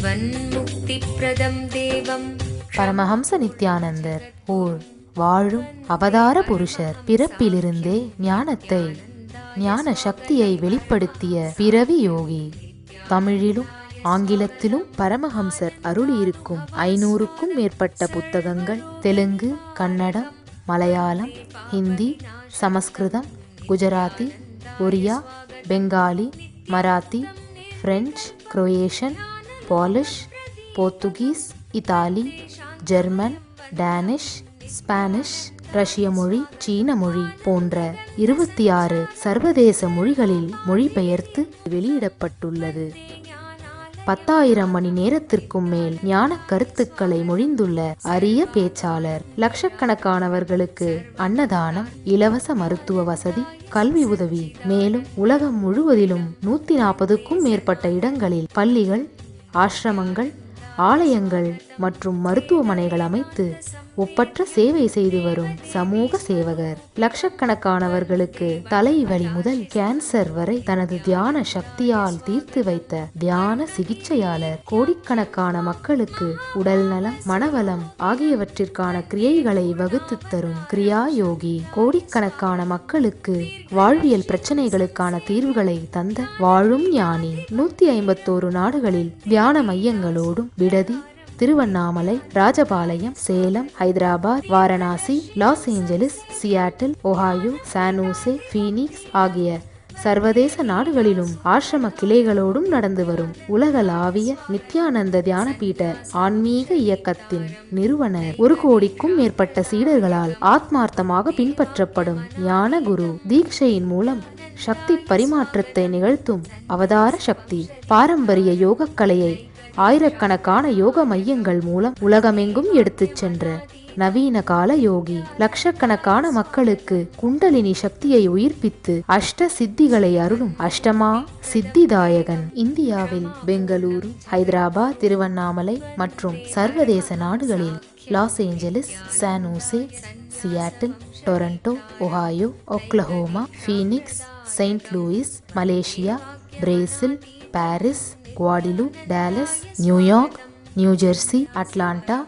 ஜீவன்முக்திப்ரதம் தேவம். பரமஹம்ச நித்யானந்தர் ஓர் வாழும் அவதார புருஷர். பிறப்பிலிருந்தே ஞான சக்தியை வெளிப்படுத்திய பிறவி யோகி. தமிழிலும் ஆங்கிலத்திலும் பரமஹம்சர் அருளியிருக்கும் 500க்கும் மேற்பட்ட புத்தகங்கள் Telugu, Kannada, Malayalam, Hindi, Sanskrit, Gujarati, Oriya, Bengali, Marathi, French, Croatian, Polish, Portuguese, Italian, German, Danish, Spanish, ரஷ்ய மொழி, சீன மொழி போன்ற 26 சர்வதேச மொழிகளில் மொழிபெயர்த்து வெளியிடப்பட்டுள்ளது. 10,000 மணி நேரத்திற்கும் மேல் ஞான கருத்துக்களை மொழிந்துள்ள அரிய பேச்சாளர். லட்சக்கணக்கானவர்களுக்கு அன்னதானம், இலவச மருத்துவ வசதி, கல்வி உதவி, மேலும் உலகம் முழுவதிலும் 140க்கும் மேற்பட்ட இடங்களில் பள்ளிகள், ஆசிரமங்கள், ஆலயங்கள் மற்றும் மருத்துவமனைகள் அமைத்து ஒப்பற்ற சேவை செய்து வரும் சமூக சேவகர். லட்சக்கணக்கானவர்களுக்கு தலைவலி முதல் கேன்சர் வரை தனது தியான சக்தியால் தீர்த்து வைத்த தியான சிகிச்சையாளர். கோடிக்கணக்கான மக்களுக்கு உடல் நலம், மனவளம் ஆகியவற்றிற்கான கிரியைகளை வகுத்து தரும் கிரியா யோகி. கோடிக்கணக்கான மக்களுக்கு வாழ்வியல் பிரச்சனைகளுக்கான தீர்வுகளை தந்த வாழும் ஞானி. 151 நாடுகளில் தியான மையங்களோடும் விடுதி, Tiruvannamalai, Rajapalayam, Salem, Hyderabad, Varanasi, loss Angeles, Seattle, Ohio, San Jose, Phoenix ஆகிய சர்வதேச நாடுகளிலும் ஆசிரம கிளைகளோடும் நடந்து வரும் உலகளாவிய நித்யானந்த தியானபீட ஆன்மீக இயக்கத்தின் நிறுவனர். 1 கோடிக்கும் மேற்பட்ட சீடர்களால் ஆத்மார்த்தமாக பின்பற்றப்படும் ஞான குரு. தீட்சையின் மூலம் சக்தி பரிமாற்றத்தை நிகழ்த்தும் அவதார சக்தி. பாரம்பரிய யோகக்கலையை ஆயிரக்கணக்கான யோக மையங்கள் மூலம் உலகமெங்கும் எடுத்துச் சென்ற நவீன கால யோகி. லட்சக்கணக்கான மக்களுக்கு குண்டலினி சக்தியை உயிர்ப்பித்து அஷ்ட சித்திகளை அருளும் அஷ்டமா சித்திதாயகன். இந்தியாவில் பெங்களூரு, ஹைதராபாத், திருவண்ணாமலை மற்றும் சர்வதேச நாடுகளில் Los Angeles, San Jose, Seattle, Toronto, Ohio, Oklahoma, Phoenix, Saint Louis, Malaysia, Brazil, Paris, குவாடிலு, Dallas, New York, New Jersey, Atlanta,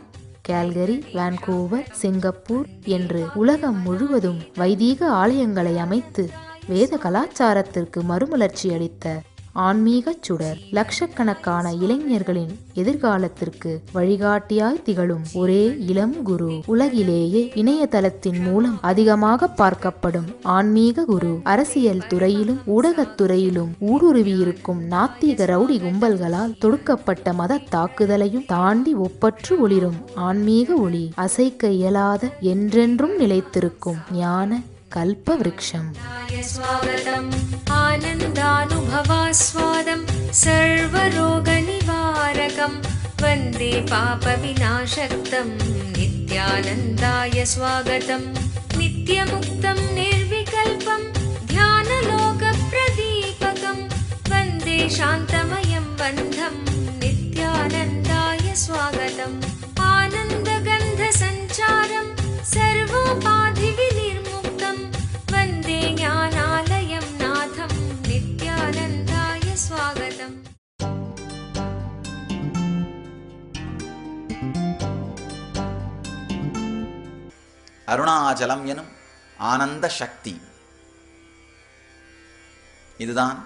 Calgary, Vancouver, Singapore என்று உலகம் முழுவதும் வைதீக ஆலயங்களை அமைத்து வேத கலாச்சாரத்திற்கு மறுமலர்ச்சி அளித்த ஆன்மீக சுடர். லட்சக்கணக்கான இளைஞர்களின் எதிர்காலத்திற்கு வழிகாட்டியாய் திகழும் ஒரே இளம் குரு. உலகிலேயே இணையதளத்தின் மூலம் அதிகமாக பார்க்கப்படும் ஆன்மீக குரு. அரசியல் துறையிலும் ஊடகத்துறையிலும் ஊடுருவியிருக்கும் நாத்திக ரவுடி கும்பல்களால் தொடுக்கப்பட்ட மத தாக்குதலையும் தாண்டி ஒப்பற்று ஒளிரும் ஆன்மீக ஒளி. அசைக்க இயலாத, என்றென்றும் நிலைத்திருக்கும் ஞான கல்ப விருட்சம். ஆனந்தானுபவாஸ்வாதம் சர்வரோக நிவாரகம் வந்தே பாப விநாசக்தம் நித்யானந்தாய ஸ்வாகதம். நித்யமுக்தம் நிர்விகல்பம் தியானலோக பிரதீபகம் வந்தே சாந்தமயம் பந்தம் நித்யானந்தாய ஸ்வாகதம். ஆனந்தகந்த சஞ்சாரம் சர்வோபாதி விநிர்முக்தம் வந்தே ஞானாலயம் நாதம் நித்யானந்தாய ஸ்வாகதம். அருணாச்சலம் எனும் ஆனந்த சக்தி. இதுதான்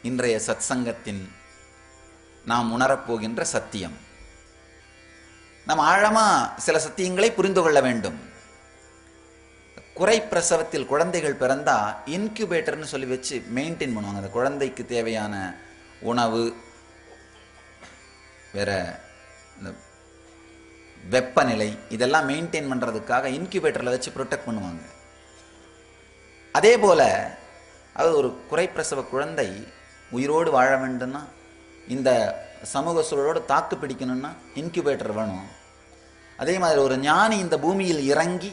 இன்றைய சத்சங்கத்தின் நாம் உணரப்போகின்ற சத்தியம். நாம் ஆழமா சில சத்தியங்களை புரிந்து கொள்ள வேண்டும். குறை பிரசவத்தில் குழந்தைகள் பிறந்தா இன்குபேட்டர்னு சொல்லி வச்சு மெயின்டைன் பண்ணுவாங்க. அந்த குழந்தைக்கு தேவையான உணவு, வேற இந்த வெப்பநிலை, இதெல்லாம் மெயின்டைன் பண்ணுறதுக்காக இன்குபேட்டரில் வச்சு ப்ரொடெக்ட் பண்ணுவாங்க. அதே போல் அது ஒரு குறைப்பிரசவ குழந்தை உயிரோடு வாழ வேண்டும்னா, இந்த சமூக சூழலோடு தாக்கு பிடிக்கணும்னா இன்குபேட்டர் வேணும். அதே மாதிரி ஒரு ஞானி இந்த பூமியில் இறங்கி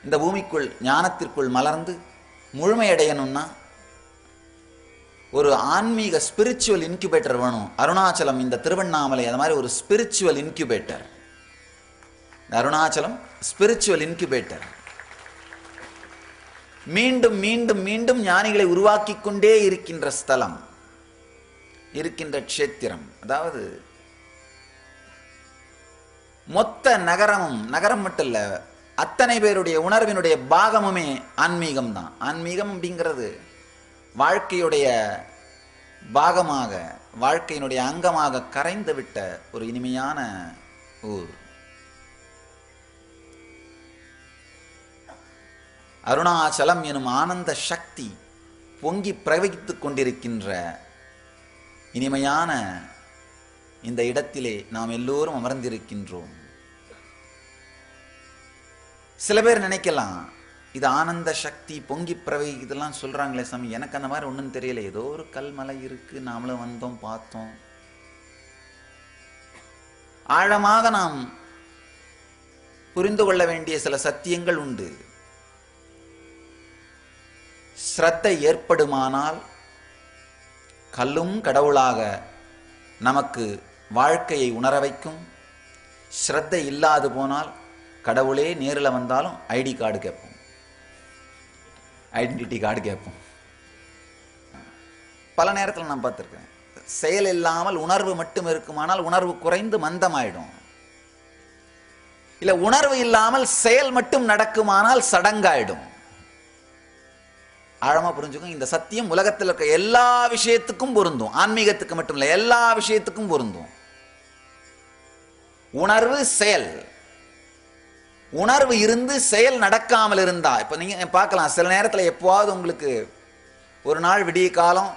இந்த பூமிக்குள் ஞானத்திற்குள் மலர்ந்து முழுமையடையணும்னா ஒரு ஆன்மீக ஸ்பிரிச்சுவல் இன்குபேட்டர் வேணும். அருணாச்சலம், இந்த திருவண்ணாமலை அது மாதிரி ஒரு spiritual incubator. Arunachalam spiritual incubator. மீண்டும் மீண்டும் மீண்டும் ஞானிகளை உருவாக்கி கொண்டே இருக்கின்ற ஸ்தலம். இருக்கின்ற க்ஷேத்திரம், அதாவது மொத்த நகரமும், நகரம் மட்டும் இல்ல, அத்தனை பேருடைய உணர்வினுடைய பாகமுமே ஆன்மீகம் தான். ஆன்மீகம் அப்படிங்கிறது வாழ்க்கையுடைய பாகமாக, வாழ்க்கையினுடைய அங்கமாக கரைந்து விட்ட ஒரு இனிமையான ஊர். அருணாச்சலம் எனும் ஆனந்த சக்தி பொங்கி பிரவகித்துக் கொண்டிருக்கின்ற இனிமையான இந்த இடத்திலே நாம் எல்லோரும் அமர்ந்திருக்கின்றோம். சில பேர் நினைக்கலாம், இது ஆனந்த சக்தி பொங்கி பிரவகிதெல்லாம் சொல்றாங்களே சாமி, எனக்கு அந்த மாதிரி ஒன்றும் தெரியல, ஏதோ ஒரு கல்மலை இருக்கு, நாமளும் வந்தோம் பார்த்தோம். ஆழமாக நாம் புரிந்து கொள்ள வேண்டிய சில சத்தியங்கள் உண்டு. ஸ்ரத்தை ஏற்படுமானால் கல்லும் கடவுளாக நமக்கு வாழ்க்கையை உணர வைக்கும். ஸ்ரத்தை இல்லாது போனால் கடவுளே நேரில் வந்தாலும் ஐடி கார்டு கேட்போம், ஐடென்டிட்டி கார்டு கேட்போம். பல நேரத்தில் நான் பார்த்துருக்கேன், செயல் இல்லாமல் உணர்வு மட்டும் இருக்குமானால் உணர்வு குறைந்து மந்தமாயிடும். இல்லை, உணர்வு இல்லாமல் செயல் மட்டும் நடக்குமானால் சடங்காயிடும். ஆழமா புரிஞ்சுக்கும். இந்த சத்தியம் உலகத்தில் இருக்க எல்லா விஷயத்துக்கும் பொருந்தும், ஆன்மீகத்துக்கு மட்டும் இல்லை, எல்லா விஷயத்துக்கும் பொருந்தும். உணர்வு செயல், உணர்வு இருந்து செயல் நடக்காமல் இருந்தா, இப்ப நீங்க பார்க்கலாம், சில நேரத்தில் எப்போவாவது உங்களுக்கு ஒரு நாள் விடிய காலம்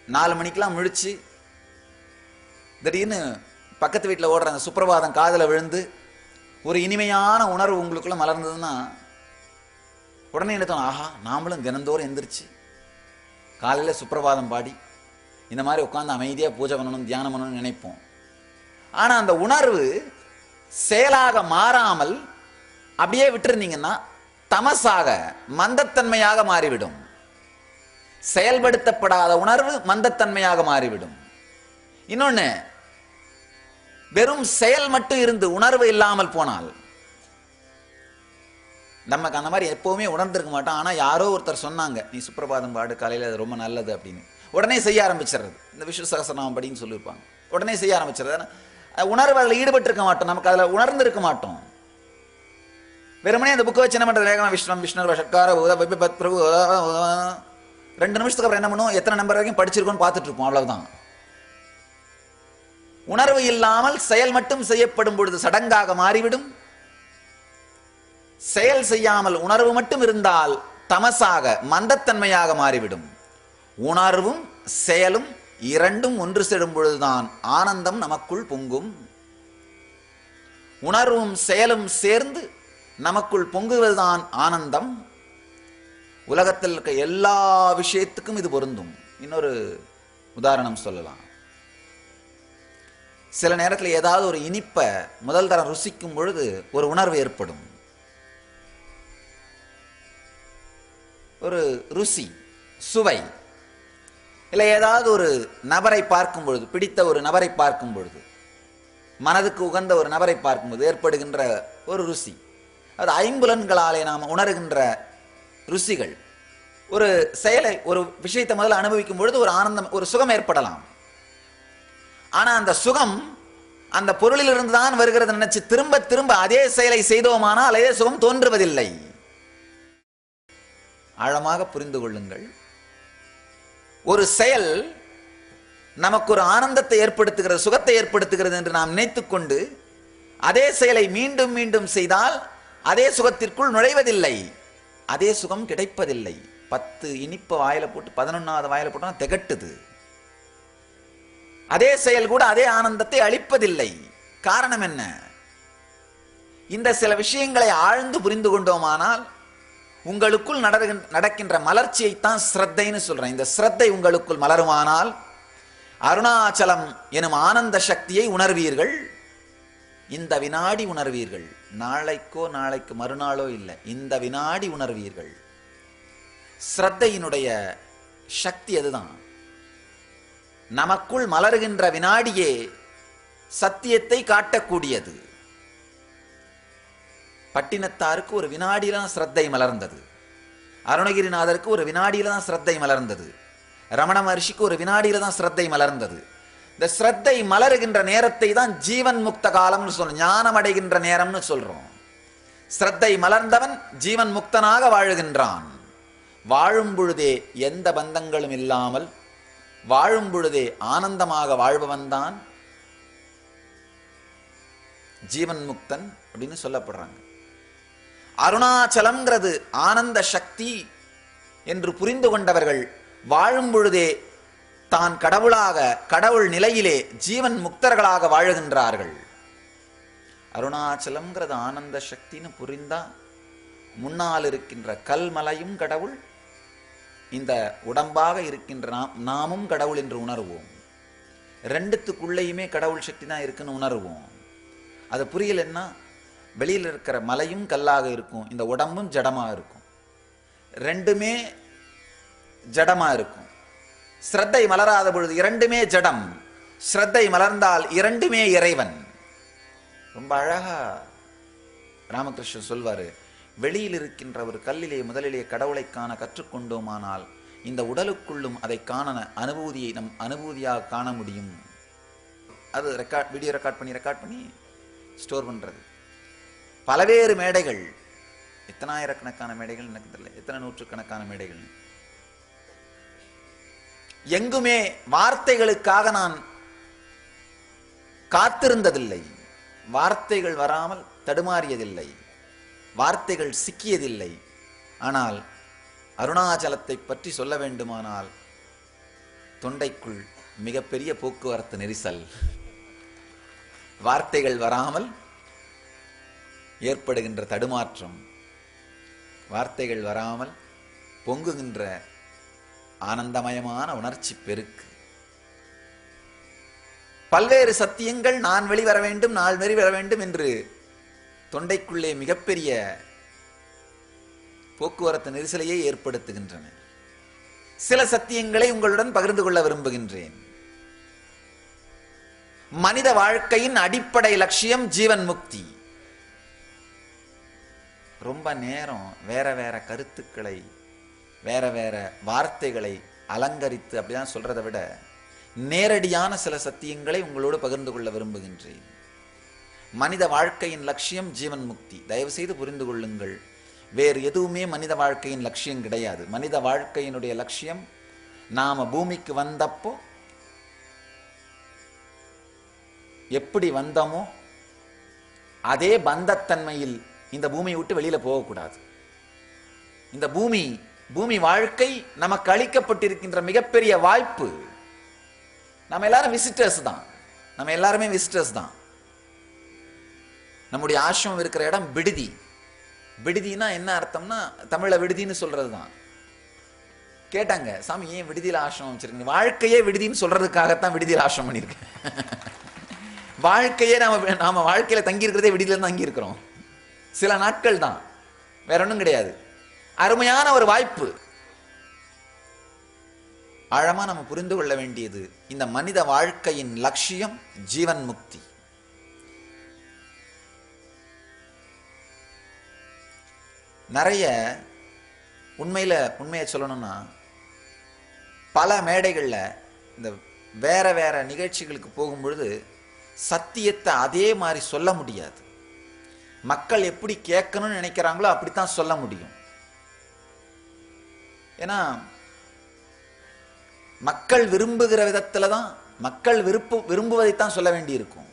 4 மணிக்கெல்லாம் முழிச்சு திடீர்னு பக்கத்து வீட்டில் ஓடுற அந்த சுப்பிரபாதம் காதில் விழுந்து ஒரு இனிமையான உணர்வு உங்களுக்குள்ள மலர்ந்ததுன்னா உடனே என்ன தோணும், ஆஹா நாமளும் தினந்தோறும் எந்திரிச்சு காலையில் சுப்பிரபாதம் பாடி இந்த மாதிரி உட்காந்து அமைதியாக பூஜை பண்ணணும், தியானம் பண்ணணும்னு நினைப்போம். ஆனால் அந்த உணர்வு செயலாக மாறாமல் அப்படியே விட்டுருந்தீங்கன்னா தமசாக, மந்தத்தன்மையாக மாறிவிடும். செயல்படுத்தப்படாத உணர்வு மந்தத்தன்மையாக மாறிவிடும். இன்னொன்று, வெறும் செயல் மட்டும் இருந்து உணர்வு இல்லாமல் போனால் நமக்கு அந்த மாதிரி எப்போவுமே உணர்ந்திருக்க மாட்டோம். ஆனால் யாரோ ஒருத்தர் சொன்னாங்க, நீ சுப்பிரபாதம் பாடு காலையில், அது ரொம்ப நல்லது அப்படின்னு, உடனே செய்ய ஆரம்பிச்சிடுறது. இந்த விஷ்ணு சகஸ்ரநாமம் படின்னு சொல்லியிருப்பாங்க, உடனே செய்ய ஆரம்பிச்சிடுறது. உணர்வு அதில் ஈடுபட்டிருக்க மாட்டோம், நமக்கு அதில் உணர்ந்திருக்க மாட்டோம். வெறுமனே அந்த புக்கை வச்சு என்ன பண்ணுறது, வேகமாக விஷ்ணு விஷ்ணு சட்கார 2 நிமிஷத்துக்கு அப்புறம் என்ன பண்ணுவோம், எத்தனை நம்பர் வரைக்கும் படிச்சிருக்கோன்னு பார்த்துட்டு இருப்போம், அவ்வளவுதான். உணர்வு இல்லாமல் செயல் மட்டும் செய்யப்படும் பொழுது சடங்காக மாறிவிடும். செயல் செய்யாமல் உணர்வு மட்டும் இருந்தால் தமசாக, மந்தத்தன்மையாக மாறிவிடும். உணர்வும் செயலும் இரண்டும் ஒன்று சேரும் பொழுதுதான் ஆனந்தம் நமக்குள் பொங்கும். உணர்வும் செயலும் சேர்ந்து நமக்குள் பொங்குவதுதான் ஆனந்தம். உலகத்தில் இருக்க எல்லா விஷயத்துக்கும் இது பொருந்தும். இன்னொரு உதாரணம் சொல்லலாம். சில நேரத்தில் ஏதாவது ஒரு இனிப்பை முதல் தரம் ருசிக்கும் பொழுது ஒரு உணர்வு ஏற்படும். ஒரு ருசி, சுவை. இல்லை ஏதாவது ஒரு நபரை பார்க்கும் பொழுது, பிடித்த ஒரு நபரை பார்க்கும் பொழுது, மனதுக்கு உகந்த ஒரு நபரை பார்க்கும்போது ஏற்படுகின்ற ஒரு ருசி, அது ஐம்புலன்களாலே நாம் உணர்கின்ற ருசிகள். ஒரு செயலை, ஒரு விஷயத்தை முதல்ல அனுபவிக்கும் பொழுது ஒரு ஆனந்தம், ஒரு சுகம் ஏற்படலாம். ஆனா அந்த சுகம் அந்த பொருளிலிருந்து தான் வருகிறது நினைச்சு திரும்ப திரும்ப அதே செயலை செய்தோமானால் அதே சுகம் தோன்றுவதில்லை. ஆழமாக புரிந்து கொள்ளுங்கள். ஒரு செயல் நமக்கு ஒரு ஆனந்தத்தை ஏற்படுத்துகிறது, சுகத்தை ஏற்படுத்துகிறது என்று நாம் நினைத்துக்கொண்டு அதே செயலை மீண்டும் மீண்டும் செய்தால் அதே சுகத்திற்குள் நுழைவதில்லை, அதே சுகம் கிடைப்பதில்லை. 10 இனிப்பு வாயில போட்டு 11வது வாயில போட்டா திகட்டுது. அதே செயல் கூட அதே ஆனந்தத்தை அளிப்பதில்லை. காரணம் என்ன? இந்த சில விஷயங்களை ஆழ்ந்து புரிந்து கொண்டோமானால் உங்களுக்குள் நடக்கின்ற மலர்ச்சியைத்தான் ஸ்ரத்தைன்னு சொல்றேன். இந்த ஸ்ரத்தை உங்களுக்குள் மலருமானால் அருணாச்சலம் எனும் ஆனந்த சக்தியை உணர்வீர்கள். இந்த வினாடி உணர்வீர்கள். நாளைக்கோ நாளைக்கு மறுநாளோ இல்லை, இந்த வினாடி உணர்வீர்கள். ஸ்ரத்தையினுடைய சக்தி அதுதான். நமக்குள் மலர்கின்ற வினாடியே சத்தியத்தை காட்டக்கூடியது. பட்டினத்தாருக்கு ஒரு வினாடியில தான் ஸ்ரத்தை மலர்ந்தது, அருணகிரிநாதருக்கு ஒரு வினாடியில தான் ஸ்ரத்தை மலர்ந்தது, ரமண மகர்ஷிக்கு ஒரு வினாடியில தான் ஸ்ரத்தை மலர்ந்தது. இந்த ஸ்ரத்தை மலருகின்ற நேரத்தை தான் ஜீவன் முக்த காலம்னு சொல்றோம், ஞானம் அடைகின்ற நேரம்னு சொல்றோம். ஸ்ரத்தை மலர்ந்தவன் ஜீவன் முக்தனாக வாழுகின்றான். வாழும் பொழுதே எந்த பந்தங்களும் இல்லாமல் வாழும் பொழுதே ஆனந்தமாக வாழ்பவன் தான் ஜீவன் முக்தன் அப்படின்னு சொல்லப்படுறாங்க. அருணாச்சலம்ங்கிறது ஆனந்த சக்தி என்று புரிந்து கொண்டவர்கள் வாழும் பொழுதே தான் கடவுளாக, கடவுள் நிலையிலே ஜீவன் முக்தர்களாக வாழுகின்றார்கள். அருணாச்சலம்ங்கிறது ஆனந்த சக்தின்னு புரிந்தா முன்னால் இருக்கின்ற கல்மலையும் கடவுள், இந்த உடம்பாக இருக்கின்ற நாமும் கடவுள் என்று உணர்வோம். ரெண்டுத்துக்குள்ளேயுமே கடவுள் சக்தி தான் இருக்குன்னு உணர்வோம். அது புரியலன்னா வெளியில் இருக்கிற மலையும் கல்லாக இருக்கும், இந்த உடம்பும் ஜடமாக இருக்கும், ரெண்டுமே ஜடமாக இருக்கும். ஸ்ரத்தை மலராத பொழுது இரண்டுமே ஜடம், ஸ்ரத்தை மலர்ந்தால் இரண்டுமே இறைவன். ரொம்ப அழகா ராமகிருஷ்ணன் சொல்வாரு, வெளியில் இருக்கின்ற ஒரு கல்லிலே முதலிலே கடவுளை காண கற்றுக்கொண்டோமானால் இந்த உடலுக்குள்ளும் அதை காண அனுபூதியை நம் அனுபூதியாக காண முடியும். அது வீடியோ ரெக்கார்ட் பண்ணி ஸ்டோர் பண்றது. பல்வேறு மேடைகள், எத்தனாயிரக்கணக்கான மேடைகள் எனக்கு தெரியல, எத்தனை நூற்றுக்கணக்கான மேடைகள். எங்குமே வார்த்தைகளுக்காக நான் காத்திருந்ததில்லை, வார்த்தைகள் வராமல் தடுமாறியதில்லை, வார்த்தைகள் சிக்கியதில்லை. ஆனால் அருணாச்சலத்தை பற்றி சொல்ல வேண்டுமானால் தொண்டைக்குள் மிகப்பெரிய போக்குவரத்து நெரிசல், வார்த்தைகள் வராமல் ஏற்படுகின்ற தடுமாற்றம், வார்த்தைகள் வராமல் பொங்குகின்ற ஆனந்தமயமான உணர்ச்சி பெருக்கு, பல்வேறு சத்தியங்கள் நான் வெளிவர வேண்டும், நான் வெளிவர வேண்டும் என்று தொண்டைக்குள்ளே மிகப்பெரிய போக்குவரத்து நெரிசலையே ஏற்படுத்துகின்றன. சில சத்தியங்களை உங்களுடன் பகிர்ந்து கொள்ள விரும்புகின்றேன். மனித வாழ்க்கையின் அடிப்படை லட்சியம் ஜீவன் முக்தி. ரொம்ப நேரம் வேற வேற கருத்துக்களை, வேற வேற வார்த்தைகளை அலங்கரித்து அப்படிதான் சொல்றதை விட நேரடியான சில சத்தியங்களை உங்களோடு பகிர்ந்து கொள்ள விரும்புகின்றேன். மனித வாழ்க்கையின் லட்சியம் ஜீவன் முக்தி. தயவு செய்து புரிந்து கொள்ளுங்கள், வேறு எதுவுமே மனித வாழ்க்கையின் லட்சியம் கிடையாது. மனித வாழ்க்கையினுடைய லட்சியம் நாம பூமிக்கு வந்தப்போ எப்படி வந்தோமோ அதே பந்தத்தன்மையில் இந்த பூமியை விட்டு வெளியில போகக்கூடாது. இந்த பூமி வாழ்க்கை நமக்கு அளிக்கப்பட்டிருக்கின்ற மிகப்பெரிய வாய்ப்பு. நம்ம எல்லாரும் விசிட்டர்ஸ் தான், நம்ம எல்லாருமே விசிட்டர்ஸ் தான். நம்முடைய ஆசிரமம் இருக்கிற இடம் விடுதி. விடுதினா என்ன அர்த்தம்னா தமிழ்ல விடுதின்னு சொல்றது தான். கேட்டாங்க, சாமி ஏன் விடுதியில் ஆசிரமம் வச்சிருக்கீங்க? வாழ்க்கையே விடுதின்னு சொல்றதுக்காகத்தான் விடுதியில் ஆசிரமம் பண்ணியிருக்கேன். வாழ்க்கையே நாம வாழ்க்கையில தங்கி இருக்கிறதே விடுதியில தங்கி இருக்கிறோம். சில நாட்கள் தான், வேற ஒன்றும் கிடையாது. அருமையான ஒரு வாய்ப்பு. ஆழமா நம்ம புரிந்து கொள்ள வேண்டியது, இந்த மனித வாழ்க்கையின் லட்சியம் ஜீவன் முக்தி. நிறைய உண்மையை சொல்லணும்னா பல மேடைகள்ல இந்த வேற வேற நிகழ்ச்சிகளுக்கு போகும்பொழுது சத்தியத்தை அதே மாதிரி சொல்ல முடியாது. மக்கள் எப்படி கேட்கணும்னு நினைக்கிறாங்களோ அப்படித்தான் சொல்ல முடியும். ஏன்னா மக்கள் விரும்புகிற விதத்துல தான், மக்கள் விரும்புவதைத்தான் சொல்ல வேண்டி இருக்கும்.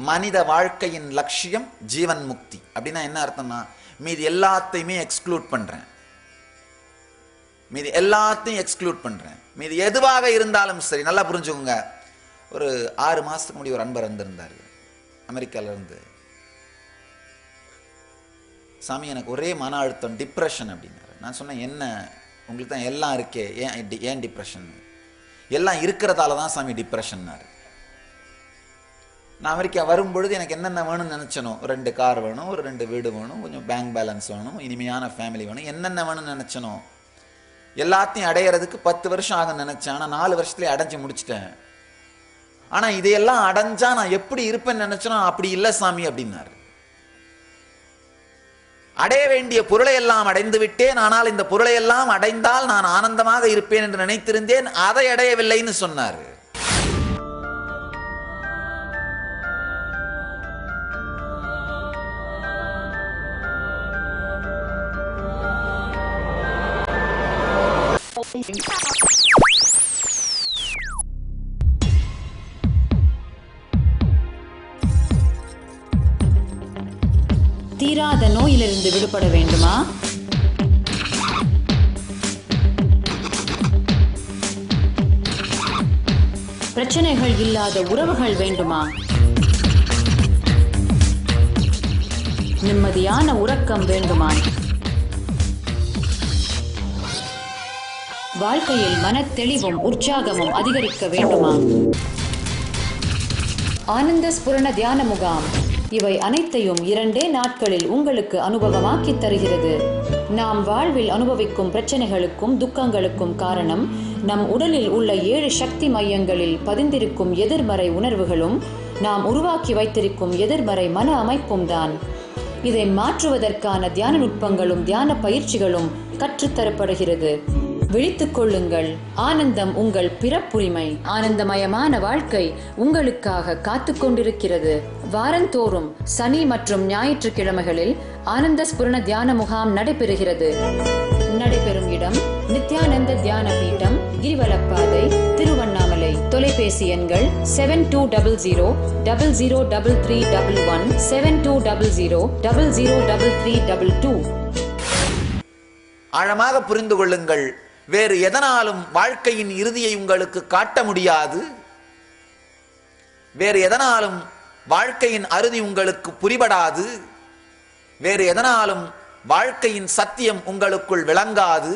மனித வாழ்க்கையின் லட்சியம் ஜீவன் முக்தி அப்படின்னா என்ன அர்த்தம்னா, மீதி எல்லாத்தையுமே எக்ஸ்க்ளூட் பண்றேன், மீதி எல்லாத்தையும் எக்ஸ்க்ளூட் பண்றேன். மீதி எதுவாக இருந்தாலும் சரி. நல்லா புரிஞ்சுக்கோங்க. ஒரு 6 மாசத்துக்கு முன்னாடி ஒரு அன்பர் வந்திருந்தாரு அமெரிக்கால இருந்து. சாமி எனக்கு ஒரே மன அழுத்தம், டிப்ரெஷன் அப்படின்னாரு. நான் சொன்னேன், என்ன உங்களுக்கு தான் எல்லாம் இருக்கே, ஏன் டிப்ரெஷன்? எல்லாம் இருக்கிறதால தான் சாமி டிப்ரெஷன்னாரு. நான் அமெரிக்கா வரும்பொழுது எனக்கு என்னென்ன வேணும்னு நினைச்சனோ, 2 கார் வேணும், ஒரு 2 வீடு வேணும், கொஞ்சம் பேங்க் பேலன்ஸ் வேணும், இனிமையான ஃபேமிலி வேணும், என்னென்ன வேணும்னு நினைச்சனோ எல்லாத்தையும் அடையிறதுக்கு 10 வருஷம் ஆகும் நினைச்சேன். ஆனால் 4 வருஷத்துலேயே அடைஞ்சு முடிச்சிட்டேன். ஆனால் இதையெல்லாம் அடைஞ்சா நான் எப்படி இருப்பேன்னு நினைச்சனோ அப்படி இல்லை சாமி அப்படின்னாரு. அடைய வேண்டிய பொருளை எல்லாம் அடைந்து விட்டேன், ஆனால் இந்த பொருளை எல்லாம் அடைந்தால் நான் ஆனந்தமாக இருப்பேன் என்று நினைத்திருந்தேன், அதை அடையவில்லைன்னு சொன்னார். தீராத நோயிலிருந்து விடுபட வேண்டுமா? பிரச்சனைகள் இல்லாத உறவுகள் வேண்டுமா? நிம்மதியான உறக்கம் வேண்டுமா? வாழ்க்கையில் மனத்தெளிவும் உற்சாகமும் அதிகரிக்க வேண்டுமா? ஆனந்த ஸ்புரண தியான முகாம் இவை அனைத்தையும் 2 நாட்களில் உங்களுக்கு அனுபவமாக்கி தருகிறது. நாம் வாழ்வில் அனுபவிக்கும் பிரச்சனைகளுக்கும் துக்கங்களுக்கும் காரணம் நம் உடலில் உள்ள 7 சக்தி மையங்களில் பதிந்திருக்கும் எதிர்மறை உணர்வுகளும் நாம் உருவாக்கி வைத்திருக்கும் எதிர்மறை மன அமைப்பும் தான். இதை மாற்றுவதற்கான தியான நுட்பங்களும் தியான பயிற்சிகளும் கற்றுத்தரப்படுகிறது. விழித்துக் கொள்ளுங்கள், ஆனந்தம் உங்கள் பிறப்புரிமை. ஆனந்தமயமான வாழ்க்கை உங்களுக்காக காத்து கொண்டிருக்கிறது. வாரந்தோறும் சனி மற்றும் ஞாயிற்றுக்கிழமைகளில் ஆனந்த ஸ்புரண தியான முகாம் நடைபெறுகிறது. நடைபெறும் இடம் நித்யானந்த தியான பீட்டம், கிரிவலப்பாதை, திருவண்ணாமலை. தொலைபேசி எண்கள் 7200003311 7200003322. ஆழமாக புரிந்து கொள்ளுங்கள், வேறு எதனாலும் வாழ்க்கையின் இறுதியை உங்களுக்கு காட்ட முடியாது. வேறு எதனாலும் வாழ்க்கையின் அறுதி உங்களுக்கு புரிபடாது. வேறு எதனாலும் வாழ்க்கையின் சத்தியம் உங்களுக்குள் விளங்காது.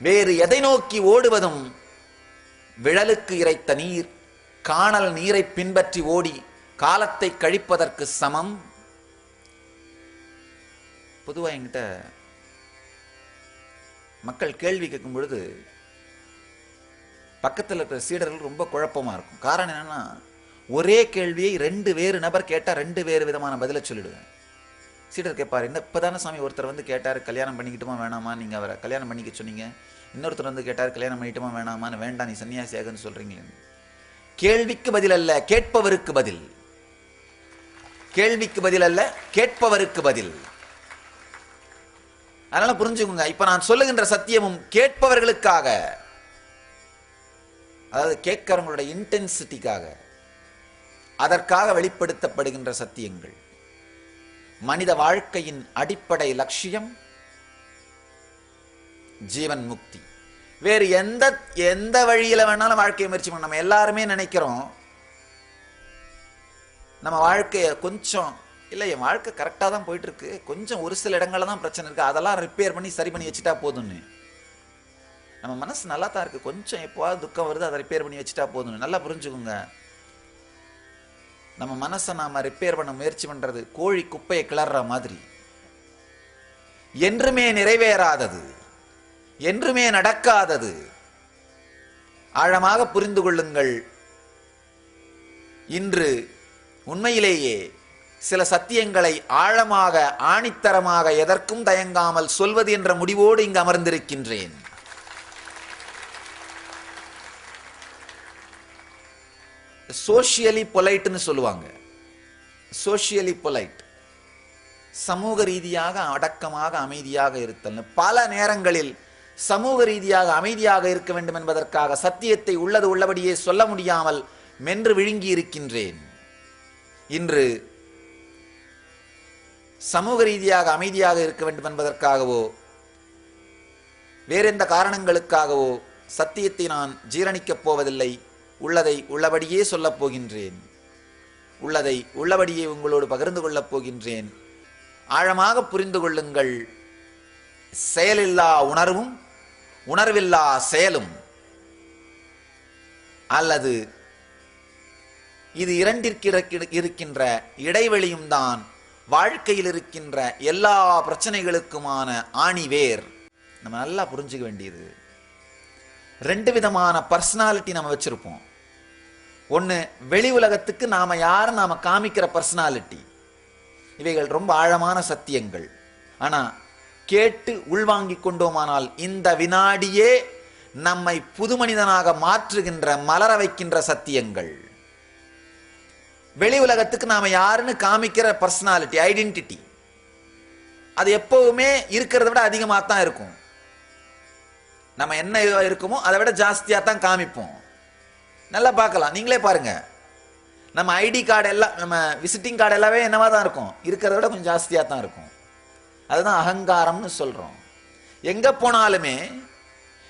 வேறு எதை நோக்கி ஓடுவதும் விழலுக்கு இறைத்த நீர் காணல் நீரை பின்பற்றி ஓடி காலத்தை கழிப்பதற்கு சமம். பொதுவாக என்கிட்ட மக்கள் கேள்வி கேட்கும் பொழுது பக்கத்தில் இருக்கிற சீடர்கள் ரொம்ப குழப்பமாக இருக்கும். காரணம் என்னன்னா, ஒரே கேள்வியை 2 வேறு நபர் கேட்டால் 2 வேறு விதமான பதிலை சொல்லிடுவேன். சீடர் கேட்பார், என்ன இப்போதானே சாமி ஒருத்தர் வந்து கேட்டார் கல்யாணம் பண்ணிக்கிட்டுமா வேணாமா, நீங்கள் அவரை கல்யாணம் பண்ணிக்க சொன்னீங்க. இன்னொருத்தர் வந்து கேட்டார் கல்யாணம் பண்ணிக்கிட்டுமா வேணாமான்னு. வேண்டாம், நீ சன்னியாசியாகன்னு சொல்கிறீங்களே. கேள்விக்கு பதில் அல்ல, கேட்பவருக்கு பதில். கேள்விக்கு பதில் அல்ல, கேட்பவருக்கு பதில். அதனால புரிஞ்சுக்கோங்க, இப்ப நான் சொல்லுகின்ற சத்தியமும் கேட்பவர்களுக்காக, அதாவது கேட்கிறவங்களுடைய இன்டென்சிட்டிக்காக, அதற்காக வெளிப்படுத்தப்படுகின்ற சத்தியங்கள். மனித வாழ்க்கையின் அடிப்படை லட்சியம் ஜீவன் முக்தி. வேறு எந்த வழியில வேணாலும் வாழ்க்கையை முயற்சி பண்ண, நம்ம எல்லாருமே நினைக்கிறோம் நம்ம வாழ்க்கைய கொஞ்சம் இல்லை, என் வாழ்க்கை கரெக்டாக தான் போயிட்டு இருக்கு, கொஞ்சம் ஒரு சில இடங்கள்ல தான் பிரச்சனை இருக்கு, அதெல்லாம் ரிப்பேர் பண்ணி சரி பண்ணி வச்சுட்டா போதும்னு. நம்ம மனசு நல்லா தான் இருக்கு, கொஞ்சம் எப்போவாது துக்கம் வருது, அதை ரிப்பேர் பண்ணி வச்சுட்டா போதும்னு. நல்லா புரிஞ்சுக்கோங்க, நம்ம மனசை நாம ரிப்பேர் பண்ண முயற்சி பண்றது கோழி குப்பையை கிளற மாதிரி. என்றுமே நிறைவேறாதது, என்றுமே நடக்காதது. ஆழமாக புரிந்து கொள்ளுங்கள். இன்று உண்மையிலேயே சில சத்தியங்களை ஆழமாக ஆணித்தரமாக எதற்கும் தயங்காமல் சொல்வது என்ற முடிவோடு இங்கு அமர்ந்திருக்கின்றேன். சோஷியலி பொலைட்னு சொல்லுவாங்க. சோஷியலி பொலைட், சமூக ரீதியாக அடக்கமாக அமைதியாக இருத்தல். பல நேரங்களில் சமூக ரீதியாக அமைதியாக இருக்க வேண்டும் என்பதற்காக சத்தியத்தை உள்ளது உள்ளபடியே சொல்ல முடியாமல் மென்று விழுங்கி இருக்கின்றேன். இன்று சமூக ரீதியாக அமைதியாக இருக்க வேண்டும் என்பதற்காகவோ வேறெந்த காரணங்களுக்காகவோ சத்தியத்தை நான் ஜீரணிக்கப் போவதில்லை. உள்ளதை உள்ளபடியே சொல்லப் போகின்றேன். உள்ளதை உள்ளபடியே உங்களோடு பகிர்ந்து கொள்ளப் போகின்றேன். ஆழமாக புரிந்து கொள்ளுங்கள். செயலில்லா உணர்வும் உணர்வில்லா செயலும், அல்லது இது இரண்டிற்கு இருக்கின்ற இடைவெளியும் தான் வாழ்க்கையில் இருக்கின்ற எல்லா பிரச்சனைகளுக்குமான ஆணிவேர். நம்ம நல்லா புரிஞ்சுக்க வேண்டியது, 2 விதமான பர்சனாலிட்டி நம்ம வச்சிருப்போம். ஒன்று வெளி உலகத்துக்கு நாம யாரும் நாம காமிக்கிற பர்சனாலிட்டி, இவைகள் ரொம்ப ஆழமான சத்தியங்கள். ஆனால் கேட்டு உள்வாங்கிக் கொண்டோமானால் இந்த வினாடியே நம்மை புது மனிதனாக மாற்றுகின்ற, மலர வைக்கின்ற சத்தியங்கள். வெளி உலகத்துக்கு நாம யாருன்னு காமிக்கிற பர்சனாலிட்டி, ஐடென்டிட்டி, அது எப்பவுமே இருக்கிறத விட அதிகமாக தான் இருக்கும். நம்ம என்ன இருக்குமோ அதை விட ஜாஸ்தியாக தான் காமிப்போம். நல்லா பார்க்கலாம், நீங்களே பாருங்க. நம்ம ஐடி கார்டு எல்லாம், நம்ம விசிட்டிங் கார்டு எல்லாமே என்னவா தான் இருக்கும், இருக்கிறத விட கொஞ்சம் ஜாஸ்தியாக தான் இருக்கும். அதுதான் அகங்காரம்னு சொல்றோம். எங்க போனாலுமே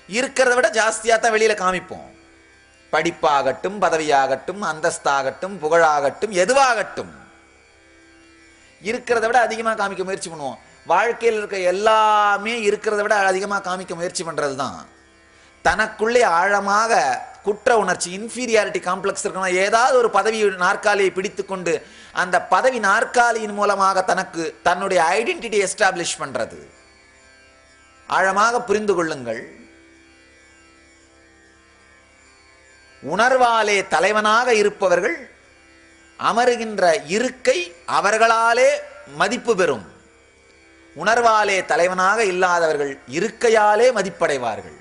இருக்கிறத விட ஜாஸ்தியாக தான் வெளியில காமிப்போம். படிப்பாகட்டும், பதவியாகட்டும், அந்தஸ்தாகட்டும், புகழாகட்டும், எதுவாகட்டும் இருக்கிறத விட அதிகமாக காமிக்க முயற்சி பண்ணுவோம். வாழ்க்கையில் இருக்க எல்லாமே இருக்கிறத விட அதிகமாக காமிக்க முயற்சி பண்றது தான். தனக்குள்ளே ஆழமாக குற்ற உணர்ச்சி, இன்ஃபீரியாரிட்டி காம்ப்ளெக்ஸ் இருக்கணும். ஏதாவது ஒரு பதவி நாற்காலியை பிடித்து கொண்டு அந்த பதவி நாற்காலியின் மூலமாக தனக்கு தன்னுடைய ஐடென்டிட்டி எஸ்டாப்ளிஷ் பண்றது. ஆழமாக புரிந்து கொள்ளுங்கள். உணர்வாலே தலைவனாக இருப்பவர்கள் அமருகின்ற இருக்கை அவர்களாலே மதிப்பு பெறும். உணர்வாலே தலைவனாக இல்லாதவர்கள் இருக்கையாலே மதிப்படைவார்கள்.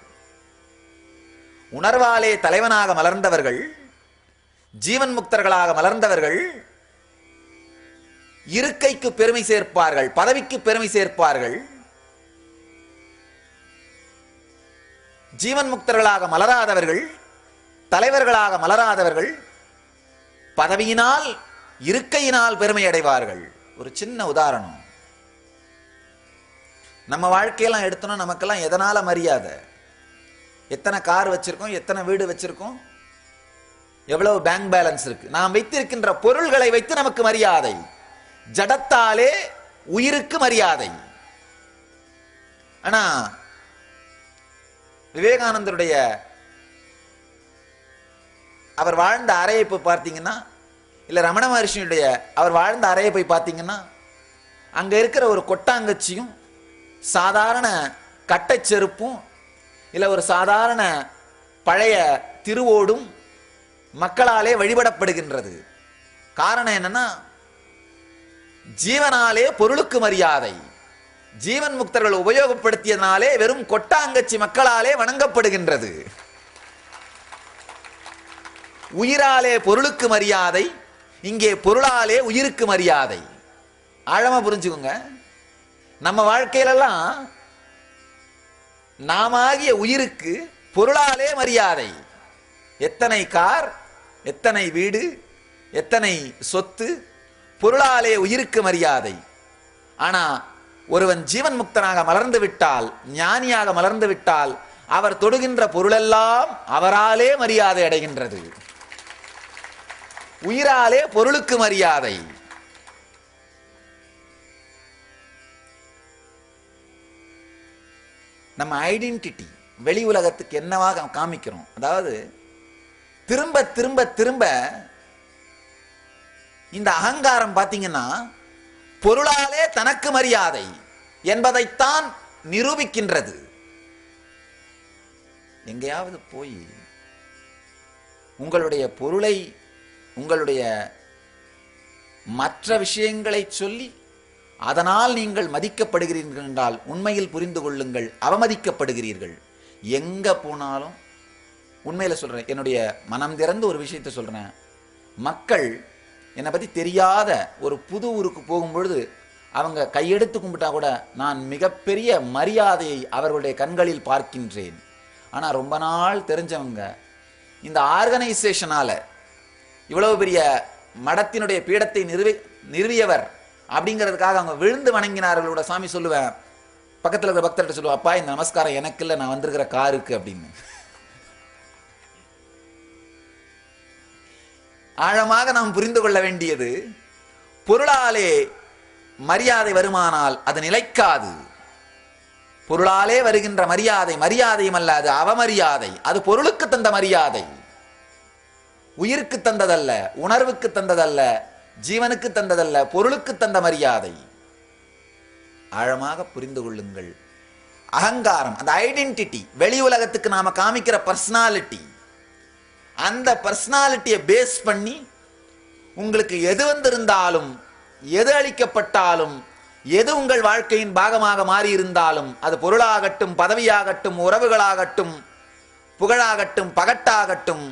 உணர்வாலே தலைவனாக மலர்ந்தவர்கள், ஜீவன் முக்தர்களாக மலர்ந்தவர்கள் இருக்கைக்கு பெருமை சேர்ப்பார்கள், பதவிக்கு பெருமை சேர்ப்பார்கள். ஜீவன் முக்தர்களாக மலராதவர்கள், தலைவர்களாக மலராதவர்கள் பதவியினால், இருக்கையினால் பெருமை அடைவார்கள். ஒரு சின்ன உதாரணம், நம்ம வாழ்க்கையெல்லாம் எடுத்தோம்னா நமக்கெல்லாம் எதனால மரியாதை? எத்தனை கார் வச்சிருக்கோம், எத்தனை வீடு வச்சிருக்கோம், எவ்வளவு பேங்க் பேலன்ஸ் இருக்கு. நாம் வைத்திருக்கின்ற பொருள்களை வைத்து நமக்கு மரியாதை. ஜடத்தாலே உயிருக்கு மரியாதை. ஆனா விவேகானந்தருடைய அவர் வாழ்ந்த அறையை போய் பார்த்தீங்கன்னா, இல்ல ரமண மகர்ஷியுடைய அவர் வாழ்ந்த அறையை போய் பார்த்தீங்கன்னா, அங்க இருக்கிற ஒரு கொட்டாங்கச்சியும் சாதாரண கட்டை செருப்பும் இல்ல ஒரு சாதாரண பழைய திருவோடும் மக்களாலே வழிபடப்படுகின்றது. காரணம் என்னன்னா, ஜீவனாலே பொருளுக்கு மரியாதை. ஜீவன் முக்தர்கள் உபயோகப்படுத்தியதனாலே வெறும் கொட்டாங்கச்சி மக்களாலே வணங்கப்படுகின்றது. உயிராலே பொருளுக்கு மரியாதை, இங்கே பொருளாலே உயிருக்கு மரியாதை. ஆழமா புரிஞ்சுக்கோங்க. நம்ம வாழ்க்கையிலெல்லாம் நாமாகிய உயிருக்கு பொருளாலே மரியாதை. எத்தனை கார், எத்தனை வீடு, எத்தனை சொத்து, பொருளாலே உயிருக்கு மரியாதை. ஆனா ஒருவன் ஜீவன் முக்தனாக மலர்ந்து விட்டால், ஞானியாக மலர்ந்து விட்டால், அவர் தொடுகின்ற பொருளெல்லாம் அவராலே மரியாதை அடைகின்றது. உயிராலே பொருளுக்கு மரியாதை. நம்ம ஐடென்டிட்டி வெளி உலகத்துக்கு என்னவாக காமிக்கிறோம். அதாவது திரும்ப திரும்ப திரும்ப இந்த அகங்காரம் பார்த்தீங்கன்னா பொருளாலே தனக்கு மரியாதை என்பதைத்தான் நிரூபிக்கின்றது. எங்கேயாவது போய் உங்களுடைய பொருளை, உங்களுடைய மற்ற விஷயங்களை சொல்லி அதனால் நீங்கள் மதிக்கப்படுகிறீர்கள் என்றால் உண்மையில் புரிந்து கொள்ளுங்கள், அவமதிக்கப்படுகிறீர்கள். எங்க போனாலும் உண்மையில சொல்றேன், என்னுடைய மனம் திறந்து ஒரு விஷயத்தை சொல்றேன். மக்கள் என்னை பற்றி தெரியாத ஒரு புது ஊருக்கு போகும்பொழுது அவங்க கையெடுத்து கும்பிட்டா கூட நான் மிகப்பெரிய மரியாதையை அவர்களுடைய கண்களில் பார்க்கின்றேன். ஆனால் ரொம்ப நாள் தெரிஞ்சவங்க இந்த ஆர்கனைசேஷனால இவ்வளவு பெரிய மடத்தினுடைய பீடத்தை நிறுவியவர் அப்படிங்கிறதுக்காக அவங்க விழுந்து வணங்கினார்களோட சாமி சொல்லுவேன். பக்கத்தில் இருக்கிற பக்தர்கிட்ட சொல்லுவேன், அப்பா இந்த நமஸ்காரம் எனக்கு இல்லை, நான் வந்திருக்கிற காருக்கு அப்படின்னு. ஆழமாக நாம் புரிந்து கொள்ள வேண்டியது, பொருளாலே மரியாதை வருமானால் அது நிலைக்காது. பொருளாலே வருகின்ற மரியாதை மரியாதையும் அல்ல, அது அவமரியாதை. அது பொருளுக்கு தந்த மரியாதை, உயிருக்கு தந்ததல்ல, உணர்வுக்கு தந்ததல்ல, ஜீவனுக்கு தந்ததல்ல, பொருளுக்கு தந்த மரியாதை. ஆழமாக புரிந்து கொள்ளுங்கள். அகங்காரம், அந்த ஐடென்டிட்டி, வெளி உலகத்துக்கு நாம காமிக்கிற பர்சனாலிட்டி, அந்த பர்சனாலிட்டியை பேஸ் பண்ணி உங்களுக்கு எது வந்திருந்தாலும் எது அளிக்கப்பட்டாலும், எது உங்கள் வாழ்க்கையின் பாகமாக மாறியிருந்தாலும், அது பொருளாகட்டும், பதவியாகட்டும், உறவுகளாகட்டும், புகழாகட்டும், பகட்டாகட்டும்,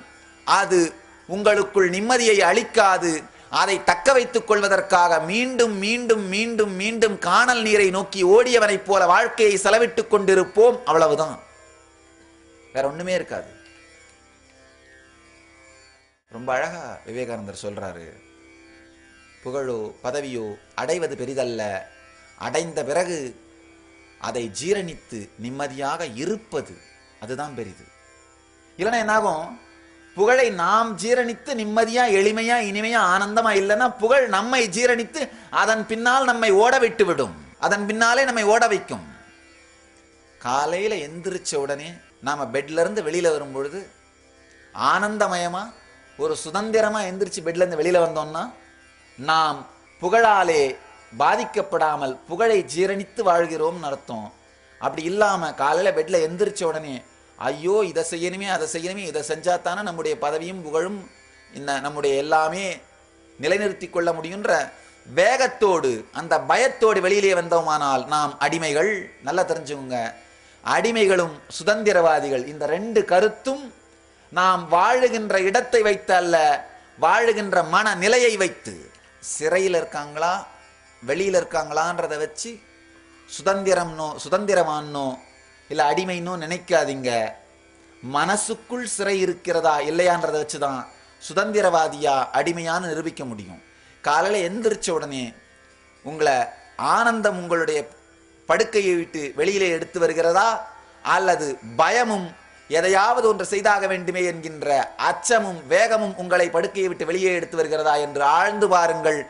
அது உங்களுக்குள் நிம்மதியை அளிக்காது. அதை தக்க வைத்துக் கொள்வதற்காக மீண்டும் மீண்டும் மீண்டும் மீண்டும் காணல் நீரை நோக்கி ஓடியவனைப் போல வாழ்க்கையை செலவிட்டுக் கொண்டிருப்போம். அவ்வளவுதான், வேற ஒண்ணுமே இருக்காது. ரொம்ப அழகா விவேகானந்தர் சொல்றாரு, புகழோ பதவியோ அடைவது பெரிதல்ல, அடைந்த பிறகு அதை ஜீரணித்து நிம்மதியாக இருப்பது அதுதான் பெரிது. இல்லைன்னா என்னாகும், புகழை நாம் ஜீரணித்து நிம்மதியா எளிமையா இனிமையா ஆனந்தமா இல்லைன்னா புகழ் நம்மை ஜீரணித்து அதன் பின்னால் நம்மை ஓட விட்டு விடும், அதன் பின்னாலே நம்மை ஓட வைக்கும். காலையில எந்திரிச்ச உடனே நாம பெட்ல இருந்து வெளியில வரும் பொழுது ஆனந்தமயமா ஒரு சுதந்திரமா எந்திரிச்சு பெட்ல இருந்து வெளியில வந்தோம்னா நாம் புகழாலே பாதிக்கப்படாமல் புகழை ஜீரணித்து வாழ்கிறோம்னு அர்த்தம். அப்படி இல்லாம காலையில பெட்ல எந்திரிச்ச உடனே ஐயோ இதை செய்யணுமே அதை செய்யணுமே, இதை செஞ்சாத்தானே நம்முடைய பதவியும் புகழும் இந்த நம்முடைய எல்லாமே நிலைநிறுத்தி கொள்ள முடியுன்ற வேகத்தோடு அந்த பயத்தோடு வெளியிலே வந்தோமானால் நாம் அடிமைகள். நல்லா தெரிஞ்சுங்க, அடிமைகளும் சுதந்திரவாதிகள் இந்த ரெண்டு கருத்தும் நாம் வாழுகின்ற இடத்தை வைத்து அல்ல, வாழுகின்ற மன நிலையை வைத்து. சிறையில் இருக்காங்களா வெளியில் இருக்காங்களான்றதை வச்சு சுதந்திரமானோ இல்லை அடிமைனோ நினைக்காதீங்க. மனசுக்குள் சிறை இருக்கிறதா இல்லையான்றதை வச்சுதான் சுதந்திரவாதியா அடிமையான்னு நிரூபிக்க முடியும். காலையில் எந்திரிச்ச உடனே உங்களை ஆனந்தம் உங்களுடைய படுக்கையை விட்டு வெளியிலே எடுத்து வருகிறதா, அல்லது பயமும் எதையாவது ஒன்று செய்தாக வேண்டுமே என்கின்ற அச்சமும் வேகமும் உங்களை படுக்கையை விட்டு வெளியே எடுத்து வருகிறதா என்று ஆழ்ந்து பாருங்கள்.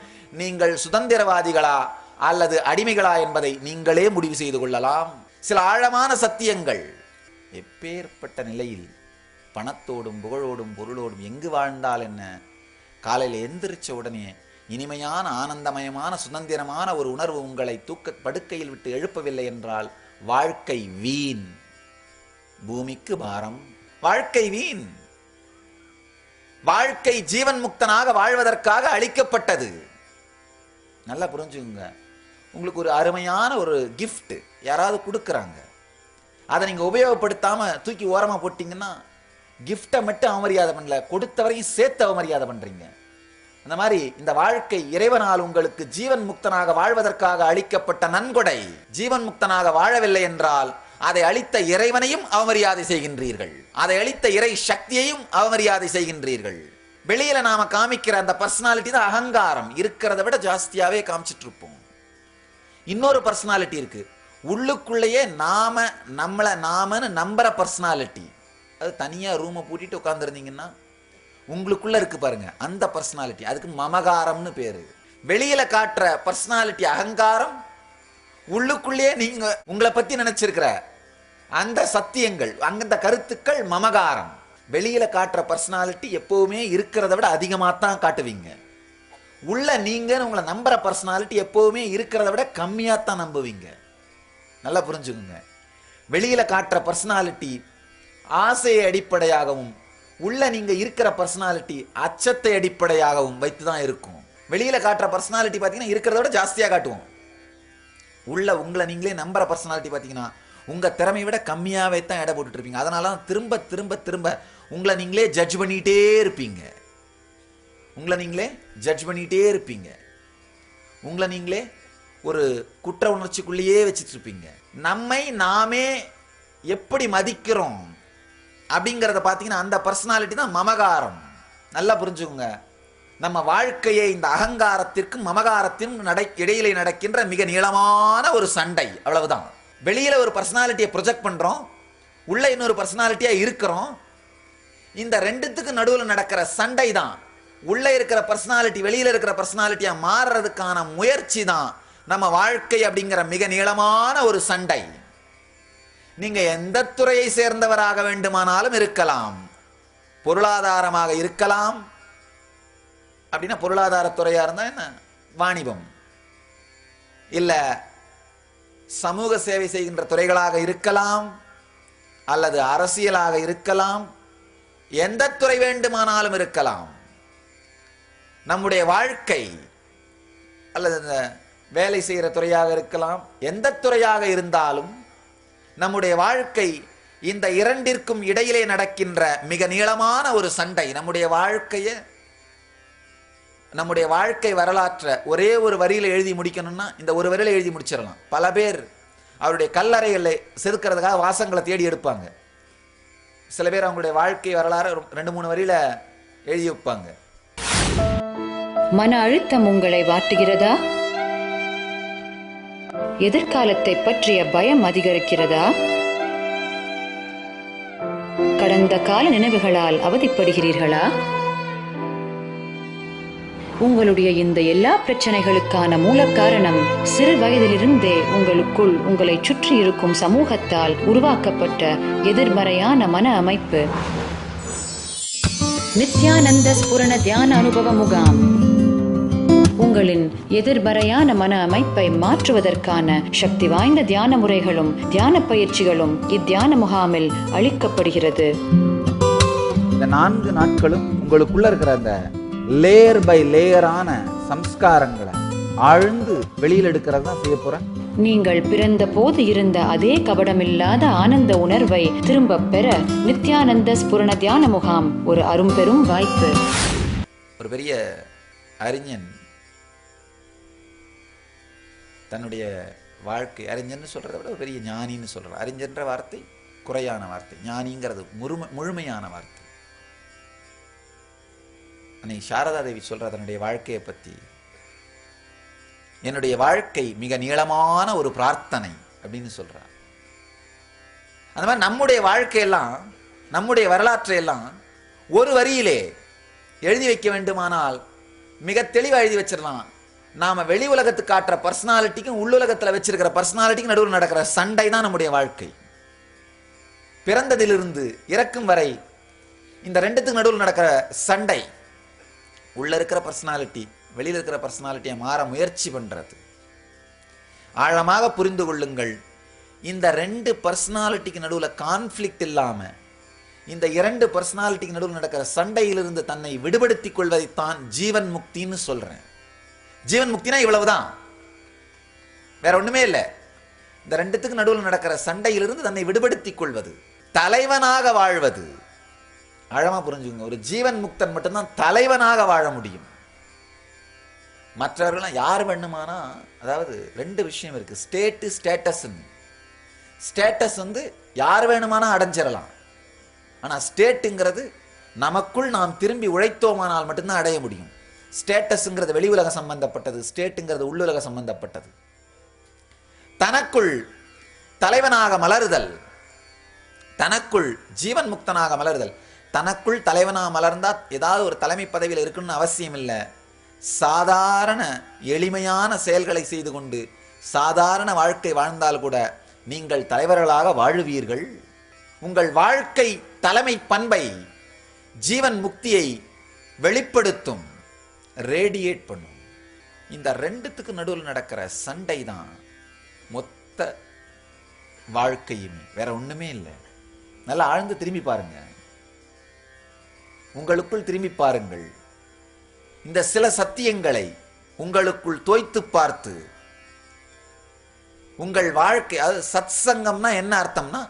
நீங்கள் சுதந்திரவாதிகளா அல்லது அடிமைகளா என்பதை நீங்களே முடிவு செய்து கொள்ளலாம். சில ஆழமான சத்தியங்கள். எப்பேற்பட்ட நிலையில் பணத்தோடும் புகழோடும் பொருளோடும் எங்கு வாழ்ந்தால் என்ன, காலையில் எந்திரிச்ச உடனே இனிமையான ஆனந்தமயமான சுதந்திரமான ஒரு உணர்வு உங்களை படுக்கையில் விட்டு எழுப்பவில்லை என்றால் வாழ்க்கை வீண், பூமிக்கு பாரம். வாழ்க்கை வீண். வாழ்க்கை ஜீவன் முக்தனாக வாழ்வதற்காக அளிக்கப்பட்டது. நல்லா புரிஞ்சுங்க. உங்களுக்கு ஒரு அருமையான ஒரு கிஃப்ட் யாராவது கொடுக்குறாங்க, அதை நீங்க உபயோகப்படுத்தாம தூக்கி ஓரமா போட்டீங்கன்னா கிஃப்டை மட்டும் அவமரியாதை பண்ணல, கொடுத்தவரையும் சேர்த்து அவமரியாதை பண்றீங்க. அந்த மாதிரி இந்த வாழ்க்கை இறைவனால் உங்களுக்கு ஜீவன் முக்தனாக வாழ்வதற்காக அளிக்கப்பட்ட நன்கொடை. ஜீவன் முக்தனாக வாழவில்லை என்றால் அதை அளித்த இறைவனையும் அவமரியாதை செய்கின்றீர்கள், அதை அளித்த இறை சக்தியையும் அவமரியாதை செய்கின்றீர்கள். வெளியில நாம காமிக்கிற அந்த பர்சனாலிட்டி தான் அகங்காரம். இருக்கிறத விட ஜாஸ்தியாவே காமிச்சிட்டு இருப்போம். இன்னொரு பர்சனாலிட்டி இருக்கு, உள்ளுக்குள்ளேயே நாமன்னு நம்புற பர்சனாலிட்டி. அது தனியா ரூமை பூட்டிட்டு உட்கார்ந்துருந்தீங்கன்னா உங்களுக்குள்ள இருக்கு பாருங்க அந்த பர்சனாலிட்டி, அதுக்கு மமகாரம்னு பேரு. வெளியில காட்டுற பர்சனாலிட்டி அகங்காரம், உள்ளுக்குள்ளேயே நீங்க உங்களை பத்தி நினைச்சிருக்கிற அந்த சத்தியங்கள் அந்த கருத்துக்கள் மமகாரம். வெளியில காட்டுற பர்சனாலிட்டி எப்பவுமே இருக்கிறத விட அதிகமாக தான் காட்டுவீங்க. உள்ள நீங்கன்னு உங்களை நம்புற பர்சனாலிட்டி எப்பவுமே இருக்கிறத விட கம்மியாத்தான் நம்புவீங்க. நல்லா புரிஞ்சுக்குங்க. வெளியில காட்டுற பர்சனாலிட்டி ஆசையை அடிப்படையாகவும், உள்ள நீங்க இருக்கிற பர்சனாலிட்டி அச்சத்தை அடிப்படையாகவும் வைத்துதான் இருக்கும். வெளியில காட்டுற பர்சனாலிட்டி பாத்தீங்கன்னா இருக்கிறத விட ஜாஸ்தியா காட்டுவோம். உள்ள உங்களை நீங்களே நம்புற பர்சனாலிட்டி பாத்தீங்கன்னா உங்க திறமையை விட கம்மியாவே தான் எடை போட்டுட்டு இருப்பீங்க. அதனால திரும்ப திரும்ப திரும்ப உங்களை நீங்களே ஜட்ஜ் பண்ணிட்டே இருப்பீங்க. உங்களை நீங்களே ஜட்ஜ் பண்ணிட்டே இருப்பீங்க. உங்களை நீங்களே ஒரு குற்ற உணர்ச்சிக்குள்ளேயே வச்சுட்டு இருப்பீங்க. நம்மை நாமே எப்படி மதிக்கிறோம் அப்படிங்கிறத பார்த்தீங்கன்னா அந்த பர்சனாலிட்டி தான் மமகாரம். நல்லா புரிஞ்சுக்கோங்க. நம்ம வாழ்க்கையை இந்த அகங்காரத்திற்கும் மமகாரத்திற்கும் இடையிலே நடக்கின்ற மிக நீளமான ஒரு சண்டை, அவ்வளவுதான். வெளியில ஒரு பர்சனாலிட்டியை ப்ரொஜெக்ட் பண்றோம், உள்ள இன்னொரு பர்சனாலிட்டியா இருக்கிறோம். இந்த ரெண்டுத்துக்கு நடுவில் நடக்கிற சண்டை தான். உள்ள இருக்கிற பர்சனாலிட்டி வெளியில இருக்கிற பர்சனாலிட்டியா மாறுறதுக்கான முயற்சி தான் நம்ம வாழ்க்கை அப்படிங்கிற மிக நீளமான ஒரு சண்டை. நீங்க எந்த துறையை சேர்ந்தவராக வேண்டுமானாலும் இருக்கலாம். பொருளாதாரமாக இருக்கலாம். அப்படின்னா பொருளாதாரத்துறையா இருந்தா என்ன, வாணிபம் இல்ல சமூக சேவை செய்கின்ற துறைகளாக இருக்கலாம், அல்லது அரசியலாக இருக்கலாம், எந்த துறை வேண்டுமானாலும் இருக்கலாம். நம்முடைய வாழ்க்கை அல்லது இந்த வேலை செய்கிற துறையாக இருக்கலாம், எந்த துறையாக இருந்தாலும் நம்முடைய வாழ்க்கை இந்த இரண்டிற்கும் இடையிலே நடக்கின்ற மிக நீளமான ஒரு சண்டை. நம்முடைய வாழ்க்கை வரலாற்றை ஒரே ஒரு வரியில் எழுதி முடிக்கணும்னா இந்த ஒரு வரியில் எழுதி முடிச்சிடலாம். பல பேர் அவருடைய கல்லறைகளை செதுக்கிறதுக்காக வாசங்களை தேடி எடுப்பாங்க. சில பேர் அவங்களுடைய வாழ்க்கை வரலாறு 2-3 வரியில எழுதி வைப்பாங்க. மன அழுத்தம் உங்களை வாட்டுகிறதா? எதிர்காலத்தை பற்றிய பயம் அதிகரிக்கிறதா? கடந்த கால நினைவுகளால் அவதிப்படுகிறீர்களா? உங்களுடைய இந்த எல்லா பிரச்சனைகளுக்கான மூல காரணம் சிறு வயதிலிருந்தே உங்களுக்குள் உங்களை சுற்றி இருக்கும் சமூகத்தால் உருவாக்கப்பட்ட எதிர்மறையான மன அமைப்பு. நித்யானந்த ஸ்புரண தியான அனுபவ முகாம் உங்களின் எதிர்மறையான மன அமைப்பை மாற்றுவதற்கான சக்தி வாய்ந்த தியான முறைகளும் தியான பயிற்சிகளும் இத்தியான முகாமில் அளிக்கப்படுகிறது. இந்த 4 நாட்களும் உங்களுக்குள்ள இருக்கிற அந்த லேயர் பை லேயரான சம்ஸ்காரங்களை ஆழ்ந்து வெளியில் எடுக்கிறது தான் செய்ய போறேன். நீங்கள் பிறந்த போது இருந்த அதே கபடமில்லாத ஆனந்த உணர்வை திரும்ப பெற நித்யானந்த ஸ்புரண தியான முகாம் ஒரு அரும்பெரும் வாய்ப்பு. ஒரு பெரிய அறிஞன் தன்னுடைய வாழ்க்கை, அறிஞன்னு சொல்றதை விட ஒரு பெரிய ஞானின்னு சொல்றார். அறிஞன்ற வார்த்தை குறையான வார்த்தை, ஞானிங்கிறது முழுமையான வார்த்தை. அன்னை சாரதா தேவி சொல்ற தன்னுடைய வாழ்க்கையை பத்தி, என்னுடைய வாழ்க்கை மிக நீளமான ஒரு பிரார்த்தனை அப்படின்னு சொல்றார். அந்த மாதிரி நம்முடைய வாழ்க்கையெல்லாம், நம்முடைய வரலாற்றையெல்லாம் ஒரு வரியிலே எழுதி வைக்க வேண்டுமானால் மிக தெளிவாக எழுதி வச்சிடலாம். நாம வெளி உலகத்துக்கு காட்டுற பர்சனாலிட்டிக்கும் உள்ளுலகத்தில் வச்சிருக்கிற பர்சனாலிட்டிக்கும் நடுவில் நடக்கிற சண்டை தான் நம்முடைய வாழ்க்கை. பிறந்ததிலிருந்து இறக்கும் வரை இந்த ரெண்டுத்துக்கு நடுவில் நடக்கிற சண்டை. உள்ள இருக்கிற பர்சனாலிட்டி வெளியில் இருக்கிற பர்சனாலிட்டியை மாற முயற்சி பண்றது. ஆழமாக புரிந்து கொள்ளுங்கள், இந்த 2 பர்சனாலிட்டிக்கு நடுவில் கான்ஃப்ளிக்ட் இல்லாம, இந்த 2 பர்சனாலிட்டிக்கு நடுவில் நடக்கிற சண்டையிலிருந்து தன்னை விடுபடுத்திக் கொள்வதைத்தான் ஜீவன் முக்தின்னு சொல்றேன். ஜீவன் முக்தினா இவ்வளவுதான், வேற ஒண்ணுமே இல்லை. இந்த 2த்துக்கு நடுவில் நடக்கிற சண்டையிலிருந்து தன்னை விடுபடுத்திக் கொள்வது, தலைவனாக வாழ்வது. ஆழமா புரிஞ்சுங்க, ஒரு ஜீவன் முக்தன் மட்டும்தான் தலைவனாக வாழ முடியும். மற்றவர்கள்லாம் யார் வேணுமானா, அதாவது 2 விஷயம் இருக்கு, ஸ்டேட் ஸ்டேட்டஸ். ஸ்டேட்டஸ் யார் வேணுமானா அடைஞ்சிடலாம். ஆனா ஸ்டேட்டுங்கிறது நமக்குள் நாம் திரும்பி உழைத்தோமானால் மட்டும்தான் அடைய முடியும். ஸ்டேட்டஸ்ங்கிறது வெளி உலக சம்பந்தப்பட்டது, ஸ்டேட்டுங்கிறது உள்ளுலக சம்பந்தப்பட்டது. தனக்குள் தலைவனாக மலருதல், தனக்குள் ஜீவன் முக்தனாக மலருதல். தனக்குள் தலைவனாக மலர்ந்தா ஏதாவது ஒரு தலைமை பதவியில் இருக்கணும்னு அவசியம் இல்லை. சாதாரண எளிமையான செயல்களை செய்து கொண்டு சாதாரண வாழ்க்கை வாழ்ந்தால் கூட நீங்கள் தலைவர்களாக வாழுவீர்கள். உங்கள் வாழ்க்கை தலைமை பண்பை, ஜீவன் முக்தியை வெளிப்படுத்தும், ரேடியேட் பண்ணும். இந்த 2த்துக்கு நடுவில் நடக்கிற சண்டை தான் மொத்த வாழ்க்கையுமே, வேற ஒண்ணுமே இல்லை. நல்லா ஆழ்ந்து திரும்பி பாருங்க, உங்களுக்குள் திரும்பி பாருங்கள். இந்த சில சத்தியங்களை உங்களுக்குள் தோய்த்து பார்த்து உங்கள் வாழ்க்கை, அதாவது சத் சங்கம்னா என்ன அர்த்தம்னா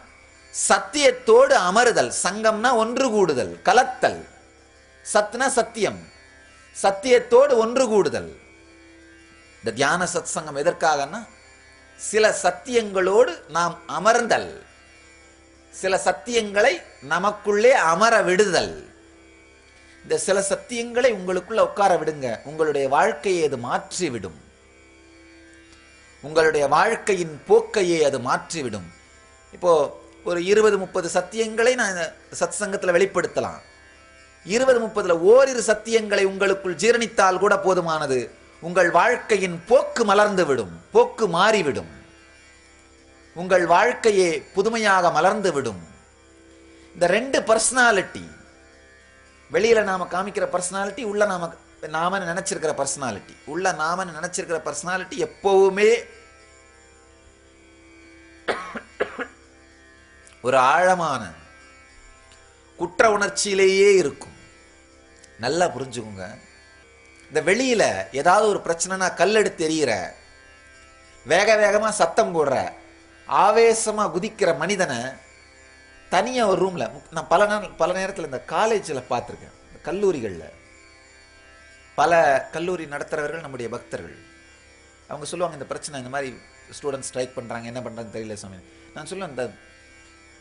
சத்தியத்தோடு அமருதல், சங்கம்னா ஒன்று கூடுதல், கலத்தல். சத்னா சத்தியம், சத்தியத்தோடு ஒன்று கூடுதல். இந்த தியான சத் சங்கம் எதற்காகனா சில சத்தியங்களோடு நாம் அமர்ந்தல், சில சத்தியங்களை நமக்குள்ளே அமர விடுதல். இந்த சில சத்தியங்களை உங்களுக்குள்ள உட்கார விடுங்க, உங்களுடைய வாழ்க்கையை அது மாற்றிவிடும். உங்களுடைய வாழ்க்கையின் போக்கையே அது மாற்றிவிடும். இப்போ ஒரு 20-30 சத்தியங்களை நான் சத் சங்கத்தில் வெளிப்படுத்தலாம். 20-30 ஓரிரு சத்தியங்களை உங்களுக்குள் ஜீரணித்தால் கூட போதுமானது. உங்கள் வாழ்க்கையின் போக்கு மலர்ந்து விடும், போக்கு மாறிவிடும். உங்கள் வாழ்க்கையே புதுமையாக மலர்ந்து விடும். இந்த 2 பர்சனாலிட்டி, வெளியில நாம காமிக்கிற பர்சனாலிட்டி, உள்ள நாம நினைச்சிருக்கிற பர்சனாலிட்டி. உள்ள நாம நினைச்சிருக்கிற பர்சனாலிட்டி எப்பவுமே ஒரு ஆழமான குற்ற உணர்ச்சியிலேயே இருக்கும். நல்லா புரிஞ்சுக்கோங்க, இந்த வெளியில ஏதாவது ஒரு பிரச்சனைனா கல்லெடுத்து எறிகிற, வேக வேகமா சத்தம் போடுற, ஆவேசமா குதிக்கிற மனிதனை தனியா ஒரு ரூம்ல, நான் பல நேரத்தில் இந்த காலேஜில் பார்த்துருக்கேன், கல்லூரிகளில் பல கல்லூரி நடத்துறவர்கள் நம்முடைய பக்தர்கள், அவங்க சொல்லுவாங்க இந்த பிரச்சனை, இந்த மாதிரி ஸ்டூடெண்ட்ஸ் ஸ்ட்ரைக் பண்றாங்க, என்ன பண்றாங்க தெரியல சாமி. நான் சொல்லுவேன், இந்த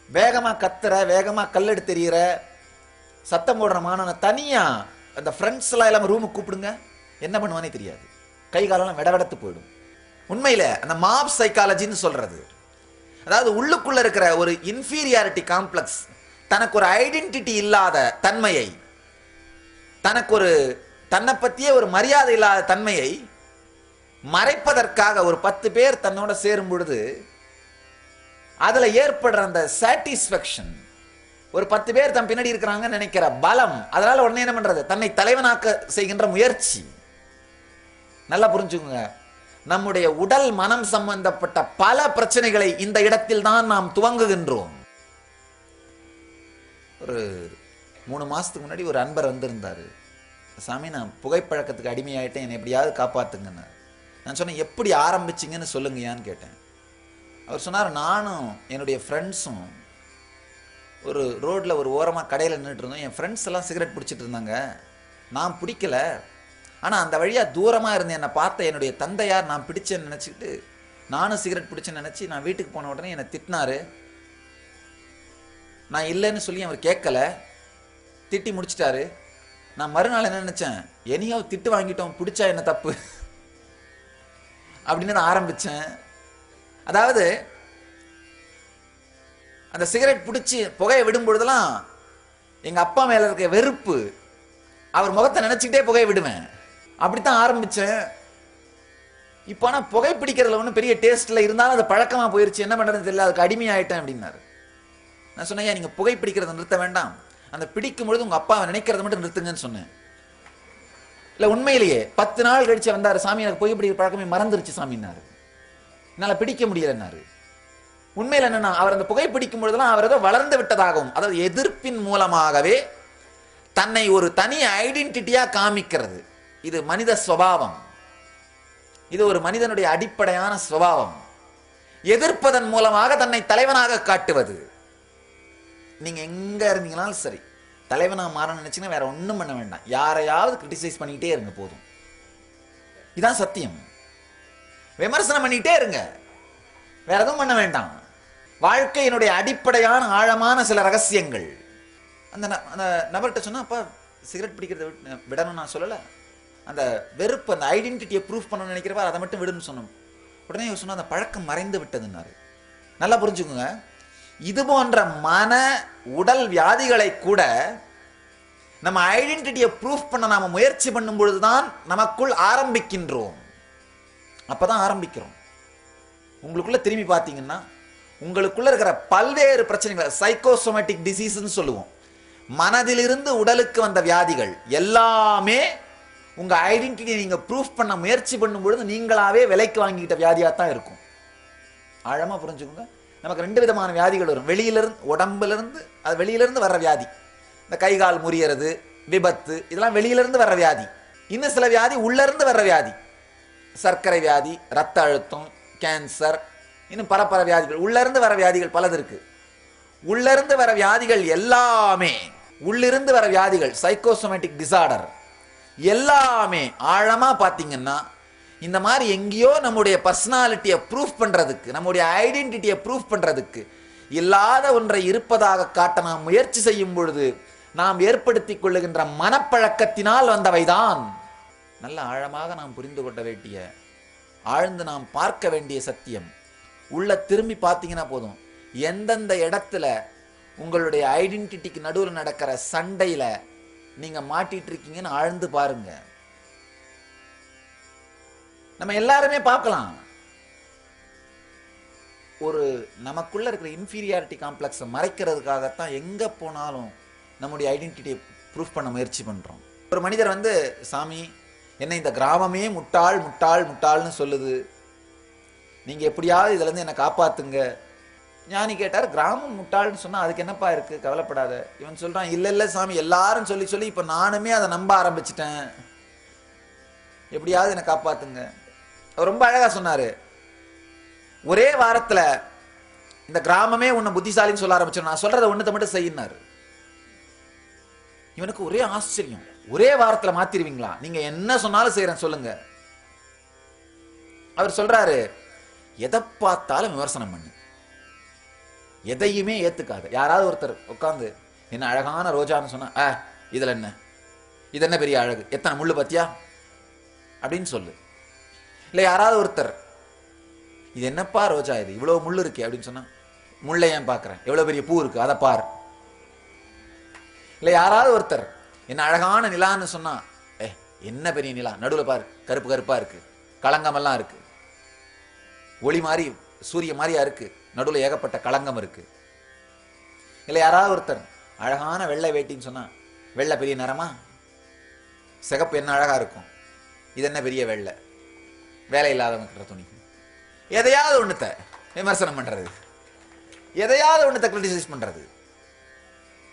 வேகமா கத்துற, வேகமா கல்லெடுத்து தெரிகிற, சத்தம் போடுற மாணவனை தனியா அந்த ஃப்ரெண்ட்ஸ் எல்லாம் இல்லாம ரூமுக்கு கூப்பிடுங்க, என்ன பண்ணுவானே தெரியாது, கை காலெல்லாம் விடவெடத்து போயிடும். உண்மையில அந்த மாப் சைக்காலஜின்னு சொல்றது, அதாவது உள்ளுக்குள்ள இருக்கிற ஒரு இன்ஃபீரியாரிட்டி காம்ப்ளெக்ஸ், தனக்கு ஒரு ஐடென்டிட்டி இல்லாத தன்மையை, தனக்கு ஒரு தன்னை பற்றிய ஒரு மரியாதை இல்லாத தன்மையை மறைப்பதற்காக ஒரு 10 பேர் தன்னோட சேரும் பொழுது அதுல ஏற்படுற அந்த சாட்டிஸ்ஃபேக்ஷன், ஒரு 10 பேர் தன் பின்னாடி இருக்கிறாங்க நினைக்கிற பலம், அதனால உடனே என்ன பண்றது, தன்னை தலைவனாக்க செய்கின்ற முயற்சி. நல்லா புரிஞ்சுக்கோங்க, நம்முடைய உடல் மனம் சம்பந்தப்பட்ட பல பிரச்சனைகளை இந்த இடத்தில் தான் நாம் துவங்குகின்றோம். ஒரு 3 மாசத்துக்கு முன்னாடி ஒரு அன்பர் வந்திருந்தாரு, சாமி நான் புகைப்பழக்கத்துக்கு அடிமையாயிட்டேன், என்னை எப்படியாவது காப்பாத்துங்கன்னு. நான் சொன்னேன், எப்படி ஆரம்பிச்சிங்கன்னு சொல்லுங்கயான்னு கேட்டேன். அவர் சொன்னார், நானும் என்னுடைய ஃப்ரெண்ட்ஸும் ஒரு ரோட்டில் ஒரு ஓரமாக கடையில் நின்றுட்டு இருந்தோம், என் ஃப்ரெண்ட்ஸ் எல்லாம் சிகரெட் பிடிச்சிட்டு இருந்தாங்க, நான் பிடிக்கல, ஆனால் அந்த வழியாக தூரமாக இருந்து என்னை பார்த்த என்னுடைய தந்தையார் நான் பிடிச்சேன்னு நினச்சிக்கிட்டு நானும் சிகரெட் பிடிச்சேன்னு நினச்சி நான் வீட்டுக்கு போன உடனே என்னை திட்டினாரு. நான் இல்லைன்னு சொல்லி அவர் கேட்கல, திட்டி முடிச்சிட்டாரு. நான் மறுநாள் என்ன நினச்சேன், என்னையோ திட்டு வாங்கிட்டோம், பிடிச்சா என்ன தப்பு அப்படின்னு நான் ஆரம்பித்தேன். அதாவது அந்த சிகரெட் பிடிச்சி புகையை விடும் பொழுதெல்லாம் எங்கள் அப்பா மேலே இருக்க வெறுப்பு, அவர் முகத்தை நினச்சிக்கிட்டே புகையை விடுவேன், அப்படித்தான் ஆரம்பித்தேன். இப்போ ஆனால் புகை பிடிக்கிறதுல ஒன்றும் பெரிய டேஸ்ட்டில் இருந்தாலும் அது பழக்கமாக போயிருச்சு, என்ன பண்ணுறதுன்னு தெரியல, அதுக்கு அடிமையாயிட்டேன் அப்படின்னாரு. நான் சொன்னேன், ஏன் நீங்கள் புகை பிடிக்கிறத நிறுத்த வேண்டாம், அந்த பிடிக்கும் பொழுது உங்கள் அப்பாவை நினைக்கிறத மட்டும் நிறுத்துங்கன்னு சொன்னேன். இல்லை உண்மையிலேயே 10 நாள் கழிச்சு வந்தார், சாமி எனக்கு புகை பிடிக்கிற பழக்கமே மறந்துருச்சு சாமின்னாரு, என்னால் பிடிக்க முடியலன்னாரு. உண்மையில் என்னன்னா, அவர் அந்த புகை பிடிக்கும் பொழுதுலாம் அவர் ஏதோ வளர்ந்து விட்டதாகவும், அதாவது எதிர்ப்பின் மூலமாகவே தன்னை ஒரு தனி ஐடென்டிட்டியா காமிக்கிறது. இது மனித சுபாவம், இது ஒரு மனிதனுடைய அடிப்படையான சுபாவம். எதிர்ப்பதன் மூலமாக தன்னை தலைவனாக காட்டுவது. நீங்க எங்க இருந்தீங்கனாலும் சரி, தலைவனா மாற நினைச்சீங்கன்னா வேற ஒன்றும் பண்ண வேண்டாம், யாரையாவது கிரிட்டிசைஸ் பண்ணிக்கிட்டே இருங்க போதும். இதுதான் சத்தியம். விமர்சனம் பண்ணிக்கிட்டே இருங்க, வேற எதுவும் பண்ண வேண்டாம். வாழ்க்கையினுடைய அடிப்படையான ஆழமான சில ரகசியங்கள். அந்த நபர்கிட்ட சொன்னா, அப்பா சிகரெட் பிடிக்கிறத விடணும் நான் சொல்லலை, அந்த வெறுப்பு, அந்த ஐடென்டிட்டியை ப்ரூஃப் பண்ணணும்னு நினைக்கிறப்ப அதை மட்டும் விடுன்னு சொன்னோம். உடனே சொன்னா அந்த பழக்கம் மறைந்து விட்டதுன்னாரு. நல்லா புரிஞ்சுக்கோங்க, இது போன்ற மன உடல் வியாதிகளை கூட நம்ம ஐடென்டிட்டியை ப்ரூஃப் பண்ண நாம முயற்சி பண்ணும் பொழுதுதான் நமக்குள் ஆரம்பிக்கின்றோம். அப்பதான் ஆரம்பிக்கிறோம். உங்களுக்குள்ள திரும்பி பார்த்தீங்கன்னா உங்களுக்குள்ள இருக்கிற பல்வேறு பிரச்சனைகள், சைக்கோசோமேட்டிக் டிசீஸ்ன்னு சொல்லுவோம், மனதிலிருந்து உடலுக்கு வந்த வியாதிகள் எல்லாமே உங்க ஐடென்டிட்டியை நீங்க ப்ரூஃப் பண்ண முயற்சி பண்ணும் பொழுது நீங்களாவே விலைக்கு வாங்கிக்கிட்ட வியாதியாக தான் இருக்கும். ஆழமா புரிஞ்சுக்கோங்க. நமக்கு 2 விதமான வியாதிகள் வரும். வெளியிலிருந்து, உடம்புலேருந்து, அது வெளியிலிருந்து வர்ற வியாதி, இந்த கை கால் முறியறது, விபத்து, இதெல்லாம் வெளியிலிருந்து வர்ற வியாதி. இன்னும் சில வியாதி உள்ளிருந்து வர்ற வியாதி, சர்க்கரை வியாதி, ரத்த அழுத்தம், கேன்சர், இன்னும் பல வியாதிகள், உள்ளிருந்து வர வியாதிகள் பலது இருக்கு. உள்ளிருந்து வர வியாதிகள் எல்லாமே, உள்ளிருந்து வர வியாதிகள், சைக்கோசோமேட்டிக் டிசார்டர் எல்லாமே ஆழமா பார்த்தீங்கன்னா இந்த மாதிரி எங்கேயோ நம்முடைய பர்சனாலிட்டியை ப்ரூஃப் பண்றதுக்கு, நம்முடைய ஐடென்டிட்டியை ப்ரூஃப் பண்றதுக்கு இல்லாத ஒன்றை இருப்பதாக காட்ட நாம் முயற்சி செய்யும் பொழுது நாம் ஏற்படுத்திக் கொள்ளுகின்ற மனப்பழக்கத்தினால் வந்தவைதான். நல்ல ஆழமாக நாம் புரிந்து கொள்ள வேண்டிய, ஆழ்ந்து நாம் பார்க்க வேண்டிய சத்தியம். உள்ள திரும்பி பார்த்தீங்கன்னா போதும், எந்தெந்த இடத்துல உங்களுடைய ஐடென்டிட்டிக்கு நடுவில் நடக்கிற சண்டையில நீங்க மாட்டிட்டு இருக்கீங்கன்னு ஆழ்ந்து பாருங்க. நம்ம எல்லாருமே பார்க்கலாம், ஒரு நமக்குள்ள இருக்கிற இன்ஃபீரியாரிட்டி காம்ப்ளெக்ஸை மறைக்கிறதுக்காகத்தான் எங்க போனாலும் நம்முடைய ஐடென்டிட்டியை ப்ரூஃப் பண்ண முயற்சி பண்றோம். ஒரு மனிதர் வந்து, சாமி என்னை இந்த கிராமமே முட்டாள் முட்டாள் முட்டாள்னு சொல்லுது, நீங்க எப்படியாவது இதுல இருந்து என்னை காப்பாத்துங்க. ஞானி கேட்டார், கிராமம் முட்டாள்னு சொன்னா அதுக்கு என்னப்பா இருக்கு, கவலைப்படாத. இவன் சொல்றான், இல்ல இல்ல சாமி, எல்லாரும் சொல்லி சொல்லி இப்ப நானுமே அதை நம்ப ஆரம்பிச்சிட்டேன். எப்படியாவது என்னை காப்பாத்துங்க. அவர் ரொம்ப அழகா சொன்னாரு, ஒரே வாரத்துல இந்த கிராமமே உன்னை புத்திசாலின்னு சொல்ல ஆரம்பிச்சிடும், நான் சொல்றதை ஒண்ணுத்த மட்டும் செய்யினாரு. இவனுக்கு ஒரே ஆச்சரியம், ஒரே வாரத்துல மாத்திருவீங்களா, நீங்க என்ன சொன்னாலும் செய்யறேன் சொல்லுங்க. அவர் சொல்றாரு, எதை பார்த்தாலும் விமர்சனம் பண்ணு, எதையுமே ஏத்துக்காத. யாராவது ஒருத்தர் உட்காந்து என்ன அழகான ரோஜான்னு சொன்னா, இதுல என்ன, இது என்ன பெரிய அழகு, எத்தனை முள்ளு பத்தியா அப்படின்னு சொல்லு. இல்லை யாராவது ஒருத்தர் இது என்னப்பா ரோஜா இது இவ்வளவு முள்ளு இருக்கு அப்படின்னு சொன்னா, முல்லை ஏன் பார்க்குறேன், எவ்வளோ பெரிய பூ இருக்கு அதை பார். இல்லை யாராவது ஒருத்தர் என்ன அழகான நிலான்னு சொன்னா, என்ன பெரிய நிலா, நடுவில் பார் கருப்பு கருப்பா இருக்கு, களங்கமெல்லாம் இருக்கு, ஒளி மாதிரி சூரிய மாதிரியா இருக்கு, நடுவில் ஏகப்பட்ட களங்கம் இருக்கு. இல்லை யாராவது ஒருத்தர் அழகான வெள்ளை வேட்டின்னு சொன்னா, வெள்ளை பெரிய நிறமா, சிகப்பு என்ன அழகா இருக்கும், இது என்ன பெரிய வெள்ளை, வேலை இல்லாதவங்க துணி. எதையாவது ஒண்ணுத்த விமர்சனம் பண்றது, எதையாவது ஒண்ணுத்த கிரிட்டிசைஸ் பண்றது.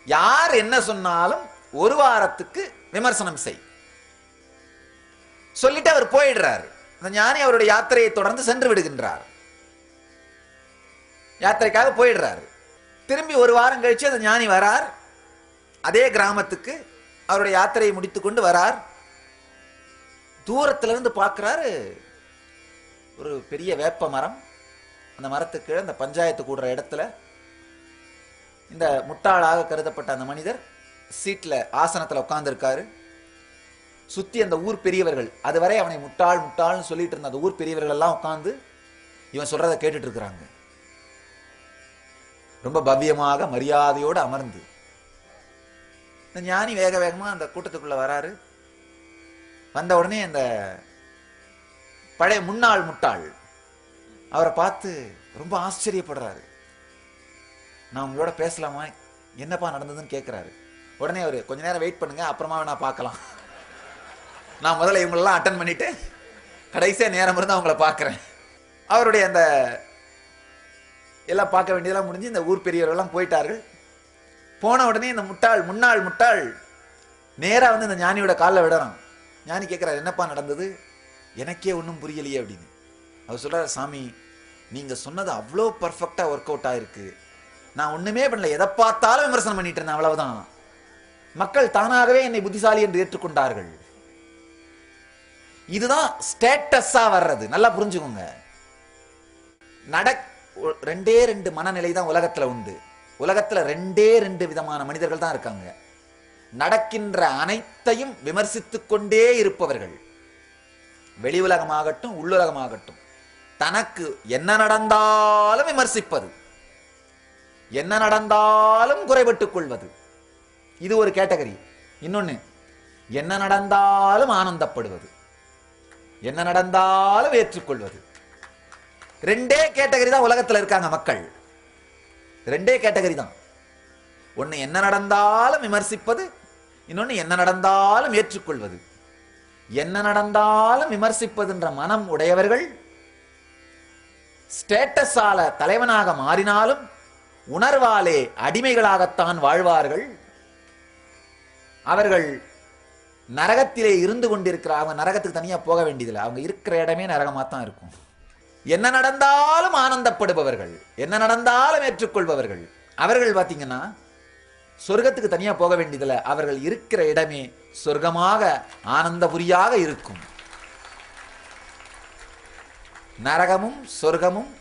யார் என்ன சொன்னாலும் ஒரு வாரத்துக்கு விமர்சனம் செய் சொல்லிட்டு அவர் போயிடுறார். அந்த ஞானி அவருடைய யாத்திரையை தொடர்ந்து சென்று விடுகின்றார். யாத்திரைக்காக போயிடுறாரு. திரும்பி ஒரு வாரம் கழிச்சு அந்த ஞானி வரார். அதே கிராமத்துக்கு அவருடைய யாத்திரையை முடித்துக் கொண்டு வரார். தூரத்துல இருந்து பார்க்கிறாரு, ஒரு பெரிய வேப்ப மரம். அந்த மரத்துக்கு அந்த பஞ்சாயத்து கூடுற இடத்துல இந்த முட்டாளாக கருதப்பட்ட அந்த மனிதர் சீட்ல ஆசனத்துல உட்கார்ந்து இருக்காரு. சுத்தி அந்த ஊர் பெரியவர்கள், அதுவரை அவனை முட்டாள் முட்டாள்னு சொல்லிட்டு இருந்த அந்த ஊர் பெரியவர்கள் எல்லாம் உட்கார்ந்து இவன் சொல்றதை கேட்டுட்டு இருக்கிறாங்க. ரொம்ப பவ்யமாக மரியாதையோடு அமர்ந்து இந்த ஞானி வேக வேகமா அந்த கூட்டத்துக்குள்ள வராரு. வந்த உடனே அந்த பழைய முன்னாள் முட்டாள் அவரை பார்த்து ரொம்ப ஆச்சரியப்படுறாரு. நான் உங்களோட பேசலாமா, என்னப்பா நடந்ததுன்னு கேட்கிறாரு. உடனே அவரு, கொஞ்ச நேரம் வெயிட் பண்ணுங்க, அப்புறமா நான் பார்க்கலாம், நான் முதல்ல இவங்களெல்லாம் அட்டன் பண்ணிட்டு கடைசியா நேரம் இருந்து அவங்கள பார்க்கிறேன். அவருடைய அந்த எல்லாம் பார்க்க வேண்டியதெல்லாம் முடிஞ்சு இந்த ஊர் பெரியவர்கள்லாம் போயிட்டார்கள். போன உடனே இந்த முன்னாள் முட்டாள் நேரா வந்து இந்த ஞானியோட காலில் விடறான். ஞானி கேட்கிறார், என்னப்பா நடந்தது, எனக்கே ஒன்றும் புரியலையே அப்படின்னு. அவர் சொல்றாரு, சாமி நீங்க சொன்னது அவ்வளோ பர்ஃபெக்டா ஒர்க் அவுட் ஆயிருக்கு, நான் ஒண்ணுமே பண்ணல, எதை பார்த்தாலும் விமர்சனம் பண்ணிட்டு இருந்தேன், அவ்வளவுதான். மக்கள் தானாகவே என்னை புத்திசாலி என்று ஏற்றுக்கொண்டார்கள். இதுதான் ஸ்டேட்டஸா வர்றது. நல்லா புரிஞ்சுக்கோங்க. ரெண்டே ரெண்டு மனநிலை தான் உலகத்துல உண்டு. உலகத்துல ரெண்டு விதமான மனிதர்கள் தான் இருக்காங்க. நடக்கின்ற அனைத்தையும் விமர்சித்துக் கொண்டே இருப்பவர்கள், வெளி உலகமாகட்டும் உள்ளுலகமாகட்டும், தனக்கு என்ன நடந்தாலும் விமர்சிப்பது, என்ன நடந்தாலும் குறைபட்டுக் கொள்வது, இது ஒரு கேட்டகரி. இன்னொன்னு, என்ன நடந்தாலும் ஆனந்தப்படுவது, என்ன நடந்தாலும் ஏற்றுக்கொள்வது. ரெண்டே கேட்டகரி தான் உலகத்தில் இருக்காங்க மக்கள். ரெண்டே கேட்டகரி தான். ஒன்னு என்ன நடந்தாலும் விமர்சிப்பது, இன்னொன்னு என்ன நடந்தாலும் ஏற்றுக்கொள்வது. என்ன நடந்தாலும் விமர்சிப்பதுன்ற மனம் உடையவர்கள் ஸ்டேட்டஸால தலைவனாக மாறினாலும் உணர்வாலே அடிமைகளாகத்தான் வாழ்வார்கள். அவர்கள் நரகத்திலே இருந்து கொண்டிருக்கிறார். அவங்க நரகத்துக்கு தனியா போக வேண்டியதில்லை, அவங்க இருக்கிற இடமே நரகமா தான் இருக்கும். என்ன நடந்தாலும் ஆனந்தப்படுபவர்கள், என்ன நடந்தாலும் ஏற்றுக்கொள்பவர்கள், அவர்கள் பார்த்தீங்கன்னா சொர்க்கத்துக்கு தனியா போக வேண்டியதில்லை, அவர்கள் இருக்கிற இடமே சொர்க்கமாக ஆனந்தபுரியாக இருக்கும். நரகமும் சொர்க்கமும்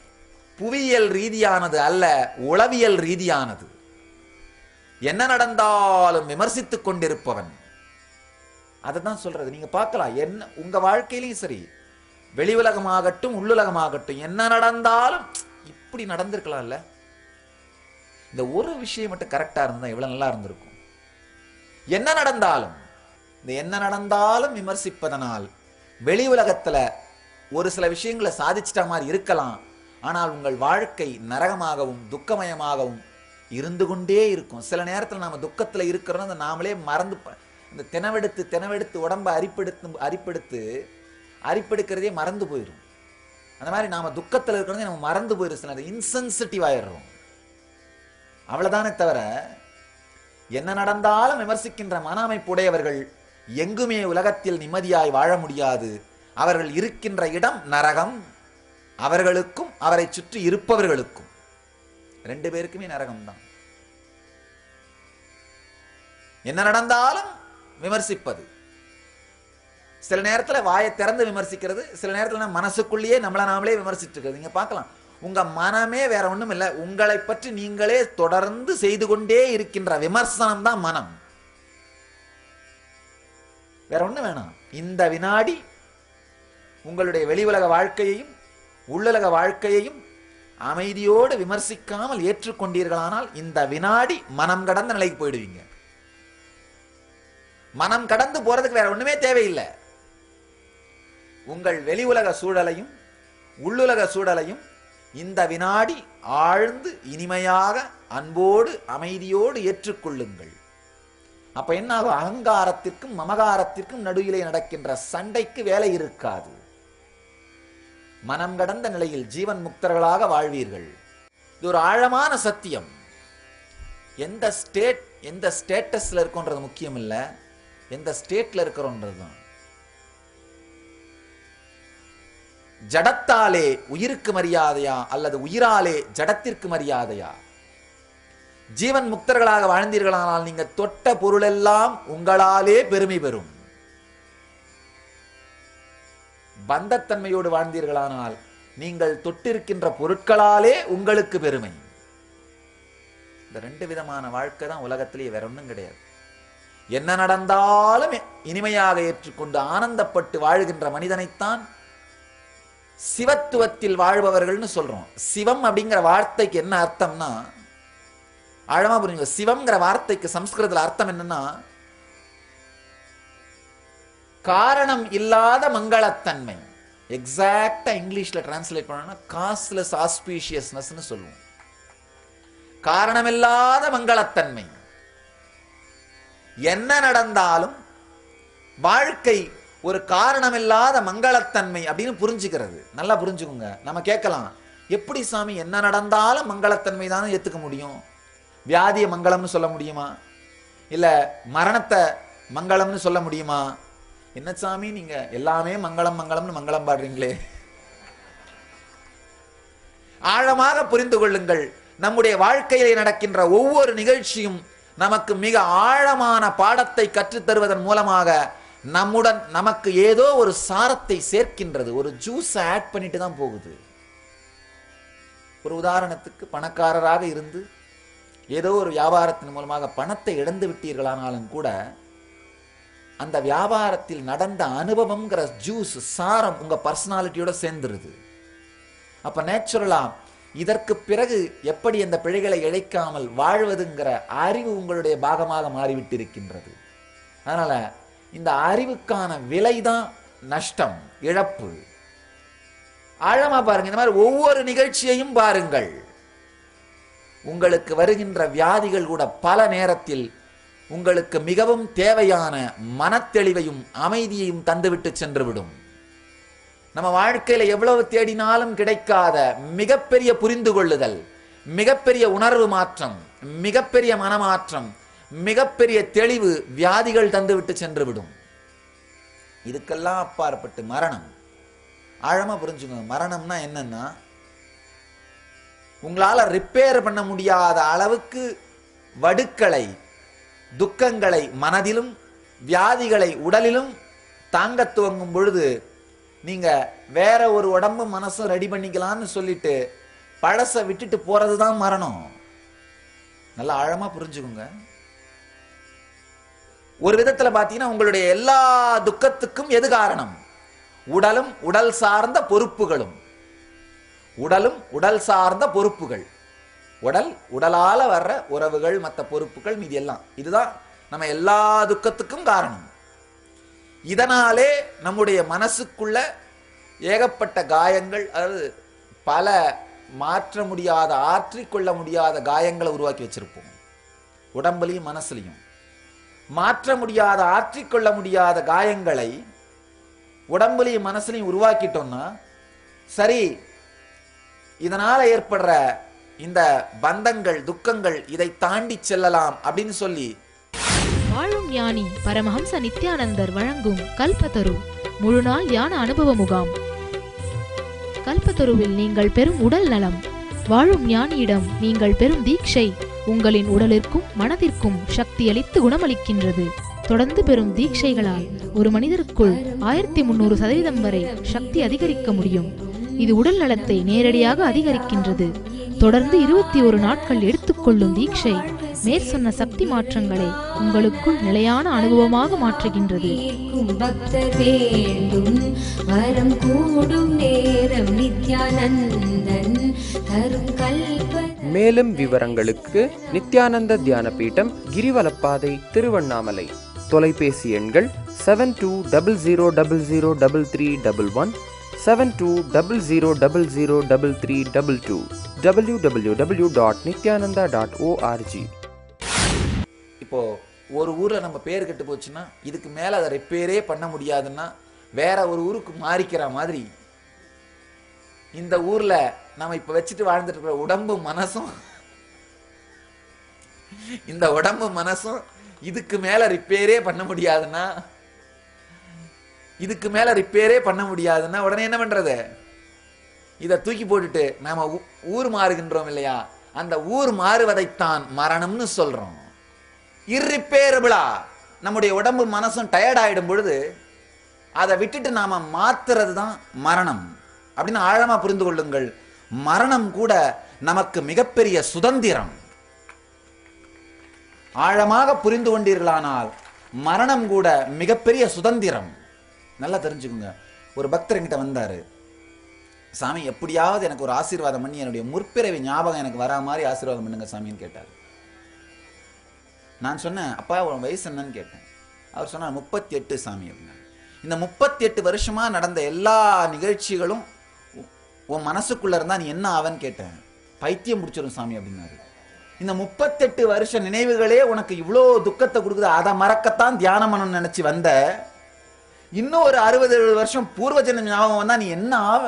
புவியியல் ரீதியானது அல்ல, உளவியல் ரீதியானது. என்ன நடந்தாலும் விமர்சித்துக் கொண்டிருப்பவன், அதை தான் சொல்றது. நீங்க பார்க்கலாம், என்ன உங்க வாழ்க்கையிலையும் சரி, வெளி உலகமாகட்டும் உள்ளுலகமாகட்டும், என்ன நடந்தாலும் இப்படி நடந்திருக்கலாம்ல, இந்த ஒரு விஷயம் மட்டும் கரெக்டா இருந்தா எவ்வளவு நல்லா இருந்திருக்கும். என்ன நடந்தாலும், இந்த என்ன நடந்தாலும் விமர்சிப்பதனால் வெளி உலகத்துல ஒரு சில விஷயங்களை சாதிச்சிட்ட மாதிரி இருக்கலாம், ஆனால் உங்கள் வாழ்க்கை நரகமாகவும் துக்கமயமாகவும் இருந்து கொண்டே இருக்கும். சில நேரத்தில் நாம துக்கத்துல இருக்கிறோம், நாமளே மறந்து இந்த தினவெடுத்து உடம்பை அரிப்பெடுக்கிறதே மறந்து போயிடும். அந்த மாதிரி நாம துக்கத்தில் இருக்கிறதே நம்ம மறந்து போயிடும். சில இன்சென்சிட்டிவ் ஆயிடுறோம், அவ்வளவுதானே தவிர என்ன நடந்தாலும் விமர்சிக்கின்ற மன அமைப்புடையவர்கள் எங்குமே உலகத்தில் நிம்மதியாய் வாழ முடியாது. அவர்கள் இருக்கின்ற இடம் நரகம். அவர்களுக்கும் அவரை சுற்றி இருப்பவர்களுக்கும் 2 பேருக்குமே நரகம்தான். என்ன நடந்தாலும் விமர்சிப்பது, சில நேரத்தில் வாயை திறந்து விமர்சிக்கிறது, சில நேரத்தில் மனசுக்குள்ளேயே நம்மளை நாமளே விமர்சிட்டு இருக்கிறது. நீங்க பார்க்கலாம், உங்க மனமே வேற ஒண்ணும் இல்லை, உங்களை பற்றி நீங்களே தொடர்ந்து செய்து கொண்டே இருக்கின்ற விமர்சனம் தான் மனம். வேற ஒண்ணு வேணாம். இந்த வினாடி உங்களுடைய வெளி உலக வாழ்க்கையையும் உள்ளுலக வாழ்க்கையையும் அமைதியோடு விமர்சிக்காமல் ஏற்றுக்கொண்டீர்களானால் இந்த வினாடி மனம் கடந்த நிலைக்கு போயிடுவீங்க. மனம் கடந்து போறதுக்கு வேற ஒண்ணுமே தேவையில்லை. உங்கள் வெளி உலக சூழலையும் உள்ளுலக சூழலையும் இந்த வினாடி ஆழ்ந்து இனிமையாக அன்போடு அமைதியோடு ஏற்றுக்கொள்ளுங்கள். அப்ப என்ன ஆகும்? அகங்காரத்திற்கும் மமகாரத்திற்கும் நடுவிலே நடக்கின்ற சண்டைக்கு வேலை இருக்காது. மனம் கடந்த நிலையில் ஜீவன் முக்தர்களாக வாழ்வீர்கள். இது ஒரு ஆழமான சத்தியம். எந்த ஸ்டேட்டஸ்ல இருக்கோன்றது முக்கியம் இல்ல, எந்த ஸ்டேட்ல இருக்கிறோன்றதுதான். ஜடத்தாலே உயிருக்கு மரியாதையா அல்லது உயிராலே ஜடத்திற்கு மரியாதையா? ஜீவன் முக்தர்களாக வாழ்ந்தீர்களானால் நீங்க தொட்ட பொருளெல்லாம் உங்களாலே பெருமை பெறும். பந்தத்தன்மையோடு வாழ்ந்தீர்களானால் நீங்கள் தொட்டிருக்கின்ற பொருட்களாலே உங்களுக்கு பெருமை. இந்த 2 விதமான வாழ்க்கை தான் உலகத்திலேயே, வேற ஒன்றும் கிடையாது. என்ன நடந்தாலும் இனிமையாக ஏற்றுக்கொண்டு ஆனந்தப்பட்டு வாழ்கின்ற மனிதனைத்தான் சிவத்துவத்தில் வாழ்பவர்கள்னு சொல்றோம். சிவம் அப்படிங்கிற வார்த்தைக்கு என்ன அர்த்தம்னா, ஆழமா புரிஞ்சுங்க. சிவம்ங்கிற வார்த்தைக்கு சம்ஸ்கிருதத்தில் அர்த்தம் என்னன்னா, காரணம் இல்லாத மங்களத்தன்மை. எக்ஸாக்டா இங்கிலீஷ்ல டிரான்ஸ்லேட் பண்ணா காஸ்ட்லெஸ் ஆஸ்பீஷியஸ்னஸ்னு சொல்லுவோம். காரணமில்லாத மங்களத்தன்மை. என்ன நடந்தாலும் வாழ்க்கை ஒரு காரணமில்லாத மங்களத்தன்மை அப்படின்னு புரிஞ்சுக்கிறது. நல்லா புரிஞ்சுக்கோங்க. நம்ம கேட்கலாம், எப்படி சாமி என்ன நடந்தாலும் மங்களத்தன்மை தானே ஏத்துக்க முடியும்? வியாதிய மங்களம்னு சொல்ல முடியுமா? இல்ல மரணத்தை மங்களம்னு சொல்ல முடியுமா? என்ன சாமி நீங்க எல்லாமே மங்களம் மங்களம்னு மங்களம் பாடுறீங்களே? ஆழமாக புரிந்து கொள்ளுங்கள். நம்முடைய வாழ்க்கையிலே நடக்கின்ற ஒவ்வொரு நிகழ்ச்சியும் நமக்கு மிக ஆழமான பாடத்தை கற்றுத் தருவதன் மூலமாக நம்முடன் நமக்கு ஏதோ ஒரு சாரத்தை சேர்க்கின்றது. ஒரு ஜூஸ் ஆட் பண்ணிட்டு தான் போகுது. ஒரு உதாரணத்துக்கு, பணக்காரராக இருந்து ஏதோ ஒரு வியாபாரத்தின் மூலமாக பணத்தை இழந்து விட்டீர்களானாலும் கூட அந்த வியாபாரத்தில் நடந்த அனுபவம்ங்கிற ஜூஸ் சாரம் உங்க பர்சனாலிட்டியோட சேர்ந்துருது. அப்ப நேச்சுரலா இதற்கு பிறகு எப்படி அந்த பிழைகளை இழைக்காமல் வாழ்வதுங்கிற அறிவு உங்களுடைய பாகமாக மாறிவிட்டு இருக்கின்றது. அதனால இந்த அறிவுக்கான விலைதான் நஷ்டம், இழப்பு. ஆழமா பாருங்க. இந்த மாதிரி ஒவ்வொரு நிகழ்ச்சியையும் பாருங்கள். உங்களுக்கு வருகின்ற வியாதிகள் கூட பல நேரத்தில் உங்களுக்கு மிகவும் தேவையான மனத்தெளிவையும் அமைதியையும் தந்துவிட்டு சென்றுவிடும். நம்ம வாழ்க்கையில எவ்வளவு தேடினாலும் கிடைக்காத மிகப்பெரிய புரிந்து கொள்ளுதல், மிகப்பெரிய உணர்வு மாற்றம், மிகப்பெரிய மனமாற்றம், மிகப்பெரிய தெளிவு வியாதிகள் தந்துவிட்டு சென்றுவிடும். இதுக்கெல்லாம் அப்பாற்பட்டு மரணம். ஆழமா புரிஞ்சுங்க. மரணம்னா என்னன்னா, உங்களால ரிப்பேர் பண்ண முடியாத அளவுக்கு வடுக்களை, துக்கங்களை மனதிலும் வியாதிகளை உடலிலும் தாங்க துவங்கும் பொழுது நீங்க வேற ஒரு உடம்பு மனசும் ரெடி பண்ணிக்கலாம்னு சொல்லிட்டு பழச விட்டுட்டு போறதுதான் மரணம். நல்லா ஆழமா புரிஞ்சுக்குங்க. ஒரு விதத்துல பாத்தீங்கன்னா உங்களுடைய எல்லா துக்கத்துக்கும் எது காரணம்? உடலும் உடல் சார்ந்த பொறுப்புகளும். உடலும் உடல் சார்ந்த பொறுப்புகள். உடல், உடலால வர்ற உறவுகள், மற்ற பொறுப்புகள், மீதி எல்லாம். இதுதான் நம்ம எல்லா துக்கத்துக்கும் காரணம். இதனாலே நம்முடைய மனசுக்குள்ள ஏகப்பட்ட காயங்கள், அதாவது பல மாற்ற முடியாத, ஆற்றிக்கொள்ள முடியாத காயங்களை உருவாக்கி வச்சிருப்போம். உடம்புலையும் மனசுலையும் மாற்ற முடியாத, ஆற்றிக்கொள்ள முடியாத காயங்களை உடம்புலையும் மனசுலையும் உருவாக்கிட்டோம்னா சரி, இதனால ஏற்படுற இந்த பந்தங்கள், துக்கங்கள் இதை தாண்டி செல்லலாம் அப்படின்னு சொல்லி வாழும் ஞானி பரமஹம்ச நித்யானந்தர் வழங்கும் கல்பத்தரு முழுநாள் தியான அனுபவ முகாம். கல்பத்தருவில் நீங்கள் பெறும் உடல் நலம். வாழும் ஞானியிடம் நீங்கள் பெறும் தீட்சை உங்களின் உடலிற்கும் மனதிற்கும் சக்தியளித்து குணமளிக்கின்றது. தொடர்ந்து பெறும் தீட்சைகளால் ஒரு மனிதருக்குள் 1300% வரை சக்தி அதிகரிக்க முடியும். இது உடல் நலத்தை நேரடியாக அதிகரிக்கின்றது. தொடர்ந்து 21 நாட்கள் எடுத்துக்கொள்ளும் தீட்சை மேற்சொன்ன சக்தி மாற்றங்களை உங்களுக்குள் நிலையான அனுபவமாக மாற்றுகின்றது. பக்தர் வேண்டும் வரம் கூடும் நேரம் நித்யானந்தன் தரும் கல்ப. மேலும் விவரங்களுக்கு நித்யானந்த தியான பீடம், கிரிவலப்பாதை, திருவண்ணாமலை. தொலைபேசி எண்கள் 7200003311, 7200003322, www.nityananda.org. இப்போ ஒரு ஊர்ல நம்ம பேர் கெட்டு போச்சுன்னா இதுக்கு மேல அதை ரிப்பேரே பண்ண முடியாதுன்னா வேற ஒரு ஊருக்கு மாறிக்கிற மாதிரி இந்த ஊர்ல நம்ம இப்ப வச்சுட்டு வாழ்ந்துட்டு இருக்கிற உடம்பு மனசும் இந்த உடம்பு மனசும் இதுக்கு மேல ரிப்பேரே பண்ண முடியாதுன்னா உடனே என்ன பண்றது? இதை தூக்கி போட்டுட்டு நாம ஊர் மாறுகின்றோம் இல்லையா? அந்த ஊர் மாறுவதைத்தான் மரணம்னு சொல்றோம். இர்ரிப்பேரபிளா நம்முடைய உடம்பு மனசும் டயர்ட் ஆயிடும் பொழுது அதை விட்டுட்டு நாம மாத்துறது தான் மரணம் அப்படின்னு ஆழமா புரிந்து கொள்ளுங்கள். மரணம் கூட நமக்கு மிகப்பெரிய சுதந்திரம். ஆழமாக புரிந்து கொண்டீர்களானால் மரணம் கூட மிகப்பெரிய சுதந்திரம். நல்லா தெரிஞ்சுக்குங்க. ஒரு பக்தர் என்கிட்ட வந்தாரு, சாமி எப்படியாவது எனக்கு ஒரு ஆசீர்வாதம் பண்ணி என்னுடைய முற்பிறவி ஞாபகம் எனக்கு வரா மாதிரி ஆசீர்வாதம் பண்ணுங்க சாமின்னு கேட்டார். நான் சொன்னேன், அப்பா உன் வயசு என்னன்னு கேட்டேன். அவர் சொன்னார் 38 சாமி அப்படின்னா. இந்த 38 வருஷமா நடந்த எல்லா நிகழ்ச்சிகளும் உன் மனசுக்குள்ள இருந்தா நீ என்ன ஆவன்னு கேட்டேன். பைத்தியம் முடிச்சிடும் சாமி அப்படின்னாரு. இந்த 38 வருஷ நினைவுகளே உனக்கு இவ்வளோ துக்கத்தை கொடுக்குது, அதை மறக்கத்தான் தியானம் பண்ணணும்னு நினைச்சு வந்த. இன்னும் ஒரு 60-70 வருஷம் பூர்வ ஜென்ம ஞாபகம் வந்தா நீ என்ன ஆவ?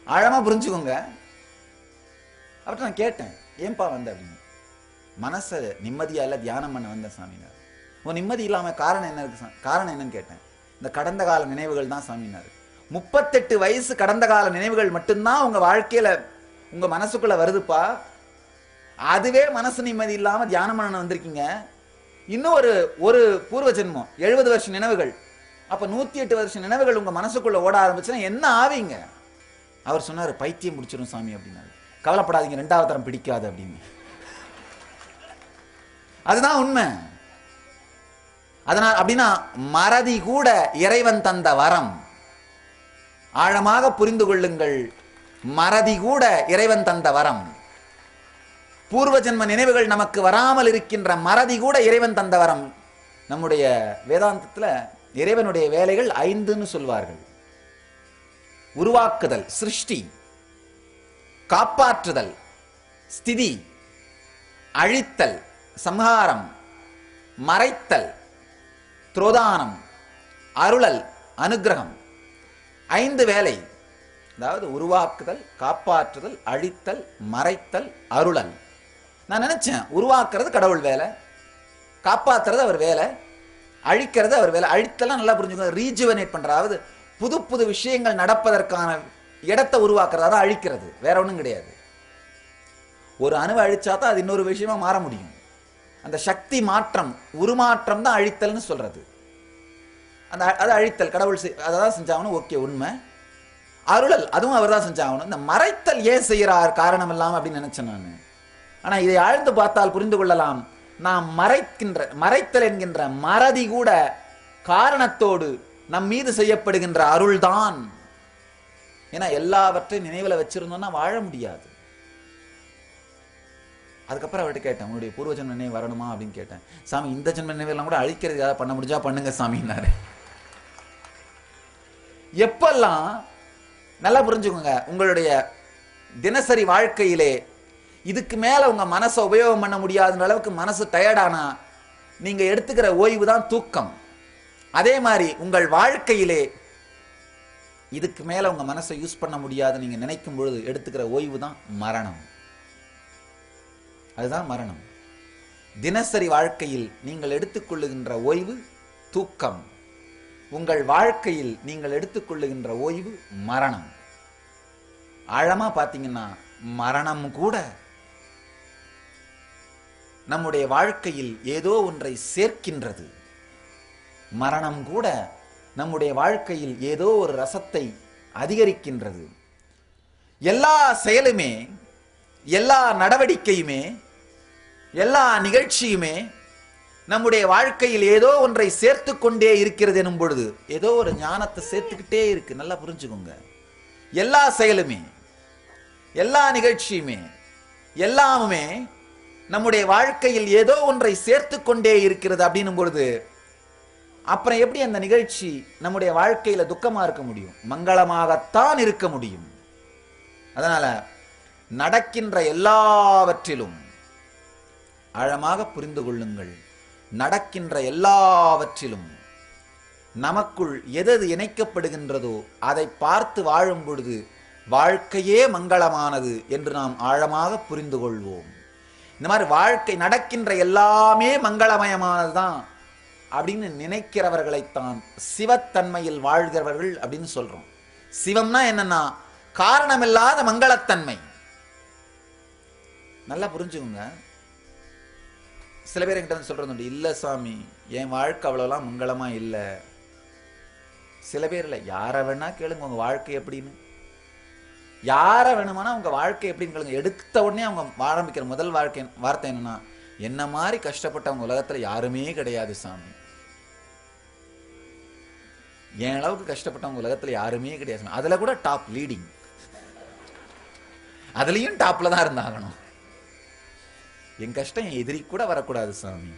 ஆழமா புரிஞ்சுக்கோங்க. அவர்கிட்ட நான் கேட்டேன், ஏன்பா வந்த அப்படின்னு. மனசை நிம்மதியா இல்ல தியானம் பண்ண வந்த சாமினார். உன் நிம்மதி இல்லாம காரணம் என்ன இருக்கு? காரணம் என்னன்னு கேட்டேன். இந்த கடந்த கால நினைவுகள் தான் சாமினார். 38 வயசு கடந்த கால நினைவுகள் மட்டும்தான் உங்க வாழ்க்கையில உங்க மனசுக்குள்ள வருதுப்பா. அதுவே மனசு நிம்மதி இல்லாம தியானம் பண்ண வந்திருக்கீங்க. இன்னும் ஒரு பூர்வ ஜென்மம் 70 வருஷம் நினைவுகள், அப்ப 108 வருஷம் நினைவுகள் உங்க மனசுக்குள்ள ஓட ஆரம்பிச்சுன்னா என்ன ஆவீங்க? அவர் சொன்னாரு, பைத்தியம் முடிச்சிடும் சாமி அப்படின்னாரு. கவலைப்படாதீங்க, 2வது தரம் பிடிக்காது அப்படின்னு. அதுதான் உண்மை. அதனால் அப்படின்னா மறதி கூட இறைவன் தந்த வரம். ஆழமாக புரிந்து கொள்ளுங்கள். மறதி கூட இறைவன் தந்த வரம். பூர்வ ஜென்ம நினைவுகள் நமக்கு வராமல் இருக்கின்ற மறதி கூட இறைவன் தந்த வரம். நம்முடைய வேதாந்தத்துல இறைவனுடைய வேலைகள் 5ன்னு சொல்வார்கள். உருவாக்குதல், சிருஷ்டி, காப்பாற்றுதல், ஸ்திதி, அழித்தல், சம்ஹாரம், மறைத்தல், துரோதானம், அருளல், அனுக்கிரகம். 5 வேலை. அதாவது உருவாக்குதல், காப்பாற்றுதல், அழித்தல், மறைத்தல், அருளல். நான் நினைச்சேன், உருவாக்குறது கடவுள் வேலை, காப்பாற்றுறது அவர் வேலை, அழிக்கிறது அவர் வேலை. அழித்தலாம் நல்லா புரிஞ்சுக்கோங்க, ரீஜுவனேட் பண்றது, புது புது விஷயங்கள் நடப்பதற்கான இடத்தை உருவாக்குறது, அதான் அழிக்கிறது, வேற ஒன்றும் கிடையாது. ஒரு அணுவை அழிச்சா தான் அது இன்னொரு விஷயமா மாற முடியும். அந்த சக்தி மாற்றம், உருமாற்றம் தான் அழித்தல்னு சொல்றது. அது அழித்தல் கடவுள் அதான் செஞ்சாகணும், ஓகே உண்மை. அருளல் அதுவும் அவர் தான் செஞ்சாகணும். இந்த மறைத்தல் ஏன் செய்யறார் காரணம் இல்லாம அப்படின்னு நினைச்சேன் நான். ஆனா இதை ஆழ்ந்து பார்த்தால் புரிந்து கொள்ளலாம். நாம் மறைத்தல் என்கின்ற மறதி கூட காரணத்தோடு நம் மீது செய்யப்படுகின்ற அருள்தான். ஏன்னா எல்லாவற்றையும் நினைவில் வச்சிருந்தோம்னா வாழ முடியாது. அதுக்கப்புறம் அவர்கிட்ட கேட்டேன், உங்களுடைய பூர்வ ஜென்ம நினைவு வரணுமா அப்படின்னு கேட்டேன். சாமி இந்த ஜென்ம நினைவெல்லாம் கூட அழிக்கிறது ஏதாவது பண்ண முடிஞ்சா பண்ணுங்க சாமின்னாரு. எப்பெல்லாம் நல்லா புரிஞ்சுக்கோங்க, உங்களுடைய தினசரி வாழ்க்கையிலே இதுக்கு மேல உங்க மனசை உபயோகம் பண்ண முடியாத அளவுக்கு மனசு டயர்டானா நீங்க எடுத்துக்கிற ஓய்வு தான் தூக்கம். அதே மாதிரி உங்கள் வாழ்க்கையிலே இதுக்கு மேல உங்க மனசை யூஸ் பண்ண முடியாது நீங்க நினைக்கும் பொழுது எடுத்துக்கிற ஓய்வு தான் மரணம். அதுதான் மரணம். தினசரி வாழ்க்கையில் நீங்கள் எடுத்துக்கொள்ளுகின்ற ஓய்வு தூக்கம். உங்கள் வாழ்க்கையில் நீங்கள் எடுத்துக்கொள்ளுகின்ற ஓய்வு மரணம். ஆழமா பார்த்தீங்கன்னா மரணம் கூட நம்முடைய வாழ்க்கையில் ஏதோ ஒன்றை சேர்க்கின்றது. மரணம் கூட நம்முடைய வாழ்க்கையில் ஏதோ ஒரு ரசத்தை அதிகரிக்கின்றது. எல்லா செயலுமே, எல்லா நடவடிக்கையுமே, எல்லா நிகழ்ச்சியுமே நம்முடைய வாழ்க்கையில் ஏதோ ஒன்றை சேர்த்து கொண்டே இருக்கிறது எனும் பொழுது ஏதோ ஒரு ஞானத்தை சேர்த்துக்கிட்டே இருக்கு. நல்லா புரிஞ்சுக்கோங்க. எல்லா செயலுமே, எல்லா நிகழ்ச்சியுமே, எல்லாமே நம்முடைய வாழ்க்கையில் ஏதோ ஒன்றை சேர்த்து கொண்டே இருக்கிறது அப்படின்னும் பொழுது அப்புறம் எப்படி அந்த நிகழ்ச்சி நம்முடைய வாழ்க்கையில துக்கமா இருக்க முடியும்? மங்களமாகத்தான் இருக்க முடியும். அதனால நடக்கின்ற எல்லாவற்றிலும் ஆழமாக புரிந்து கொள்ளுங்கள். நடக்கின்ற எல்லாவற்றிலும் நமக்குள் எது இணைக்கப்படுகின்றதோ அதை பார்த்து வாழும் பொழுது வாழ்க்கையே மங்களமானது என்று நாம் ஆழமாக புரிந்து கொள்வோம். இந்த மாதிரி வாழ்க்கை நடக்கின்ற எல்லாமே மங்களமயமானதுதான் அப்படின்னு நினைக்கிறவர்களைத்தான் சிவத்தன்மையில் வாழ்கிறவர்கள் அப்படின்னு சொல்றோம். சிவம்னா என்னன்னா காரணமில்லாத மங்களத்தன்மை. நல்லா புரிஞ்சுக்கோங்க. சில பேர் என்கிட்ட வந்து சொல்றது உண்டு, இல்ல சாமி என் வாழ்க்கை அவ்வளோலாம் மங்களமா இல்லை. சில பேர் இல்லை, யாரை வேணா கேளுங்க உங்க வாழ்க்கை எப்படின்னு. யாரை வேணுமானா உங்க வாழ்க்கை எப்படின்னு கேளுங்க. எடுத்த உடனே அவங்க ஆரம்பிக்கிற முதல் வார்த்தை என்னன்னா, என்ன மாதிரி கஷ்டப்பட்டவங்க உலகத்துல யாருமே கிடையாது சாமி. என் அளவுக்கு கஷ்டப்பட்டவங்க உலகத்துல யாருமே கிடையாது. அதுல கூட டாப் லீடிங், அதுலயும் டாப்ல தான் இருந்தாகணும். என் கஷ்டம் என் எதிரி கூட வரக்கூடாது சாமி.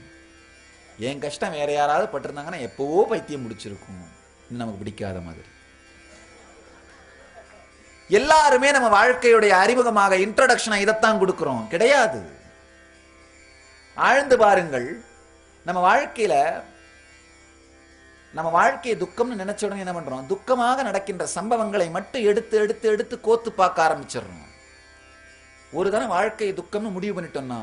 என் கஷ்டம் வேற யாராவது பட்டிருந்தாங்கன்னா எப்பவோ பைத்தியம் முடிச்சிருக்கும். நமக்கு பிடிக்காத மாதிரி. எல்லாருமே நம்ம வாழ்க்கையுடைய அறிமுகமாக இன்ட்ரோடக்ஷனா இதைத்தான் கொடுக்கிறோம் கிடையாது. ஆழ்ந்து பாருங்கள். நம்ம வாழ்க்கையை துக்கம்னு நினைச்ச உடனே என்ன பண்றோம்? துக்கமாக நடக்கின்ற சம்பவங்களை மட்டும் எடுத்து எடுத்து எடுத்து கோத்து பார்க்க ஆரம்பிச்சிடறோம். ஒரு தடவை வாழ்க்கையை துக்கம்னு முடிவு பண்ணிட்டோம்னா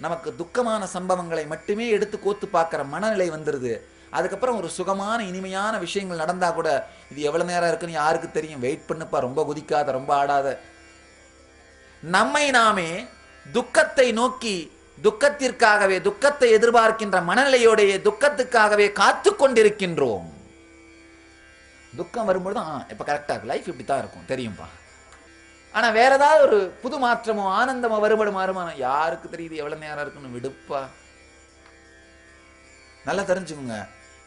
நமக்கு துக்கமான சம்பவங்களை மட்டுமே எடுத்து கோத்து பார்க்கிற மனநிலை வந்துருது. அதுக்கப்புறம் ஒரு சுகமான இனிமையான விஷயங்கள் நடந்தா கூட இது எவ்வளவு நேரம் இருக்குன்னு யாருக்கு தெரியும்? வெயிட் பண்ணுப்பா, ரொம்ப குதிக்காத, ரொம்ப ஆடாத. நம்மை நாமே துக்கத்தை நோக்கி, துக்கத்திற்காகவே, துக்கத்தை எதிர்பார்க்கின்ற மனநிலையோடைய துக்கத்துக்காகவே காத்து கொண்டிருக்கின்றோம். துக்கம் வரும்பொழுது இப்ப கரெக்டா இருக்கு, லைஃப் இப்படித்தான் இருக்கும் தெரியும்பா. ஆனா வேற ஏதாவது ஒரு புது மாற்றமோ ஆனந்தமோ வருமானம் யாருக்கு தெரியுது எவ்வளவு நேரம் இருக்குன்னு? விடுப்பா. நல்லா தெரிஞ்சுக்கோங்க.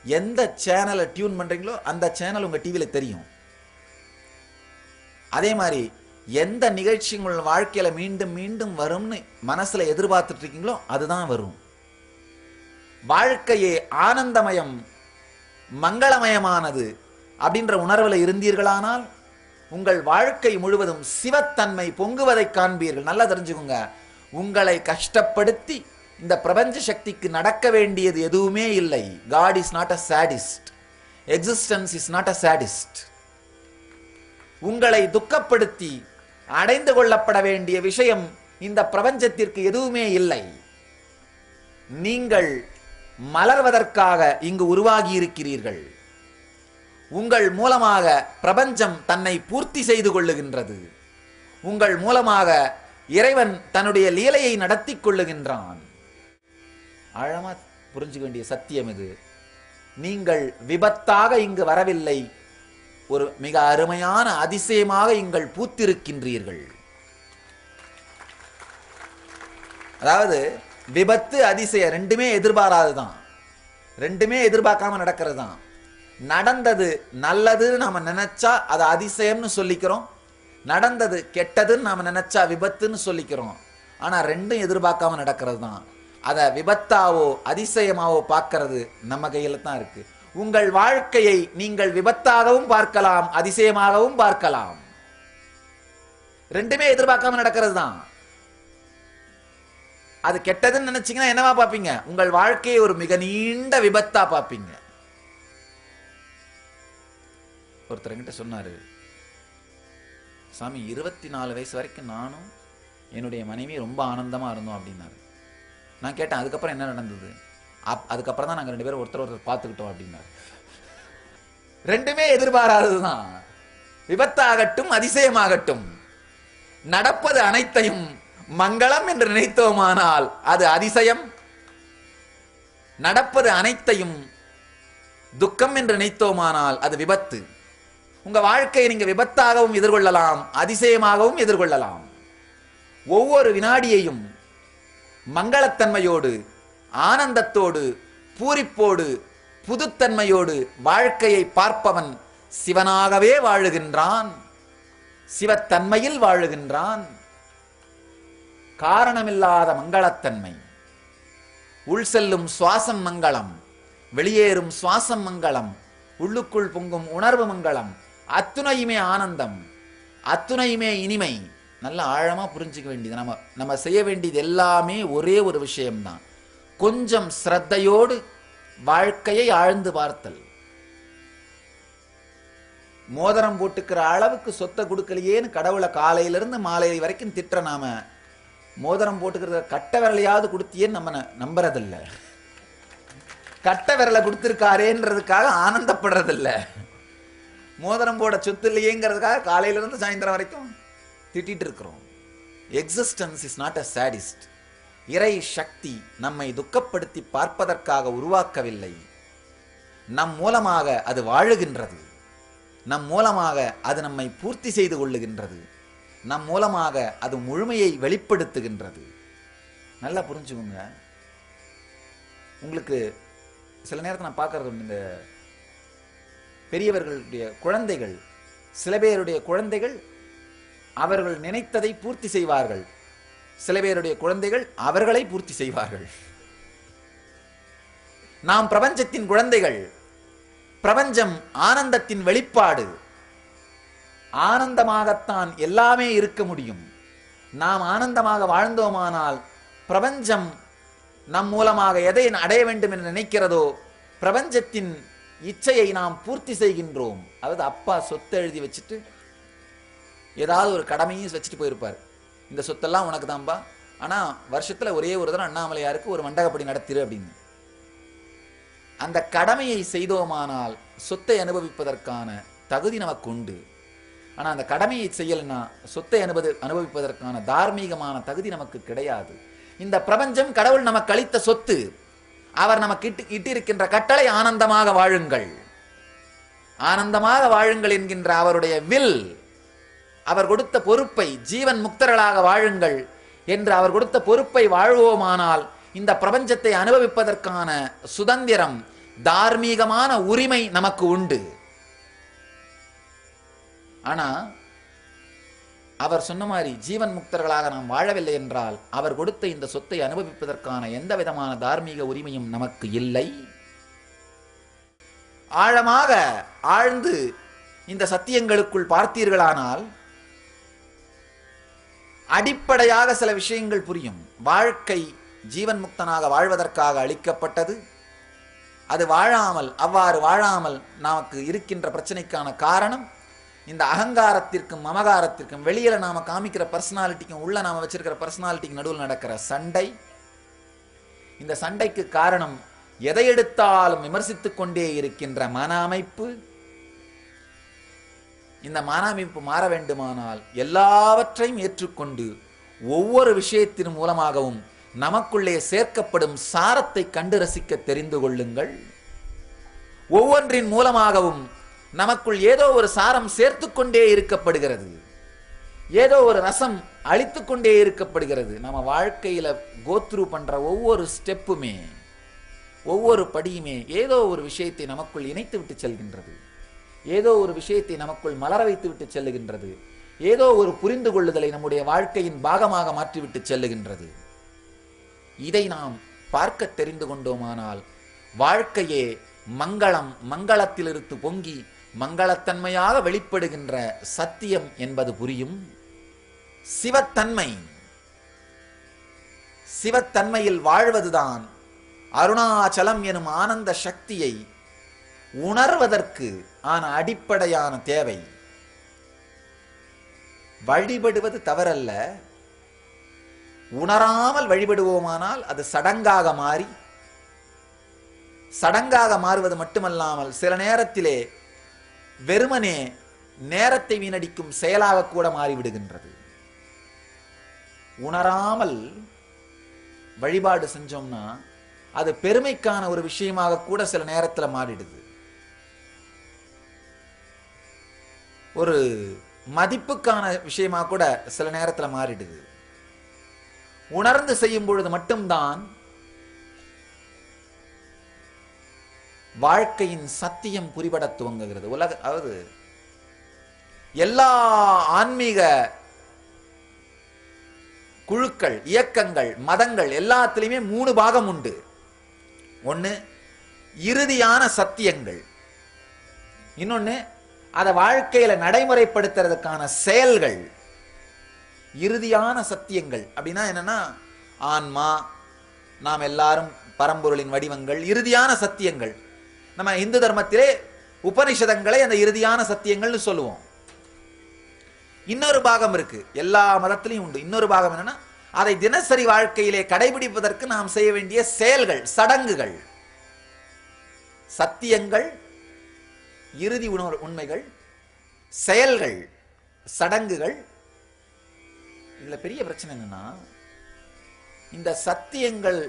எந்த சேனலை டியூன் பண்றீங்களோ அந்த சேனல் உங்க டிவியில தெரியும். அதே மாதிரி எந்த நிகழ்ச்சி உங்கள் வாழ்க்கையில மீண்டும் மீண்டும் வரும்னு மனசுல எதிர்பார்த்துட்டு இருக்கீங்களோ அதுதான் வரும். வாழ்க்கையே ஆனந்தமயம், மங்களமயமானது அப்படின்ற உணர்வுல இருந்தீர்களானால் உங்கள் வாழ்க்கை முழுவதும் சிவத்தன்மை பொங்குவதை காண்பீர்கள். நல்லா தெரிஞ்சுக்கோங்க. உங்களை கஷ்டப்படுத்தி இந்த பிரபஞ்ச சக்திக்கு நடக்க வேண்டியது எதுவுமே இல்லை. God is not a sadist. Existence is not a sadist. உங்களை துக்கப்படுத்தி அடைந்து கொள்ளப்பட வேண்டிய விஷயம் இந்த பிரபஞ்சத்திற்கு எதுவுமே இல்லை. நீங்கள் மலர்வதற்காக இங்கு உருவாகி இருக்கிறீர்கள். உங்கள் மூலமாக பிரபஞ்சம் தன்னை பூர்த்தி செய்து கொள்ளுகின்றது. உங்கள் மூலமாக இறைவன் தன்னுடைய லீலையை நடத்தி கொள்ளுகின்றான். ஆழமா புரிஞ்சுக்க வேண்டிய சத்தியம் இது. நீங்கள் விபத்தாக இங்கு வரவில்லை, ஒரு மிக அருமையான அதிசயமாக நீங்கள் பூத்திருக்கின்றீர்கள். அதாவது விபத்து அதிசயம் ரெண்டுமே எதிர்பாராதுதான், ரெண்டுமே எதிர்பார்க்காம நடக்கிறது தான். நடந்தது நல்லதுன்னு நாம நினைச்சா அது அதிசயம்னு சொல்லிக்கிறோம், நடந்தது கெட்டதுன்னு நாம நினைச்சா விபத்துன்னு சொல்லிக்கிறோம். ஆனா ரெண்டும் எதிர்பார்க்காம நடக்கிறது தான். அதை விபத்தாவோ அதிசயமாவோ பார்க்கறது நம்ம கையில தான் இருக்கு. உங்கள் வாழ்க்கையை நீங்கள் விபத்தாகவும் பார்க்கலாம், அதிசயமாகவும் பார்க்கலாம். ரெண்டுமே எதிர்பார்க்காம நடக்கிறது தான். அது கெட்டதுன்னு நினைச்சீங்கன்னா என்னவா பார்ப்பீங்க? உங்கள் வாழ்க்கையை ஒரு மிக நீண்ட விபத்தா பார்ப்பீங்க. ஒருத்தர் என்கிட்ட சொன்னாரு, சாமி 24 வயசு வரைக்கும் நானும் என்னுடைய மனைவி ரொம்ப ஆனந்தமா இருந்தோம் அப்படின்னாரு. நான் கேட்டேன், அதுக்கப்புறம் என்ன நடந்தது? அதுக்கப்புறம் தான் நாங்கள் 2 பேரும் ஒருத்தர் பார்த்துக்கிட்டோம் அப்படின்னாரு. ரெண்டுமே எதிர்பாராததுதான். விபத்தாகட்டும் அதிசயமாகட்டும், நடப்பது அனைத்தையும் மங்களம் என்று நினைத்தோமானால் அது அதிசயம், நடப்பது அனைத்தையும் துக்கம் என்று நினைத்தோமானால் அது விபத்து. உங்க வாழ்க்கையை நீங்க விபத்தாகவும் எதிர்கொள்ளலாம், அதிசயமாகவும் எதிர்கொள்ளலாம். ஒவ்வொரு வினாடியையும் மங்களத்தன்மையோடு, ஆனந்தத்தோடு, பூரிப்போடு, புதுத்தன்மையோடு வாழ்க்கையை பார்ப்பவன் சிவனாகவே வாழுகின்றான், சிவத்தன்மையில் வாழுகின்றான். காரணமில்லாத மங்களத்தன்மை. உள் செல்லும் சுவாசம் மங்களம், வெளியேறும் சுவாசம் மங்களம், உள்ளுக்குள் பொங்கும் உணர்வு மங்களம். அத்துணையுமே ஆனந்தம், அத்துணையுமே இனிமை. நல்ல ஆழமா புரிஞ்சுக்க வேண்டியது. நம்ம செய்ய வேண்டியது எல்லாமே ஒரே ஒரு விஷயம்தான். கொஞ்சம் ஸ்ரத்தையோடு வாழ்க்கையை ஆழ்ந்து பார்த்தல். மோதிரம் போட்டுக்கிற அளவுக்கு சொத்தை கொடுக்கலையேன்னு கடவுளை காலையிலிருந்து மாலை வரைக்கும் திட்டுற நாம, மோதிரம் போட்டுக்கிறத கட்ட விரலையாவது கொடுத்தியேன்னு நம்ம நம்புறதில்ல. கட்ட விரலை கொடுத்திருக்காரேன்றதுக்காக ஆனந்தப்படுறதில்ல. மோதிரம் போட சொத்து இல்லையேங்கிறதுக்காக காலையிலிருந்து சாயந்தரம் வரைக்கும் திட்டிட்டு இருக்கிறோம். Existence is not a sadist. இறை சக்தி நம்மை துக்கப்படுத்தி பார்ப்பதற்காக உருவாக்கவில்லை. நம் மூலமாக அது வாழுகின்றது, நம் மூலமாக அது நம்மை பூர்த்தி செய்து கொள்ளுகின்றது, நம் மூலமாக அது முழுமையை வெளிப்படுத்துகின்றது. நல்லா புரிஞ்சுக்கோங்க. உங்களுக்கு சில நேரத்தில் நான் பார்க்கறது, இந்த பெரியவர்களுடைய குழந்தைகள், சில பேருடைய குழந்தைகள் அவர்கள் நினைத்ததை பூர்த்தி செய்வார்கள், சில பேருடைய குழந்தைகள் அவர்களை பூர்த்தி செய்வார்கள். நாம் பிரபஞ்சத்தின் குழந்தைகள். பிரபஞ்சம் ஆனந்தத்தின் வெளிப்பாடு. ஆனந்தமாகத்தான் எல்லாமே இருக்க முடியும். நாம் ஆனந்தமாக வாழ்ந்தோமானால் பிரபஞ்சம் நம் மூலமாக எதை அடைய வேண்டும் என்று நினைக்கிறதோ பிரபஞ்சத்தின் இச்சையை நாம் பூர்த்தி செய்கின்றோம். அதாவது அப்பா சொத்தை எழுதி வச்சுட்டு ஏதாவது ஒரு கடமையும் வச்சுட்டு போயிருப்பார். இந்த சொத்தெல்லாம் உனக்கு தான்பா, ஆனா வருஷத்துல ஒரே ஒரு தடவை அண்ணாமலையாருக்கு ஒரு மண்டகப்படி நடத்திரு அப்படின்னு. அந்த கடமையை செய்தோமானால் சொத்தை அனுபவிப்பதற்கான தகுதி நமக்கு உண்டு. ஆனா அந்த கடமையை செய்யலைன்னா சொத்தை அனுபவிப்பதற்கான தார்மீகமான தகுதி நமக்கு கிடையாது. இந்த பிரபஞ்சம் கடவுள் நமக்கு அளித்த சொத்து. அவர் நமக்கு இட்டிருக்கின்ற கட்டளை ஆனந்தமாக வாழுங்கள், ஆனந்தமாக வாழுங்கள் என்கின்ற அவருடைய வில். அவர் கொடுத்த பொறுப்பை, ஜீவன் முக்தர்களாக வாழுங்கள் என்று அவர் கொடுத்த பொறுப்பை வாழ்வோமானால் இந்த பிரபஞ்சத்தை அனுபவிப்பதற்கான சுதந்திரம், தார்மீகமான உரிமை நமக்கு உண்டு. ஆனா அவர் சொன்ன மாதிரி ஜீவன் முக்தர்களாக நாம் வாழவில்லை என்றால் அவர் கொடுத்த இந்த சொத்தை அனுபவிப்பதற்கான எந்த விதமான தார்மீக உரிமையும் நமக்கு இல்லை. ஆழமாக ஆழ்ந்து இந்த சத்தியங்களுக்குள் பார்த்தீர்களானால் அடிப்படையாக சில விஷயங்கள் புரியும். வாழ்க்கை ஜீவன் முக்தனாக வாழ்வதற்காக அளிக்கப்பட்டது. அது வாழாமல், அவ்வாறு வாழாமல் நமக்கு இருக்கின்ற பிரச்சனைக்கான காரணம் இந்த அகங்காரத்திற்கும் மமகாரத்திற்கும், வெளியில நாம காமிக்கிற பர்சனாலிட்டிக்கும் உள்ள நாம வச்சிருக்கிற பர்சனாலிட்டிக்கு நடுவில் நடக்கிற சண்டை. இந்த சண்டைக்கு காரணம் எதை எடுத்தாலும் விமர்சித்துக் கொண்டே இருக்கின்ற மன அமைப்பு. இந்த மன அமைப்பு மாற வேண்டுமானால் எல்லாவற்றையும் ஏற்றுக்கொண்டு ஒவ்வொரு விஷயத்தின் மூலமாகவும் நமக்குள்ளே சேர்க்கப்படும் சாரத்தை கண்டு ரசிக்க தெரிந்து கொள்ளுங்கள். ஒவ்வொன்றின் மூலமாகவும் நமக்குள் ஏதோ ஒரு சாரம் சேர்த்து கொண்டே இருக்கப்படுகிறது, ஏதோ ஒரு ரசம் அழித்து கொண்டே இருக்கப்படுகிறது. நம்ம வாழ்க்கையில கோத்ரூ பண்ற ஒவ்வொரு ஸ்டெப்புமே, ஒவ்வொரு படியுமே ஏதோ ஒரு விஷயத்தை நமக்குள் இணைத்து விட்டு செல்கின்றது, ஏதோ ஒரு விஷயத்தை நமக்குள் மலர வைத்து விட்டு செல்லுகின்றது, ஏதோ ஒரு புரிந்து கொள்ளுதலை நம்முடைய வாழ்க்கையின் பாகமாக மாற்றிவிட்டு செல்லுகின்றது. இதை நாம் பார்க்க தெரிந்து கொண்டோமானால் வாழ்க்கையே மங்களம், மங்களத்திலிருந்து பொங்கி மங்களத்தன்மையாக வெளிப்படுகின்ற சத்தியம் என்பது புரியும். சிவத்தன்மை, சிவத்தன்மையில் வாழ்வதுதான் அருணாச்சலம் எனும் ஆனந்த சக்தியை உணர்வதற்கு ஆன அடிப்படையான தேவை. வழிபடுவது தவறல்ல. உணராமல் வழிபடுவோமானால் அது சடங்காக மாறி, சடங்காக மாறுவது மட்டுமல்லாமல் சில நேரத்திலே வெறுமனே நேரத்தை வீணடிக்கும் செயலாக கூட மாறிவிடுகின்றது. உணராமல் வழிபாடு செஞ்சோம்னா அது பெருமைக்கான ஒரு விஷயமாக கூட சில நேரத்தில் மாறிடுது. ஒரு மதிப்புக்கான விஷயமா கூட சில நேரத்தில் மாறிடுது. உணர்ந்து செய்யும் பொழுது மட்டும்தான் வாழ்க்கையின் சத்தியம் புரிபட துவங்குகிறது. அதாவது எல்லா ஆன்மீக குழுக்கள், இயக்கங்கள், மதங்கள் எல்லாத்திலையுமே 3 பாகம் உண்டு. ஒன்று இறுதியான சத்தியங்கள், இன்னொன்று அதை வாழ்க்கையில நடைமுறைப்படுத்துறதுக்கான செயல்கள். இறுதியான சத்தியங்கள் அப்படின்னா என்னன்னா, ஆன்மா, நாம் எல்லாரும் பரம்பொருளின் வடிவங்கள், இறுதியான சத்தியங்கள். நம்ம இந்து தர்மத்திலே உபனிஷதங்களை அந்த இறுதியான சத்தியங்கள்னு சொல்லுவோம். இன்னொரு பாகம் இருக்கு, எல்லா மதத்திலையும் உண்டு. இன்னொரு பாகம் என்னன்னா, அதை தினசரி வாழ்க்கையிலே கடைபிடிப்பதற்கு நாம் செய்ய வேண்டிய செயல்கள், சடங்குகள். சத்தியங்கள், இறுதி உண்மைகள், செயல்கள், சடங்குகள். இதுல பெரிய பிரச்சனை என்னன்னா, இந்த சத்தியங்கள்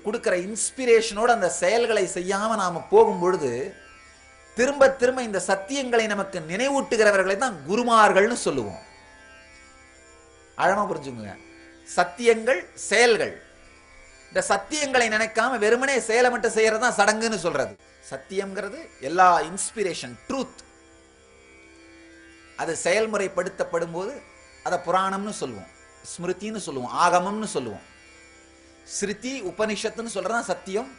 கொடுக்கிற இன்ஸ்பிரேஷனோட அந்த செயல்களை செய்யாம நாம போகும் பொழுது திரும்ப திரும்ப இந்த சத்தியங்களை நமக்கு நினைவூட்டுகிறவர்களை தான் குருமார்கள்னு சொல்லுவோம். ஆழமா புரிஞ்சுங்க. சத்தியங்கள், செயல்கள். இந்த சத்தியங்களை நினைக்காம வெறுமனே செயலை மட்டும் செய்யறதுதான் சடங்குன்னு சொல்றது. சத்தியம்ங்கிறது எல்லா இன்ஸ்பிரேஷன், ட்ரூத். அது செயல்முறைப்படுத்தப்படும் போது அதை புராணம்னு சொல்லுவோம், ஸ்மிருதின்னு சொல்லுவோம், ஆகமம்னு சொல்லுவோம். ஸ்ருதி உபனிஷத்துன்னு சொல்றதுதான் சத்தியம்,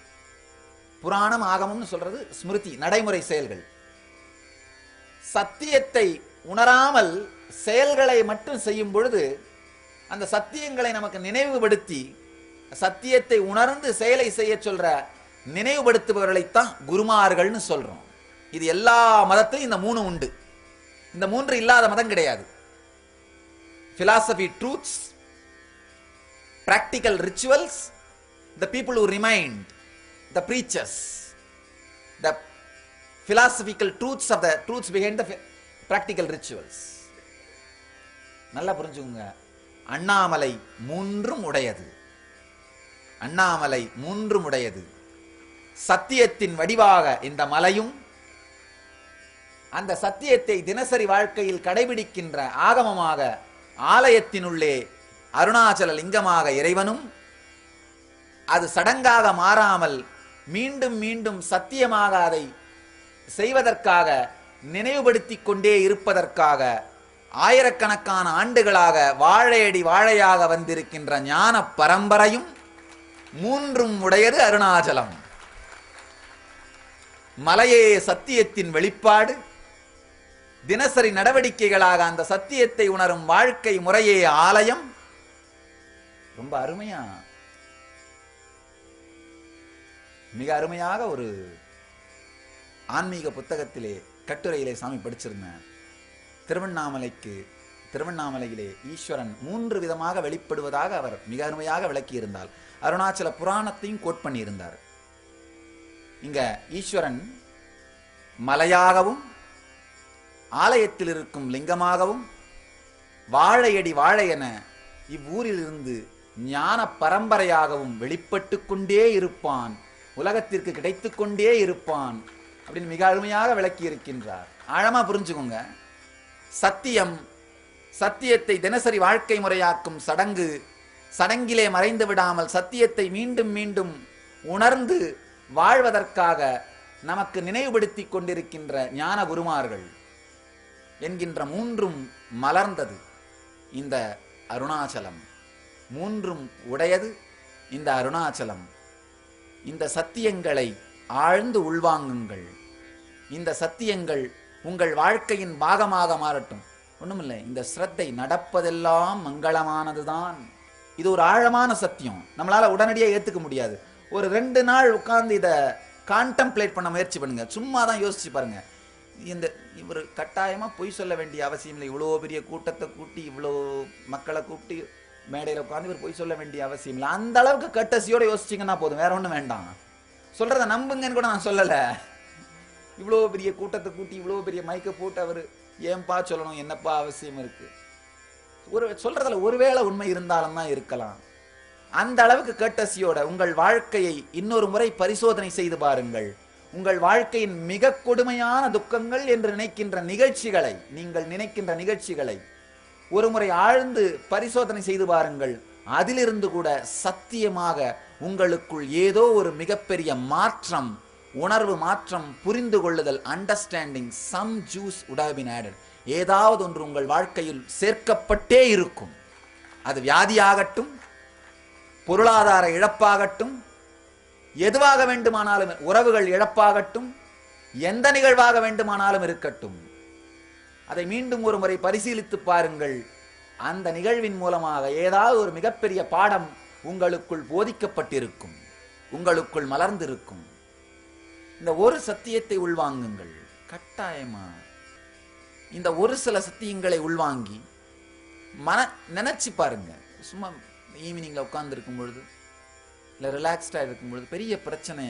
புராணம் ஆகமம்னு சொல்றது ஸ்மிருதி, நடைமுறை செயல்கள். சத்தியத்தை உணராமல் செயல்களை மட்டும் செய்யும் பொழுது அந்த சத்தியங்களை நமக்கு நினைவுபடுத்தி சத்தியத்தை உணர்ந்து செயலை செய்ய சொல்ற நினைவுபடுத்துபவர்களைத்தான் குருமார்கள்னு சொல்றோம். இது எல்லா மதத்திலும் இந்த 3 உண்டு. இந்த 3 இல்லாத மதம் கிடையாது. philosophy truths, practical rituals, the people who remind, the preachers, the philosophical truths of the truths behind the practical rituals. நல்லா புரிஞ்சுங்க. அண்ணாமலை 3 உடையது. அண்ணாமலை 3 உடையது. சத்தியத்தின் வடிவாக இந்த மலையும், அந்த சத்தியத்தை தினசரி வாழ்க்கையில் கடைபிடிக்கின்ற ஆகமமாக ஆலயத்தினுள்ளே அருணாச்சல லிங்கமாக இறைவனும், அது சடங்காக மாறாமல் மீண்டும் மீண்டும் சத்தியமாக அதை செய்வதற்காக நினைவுபடுத்திக் கொண்டே இருப்பதற்காக ஆயிரக்கணக்கான ஆண்டுகளாக வாழையடி வாழையாக வந்திருக்கின்ற ஞான பரம்பரையும் 3 உடையது அருணாச்சலம். மலையே சத்தியத்தின் வெளிப்பாடு. தினசரி நடவடிக்கைகளாக அந்த சத்தியத்தை உணரும் வாழ்க்கை முறையே ஆலயம். ரொம்ப அருமையா, மிக அருமையாக ஒரு ஆன்மீக புத்தகத்திலே கட்டுரையிலே சாமி படிச்சிருந்தேன். திருவண்ணாமலையிலே ஈஸ்வரன் 3 விதமாக வெளிப்படுவதாக அவர் மிக அருமையாக விளக்கியிருந்தார். அருணாச்சல புராணத்தையும் கோட் பண்ணியிருந்தார். இங்க ஈஸ்வரன் மலையாகவும் ஆலயத்தில் இருக்கும் லிங்கமாகவும் வாழையடி வாழையென இவ்வூரிலிருந்து ஞான பரம்பரையாகவும் வெளிப்பட்டு கொண்டே இருப்பான், உலகத்திற்கு கிடைத்து கொண்டே இருப்பான் அப்படின்னு மிக அருமையாக விளக்கி இருக்கின்றார். ஆழமா புரிஞ்சுக்கோங்க. சத்தியம், சத்தியத்தை தினசரி வாழ்க்கை முறையாக்கும் சடங்கு, சடங்கிலே மறைந்து விடாமல் சத்தியத்தை மீண்டும் மீண்டும் உணர்ந்து வாழ்வதற்காக நமக்கு நினைவுபடுத்தி கொண்டிருக்கின்ற ஞான குருமார்கள் என்கின்ற 3 மலர்ந்தது இந்த அருணாச்சலம். 3 உடையது இந்த அருணாச்சலம். இந்த சத்தியங்களை ஆழ்ந்து உள்வாங்குங்கள். இந்த சத்தியங்கள் உங்கள் வாழ்க்கையின் பாகமாக மாறட்டும். ஒண்ணுமில்லை, இந்த ஸ்ரத்தை நடப்பதெல்லாம் மங்களமானதுதான். இது ஒரு ஆழமான சத்தியம். நம்மளால உடனடியாக ஏத்துக்க முடியாது. ஒரு 2 நாள் உட்கார்ந்து இதை கான்டம்ப்ளேட் பண்ண முயற்சி பண்ணுங்க. சும்மா தான் யோசிச்சு பாருங்க. இவர் கட்டாயமா பொய் சொல்ல வேண்டிய அவசியம் இல்லை. இவ்வளோ பெரிய கூட்டத்தை கூட்டி, இவ்வளோ மக்களை கூப்பிட்டு மேடையில் உட்காந்து இவர் பொய் சொல்ல வேண்டிய அவசியம் இல்லை. அந்த அளவுக்கு கட்டசியோட யோசிச்சிங்கன்னா போதும், வேற ஒன்றும் வேண்டாம். சொல்றத நம்புங்கன்னு கூட நான் சொல்லலை. இவ்வளோ பெரிய கூட்டத்தை கூட்டி இவ்வளோ பெரிய மைக்கை போட்டு அவர் ஏன்பா சொல்லணும், என்னப்பா அவசியம் இருக்கு? சொல்றதுல ஒருவேளை உண்மை இருந்தாலும் தான் இருக்கலாம். அந்த அளவுக்கு கேட்டசியோட உங்கள் வாழ்க்கையை இன்னொரு முறை பரிசோதனை செய்து பாருங்கள். உங்கள் வாழ்க்கையின் மிக கொடுமையான துக்கங்கள் என்று நினைக்கின்ற நிகழ்ச்சிகளை, நீங்கள் நினைக்கின்ற நிகழ்ச்சிகளை ஒரு முறை ஆழ்ந்து பரிசோதனை செய்து பாருங்கள். அதிலிருந்து கூட சத்தியமாக உங்களுக்குள் ஏதோ ஒரு மிகப்பெரிய மாற்றம், உணர்வு மாற்றம், புரிந்து கொள்ளுதல், understanding, some juice would have been added. ஏதாவது ஒன்று உங்கள் வாழ்க்கையில் சேர்க்கப்பட்டே இருக்கும். அது வியாதியாகட்டும், பொருளாதார இழப்பாகட்டும், எதுவாக வேண்டுமானாலும், உறவுகள் இழப்பாகட்டும், எந்த நிகழ்வாக வேண்டுமானாலும் இருக்கட்டும், அதை மீண்டும் ஒரு முறை பரிசீலித்து பாருங்கள். அந்த நிகழ்வின் மூலமாக ஏதாவது ஒரு மிகப்பெரிய பாடம் உங்களுக்குள் போதிக்கப்பட்டிருக்கும், உங்களுக்குள் மலர்ந்திருக்கும். இந்த ஒரு சத்தியத்தை உள்வாங்குங்கள். கட்டாயமா இந்த ஒரு சில சத்தியங்களை உள்வாங்கி நினைச்சு பாருங்க. சும்மா ஈவினிங்ல உட்கார்ந்து இருக்கும் பொழுது, இல்லை ரிலாக்ஸ்டா இருக்கும் பொழுது, பெரிய பிரச்சனை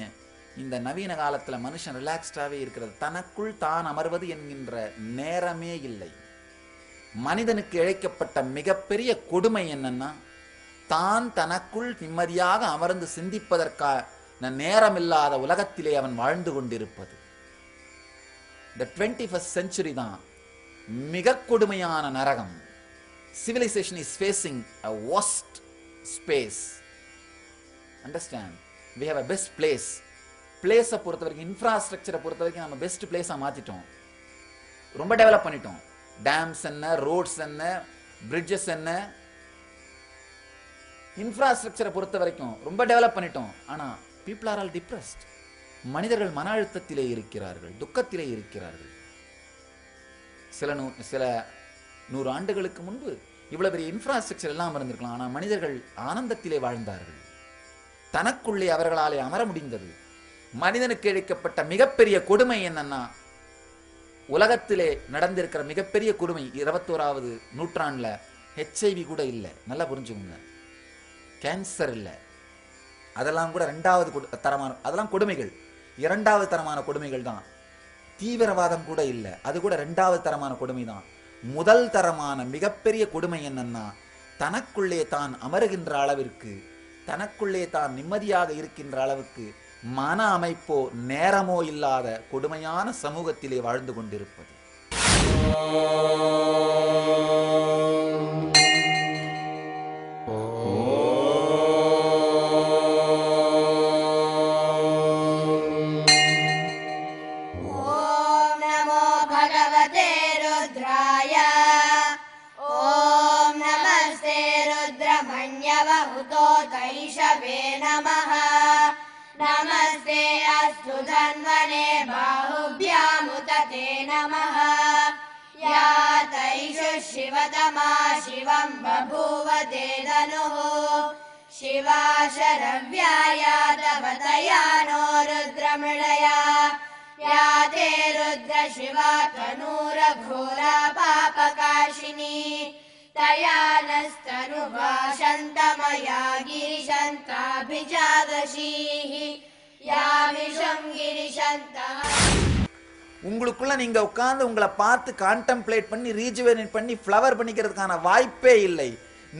இந்த நவீன காலத்துல மனுஷன் ரிலாக்ஸ்டாவே இருக்கிறது. தனக்குள் தான் அமர்வது என்கின்ற நேரமே இல்லை. மனிதனுக்கு இழைக்கப்பட்ட மிகப்பெரிய கொடுமை என்னன்னா, தான் தனக்குள் நிம்மதியாக அமர்ந்து சிந்திப்பதற்கான நேரமில்லாத உலகத்திலே அவன் வாழ்ந்து கொண்டிருப்பது. இந்த 21st century தான் மிக கொடுமையான நரகம். Civilization is facing a worst space. Understand? We have a best place. பிளேஸை பொறுத்த வரைக்கும், இன்ஃப்ராஸ்ட்ரக்சரை பொறுத்த வரைக்கும் நம்ம பெஸ்ட் பிளேஸா மாத்திட்டோம். ரொம்ப டெவலப் பண்ணிட்டோம். டேம்ஸ் என்ன, ரோட்ஸ் என்ன, பிரிட்ஜஸ் என்ன, இன்ஃப்ராஸ்ட்ரக்சரை பொறுத்த வரைக்கும் ரொம்ப டெவலப் பண்ணிட்டோம். ஆனா பீப்புள் ஆர் ஆல் டிப்ரெஸ்ட். மனிதர்கள் மன அழுத்தத்திலே இருக்கிறார்கள், துக்கத்திலே இருக்கிறார்கள். சில 100 ஆண்டுகளுக்கு முன்பு இவ்வளவு பெரிய இன்ஃப்ராஸ்ட்ரக்சர் எல்லாம் இருந்திருக்கலாம். ஆனா மனிதர்கள் ஆனந்தத்திலே வாழ்ந்தார்கள். தனக்குள்ளே அவர்களாலே அமர முடிந்தது. மனிதனுக்கு இழைக்கப்பட்ட மிகப்பெரிய கொடுமை என்னன்னா, உலகத்திலே நடந்திருக்கிற மிகப்பெரிய கொடுமை 21வது நூற்றாண்டுல HIV கூட இல்லை. நல்லா புரிஞ்சுக்கோங்க. கேன்சர் இல்லை. அதெல்லாம் கூட 2வது தரமான, அதெல்லாம் கொடுமைகள், 2வது தரமான கொடுமைகள் தான். தீவிரவாதம் கூட இல்லை, அது கூட 2வது தரமான கொடுமை தான். முதல் தரமான மிகப்பெரிய கொடுமை என்னன்னா, தனக்குள்ளே தான் அமருகின்ற அளவிற்கு, தனக்குள்ளே தான் நிம்மதியாக இருக்கின்ற அளவுக்கு மன அமைப்போ நேரமோ இல்லாத கொடுமையான சமூகத்திலே வாழ்ந்து கொண்டிருப்பது. ஓம் நமோ பகவதே ருத்ராய. ஓம் நமஸ்தே ருத்ரமண்யவஹுதோ தைஷவே நமः. நமஸ்தே அஸ்து தன்வனே பாஹுப்யாமுததே நமः. யா தைஷு சிவதமா சிவம் பபூவ தே தனுः. சிவா சரவ்யாயா தவதயா நோ ருத்ரமிழயா. யா தே ருத்ர சிவா தனூர கோரா பாபகாஷினி. தயா நஸ்தனுவா சந்தமயா கிரிசந்தாபிஜாதசீஹ. யா விஷம் கிரிசந்தா. உங்களுக்குள்ள நீங்க உட்கார்ந்து உங்களை பார்த்து கான்டெம்ப்ளேட் பண்ணி ரீஜுவேனேட் பண்ணி ஃப்ளவர் பண்ணிக்கிறதுக்கான வாய்ப்பே இல்லை.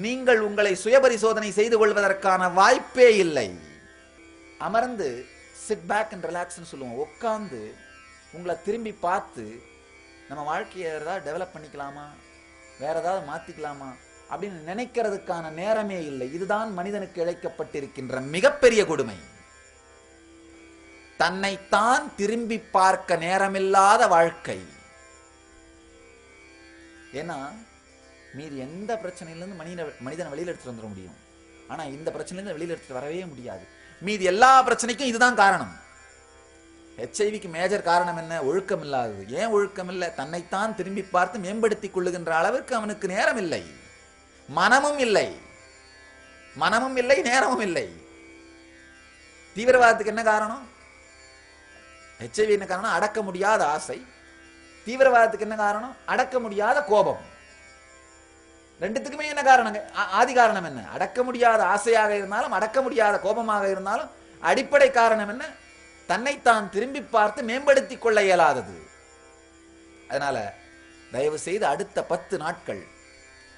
நீங்கள் உங்களை சுயபரிசோதனை செய்து கொள்வதற்கான வாய்ப்பே இல்லை. அமர்ந்து சிட் பேக் அண்ட் ரிலாக்ஸ்னு சொல்லுவோம். உட்கார்ந்து உங்களை திரும்பி பார்த்து நம்ம வாழ்க்கையை ஏதாவது டெவலப் பண்ணிக்கலாமா, வேற ஏதாவது மாத்திக்கலாமா அப்படின்னு நினைக்கிறதுக்கான நேரமே இல்லை. இதுதான் மனிதனுக்கு இழைக்கப்பட்டிருக்கின்ற மிகப்பெரிய கொடுமை. தன்னைத்தான் திரும்பி பார்க்க நேரமில்லாத வாழ்க்கை. ஏன்னா மீது எந்த பிரச்சனையிலிருந்து மனிதனை வெளியில எடுத்துட்டு வந்துட முடியும். ஆனா இந்த பிரச்சனையிலிருந்து வெளியில எடுத்துட்டு வரவே முடியாது. மீது எல்லா பிரச்சனைக்கும் இதுதான் காரணம். HIVக்கு மேஜர் காரணம் என்ன? ஒழுக்கம் இல்லாதது. ஏன் ஒழுக்கம் இல்லை? தன்னைத்தான் திரும்பி பார்த்து மேம்படுத்திக் கொள்ளுகின்ற அளவிற்கு அவனுக்கு நேரம் இல்லை, மனமும் இல்லை, நேரமும் இல்லை. தீவிரவாதத்துக்கு என்ன காரணம்? HIV என்ன காரணம்? அடக்க முடியாத ஆசை. தீவிரவாதத்துக்கு என்ன காரணம்? அடக்க முடியாத கோபம். ரெண்டுத்துக்குமே என்ன காரணம்? ஆதி காரணம் என்ன? அடக்க முடியாத ஆசையாக இருந்தாலும், அடக்க முடியாத கோபமாக இருந்தாலும், அடிப்படை காரணம் என்ன? தன்னைத்தான் திரும்பி பார்த்து மேம்படுத்திக் கொள்ள இயலாதது. அதனால தயவு செய்து அடுத்த 10 நாட்கள்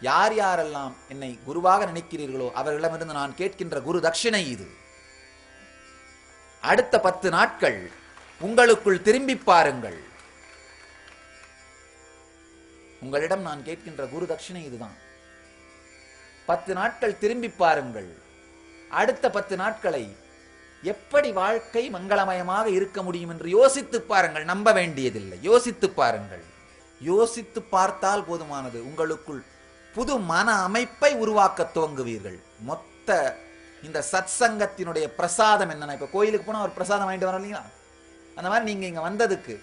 யார் யாரெல்லாம் என்னை குருவாக நினைக்கிறீர்களோ அவர்களிடமிருந்து நான் கேட்கின்ற குரு தட்சிணை இது. அடுத்த 10 நாட்கள் உங்களுக்குள் திரும்பி பாருங்கள். உங்களிடம் நான் கேட்கின்ற குரு தட்சிணை இதுதான். 10 நாட்கள் திரும்பி பாருங்கள். அடுத்த 10 நாட்களை எப்படி வாழ்க்கை மங்களமயமாக இருக்க முடியும் என்று யோசித்து பாருங்கள். நம்ப வேண்டியதில்லை, யோசித்து பாருங்கள். யோசித்து பார்த்தால் போதுமானது. உங்களுக்குள் புது மன அமைப்பை உருவாக்க துவங்குவீர்கள். மொத்த இந்த சத்சங்கத்தினுடைய பிரசாதம் என்னன்னா, இப்ப கோயிலுக்கு போனா ஒரு பிரசாதம் வாங்கிட்டு வரோம் இல்லைங்களா, அந்த மாதிரி நீங்க இங்க வந்ததுக்கு,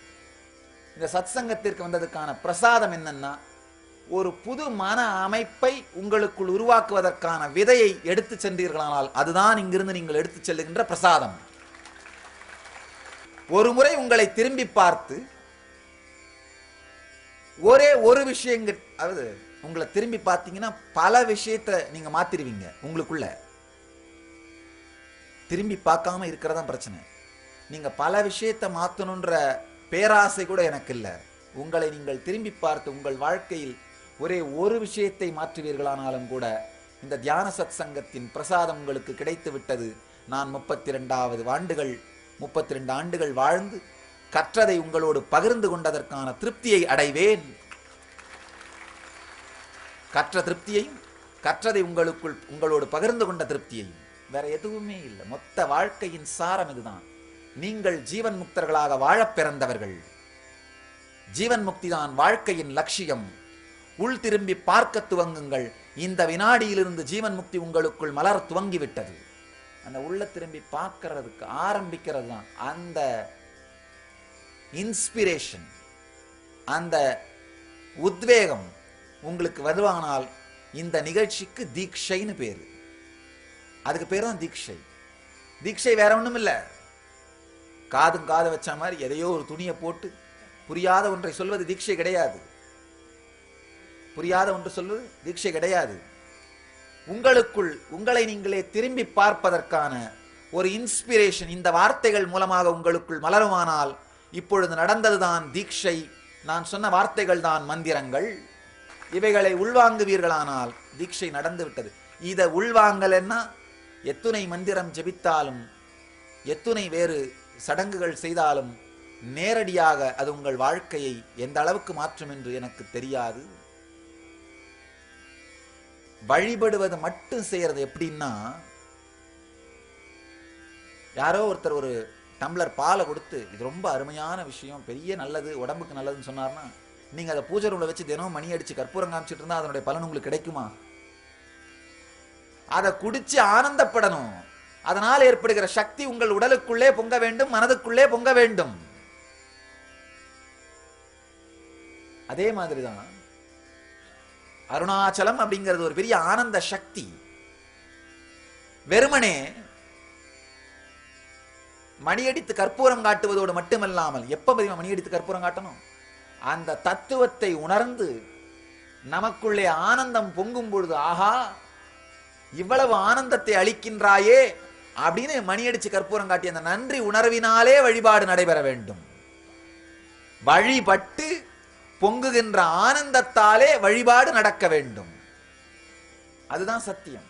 இந்த சத்சங்கத்திற்கு வந்ததுக்கான பிரசாதம் என்னன்னா, ஒரு புது மன அமைப்பை உங்களுக்குள் உருவாக்குவதற்கான விதையை எடுத்து சென்றீர்களானால் அதுதான் இங்கிருந்து நீங்கள் எடுத்து செல்லுகின்ற பிரசாதம். ஒரு முறை உங்களை திரும்பி பார்த்து ஒரே ஒரு விஷயங்கள், அதாவது உங்களை திரும்பி பார்த்தீங்கன்னா பல விஷயத்தை நீங்க மாத்திருவீங்க. உங்களுக்குள்ள திரும்பி பார்க்காம இருக்கிறதா பிரச்சனை. நீங்க பல விஷயத்தை மாத்தணுன்ற பேராசை கூட எனக்கு இல்லை. உங்களை நீங்கள் திரும்பி பார்த்து உங்கள் வாழ்க்கையில் ஒரே ஒரு விஷயத்தை மாற்றுவீர்களானாலும் கூட இந்த தியான சத் சங்கத்தின் பிரசாதம் உங்களுக்கு கிடைத்து விட்டது. நான் 32 ஆண்டுகள் வாழ்ந்து கற்றதை உங்களோடு பகிர்ந்து கொண்டதற்கான திருப்தியை அடைவேன். கற்ற திருப்தியையும் கற்றதை உங்களோடு பகிர்ந்து கொண்ட திருப்தியையும், வேற எதுவுமே இல்லை. மொத்த வாழ்க்கையின் சாரம் இதுதான். நீங்கள் ஜீவன் முக்தர்களாக வாழப் பிறந்தவர்கள். ஜீவன் முக்தி தான் வாழ்க்கையின் லட்சியம். உள் திரும்பி பார்க்க துவங்குங்கள். இந்த வினாடியிலிருந்து ஜீவன் முக்தி உங்களுக்குள் மலர் துவங்கிவிட்டது. அந்த உள்ள திரும்பி பார்க்கறதுக்கு ஆரம்பிக்கிறது தான் அந்த இன்ஸ்பிரேஷன், அந்த உத்வேகம் உங்களுக்கு வருவானால் இந்த நிகழ்ச்சிக்கு தீக்ஷைன்னு பேரு. அதுக்கு பேர் தான் தீக்ஷை. தீக்ஷை வேற ஒண்ணும் இல்லை. காதும் காது வச்ச மாதிரி எதையோ ஒரு துணியை போட்டு புரியாத ஒன்றை சொல்வது தீட்சை கிடையாது. புரியாத ஒன்று சொல்வது தீட்சை கிடையாது. உங்களுக்குள் உங்களை நீங்களே திரும்பி பார்ப்பதற்கான ஒரு இன்ஸ்பிரேஷன் இந்த வார்த்தைகள் மூலமாக உங்களுக்குள் மலருமானால் இப்பொழுது நடந்ததுதான் தீட்சை. நான் சொன்ன வார்த்தைகள் தான் மந்திரங்கள். இவைகளை உள்வாங்குவீர்களானால் தீட்சை நடந்து விட்டது. இதை உள்வாங்கலன்னா எத்துணை மந்திரம் ஜெபித்தாலும் எத்துணை வேறு சடங்குகள் செய்தாலும் நேரடியாக அது உங்கள் வாழ்க்கையை எந்த அளவுக்கு மாற்றும் என்று எனக்கு தெரியாது. வழிபடுவது மட்டும் செய்யறது எப்படின்னா, யாரோ ஒருத்தர் ஒரு டம்ளர் பாலை கொடுத்து இது ரொம்ப அருமையான விஷயம், பெரிய நல்லது, உடம்புக்கு நல்லதுன்னு சொன்னார்னா நீங்க அதை பூஜை ரூம்ல வச்சு தினம் மணி அடிச்சு கற்பூரம் காமிச்சிட்டு இருந்தா அதனுடைய பலன் உங்களுக்கு கிடைக்குமா? அதை குடிச்சு ஆனந்தப்படணும். அதனால் ஏற்படுகிற சக்தி உங்கள் உடலுக்குள்ளே பொங்க வேண்டும், மனதுக்குள்ளே பொங்க வேண்டும். அதே மாதிரிதான் அருணாச்சலம் அப்படிங்கிறது ஒரு பெரிய ஆனந்த சக்தி. வெறுமனே மணியடித்து கற்பூரம் காட்டுவதோடு மட்டுமல்லாமல், எப்ப மணியடித்து கற்பூரம் காட்டணும், அந்த தத்துவத்தை உணர்ந்து நமக்குள்ளே ஆனந்தம் பொங்கும் பொழுது, ஆஹா இவ்வளவு ஆனந்தத்தை அளிக்கின்றாயே அப்படின்னு மணியடிச்சு கற்பூரம் காட்டி அந்த நன்றி உணர்வினாலே வழிபாடு நடைபெற வேண்டும். வழிபட்டு பொங்குகின்ற ஆனந்தத்தாலே வழிபாடு நடக்க வேண்டும். அதுதான் சத்தியம்.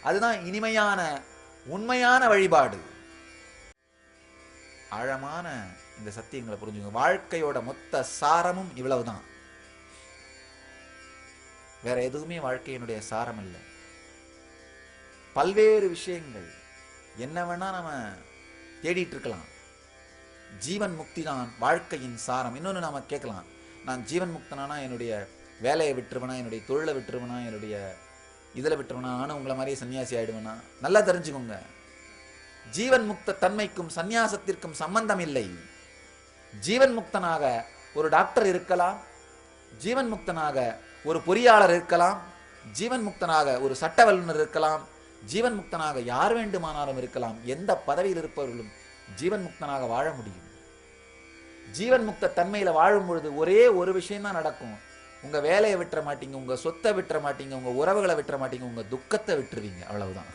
அதுதான் இனிமையான உண்மையான வழிபாடு. ஆழமான இந்த சத்தியங்களை புரிஞ்சுங்க. வாழ்க்கையோட மொத்த சாரமும் இவ்வளவுதான். வேற எதுவுமே வாழ்க்கையினுடைய சாரம் இல்லை. பல்வேறு விஷயங்கள் என்ன வேணா நம்ம தேடிட்டு இருக்கலாம். ஜீவன் முக்தி தான் வாழ்க்கையின் சாரம். இன்னொன்னு நாம கேட்கலாம், நான் ஜீவன் முக்தனானா என்னுடைய வேலையை விட்டுருவனா, என்னுடைய தொழிலை விட்டுருவனா, என்னுடைய இதில் விட்டுருவனா, நானும் உங்களை மாதிரியே சன்னியாசி ஆயிடுவேனா? நல்லா தெரிஞ்சுக்கோங்க, ஜீவன் முக்த தன்மைக்கும் சந்நியாசத்திற்கும் சம்பந்தம் இல்லை. ஜீவன் முக்தனாக ஒரு டாக்டர் இருக்கலாம், ஜீவன் முக்தனாக ஒரு பொறியாளர் இருக்கலாம், ஜீவன் முக்தனாக ஒரு சட்ட வல்லுநர் இருக்கலாம், ஜீவன் முக்தனாக யார் வேண்டுமானாலும் இருக்கலாம். எந்த பதவியில் இருப்பவர்களும் ஜீவன் முக்தனாக வாழ முடியும். ஜீவன் முக்த தன்மையில வாழும் பொழுது ஒரே ஒரு விஷயம் தான் நடக்கும். உங்க வேலையை விட்டுற மாட்டீங்க, உங்க சொத்தை விட்டுற மாட்டீங்க, உங்க உறவுகளை விட்டுற மாட்டீங்க, உங்க துக்கத்தை விட்டுருவீங்க. அவ்வளவுதான்.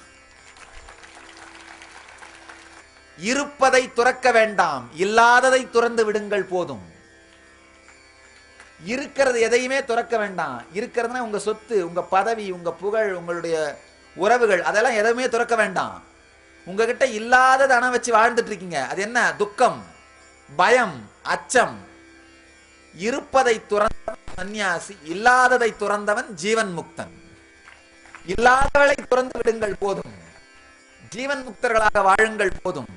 இருப்பதை துறக்க வேண்டாம், இல்லாததை துறந்து விடுங்கள் போதும். இருக்கிறது எதையுமே துறக்க வேண்டாம். இருக்கிறதுனா உங்க சொத்து, உங்க பதவி, உங்க புகழ், உங்களுடைய உறவுகள், அதெல்லாம் எதுவுமே துறக்க வேண்டாம். உங்ககிட்ட இல்லாததை அணை வச்சு வாழ்ந்துட்டு இருக்கீங்க. அது என்ன? துக்கம், பயம், அச்சம். இருப்பதை துறந்தவன் சன்னியாசி, இல்லாததை துறந்தவன் ஜீவன் முக்தன். இல்லாதவளை துறந்து விடுங்கள் போதும், ஜீவன் முக்தர்களாக வாழுங்கள் போதும்.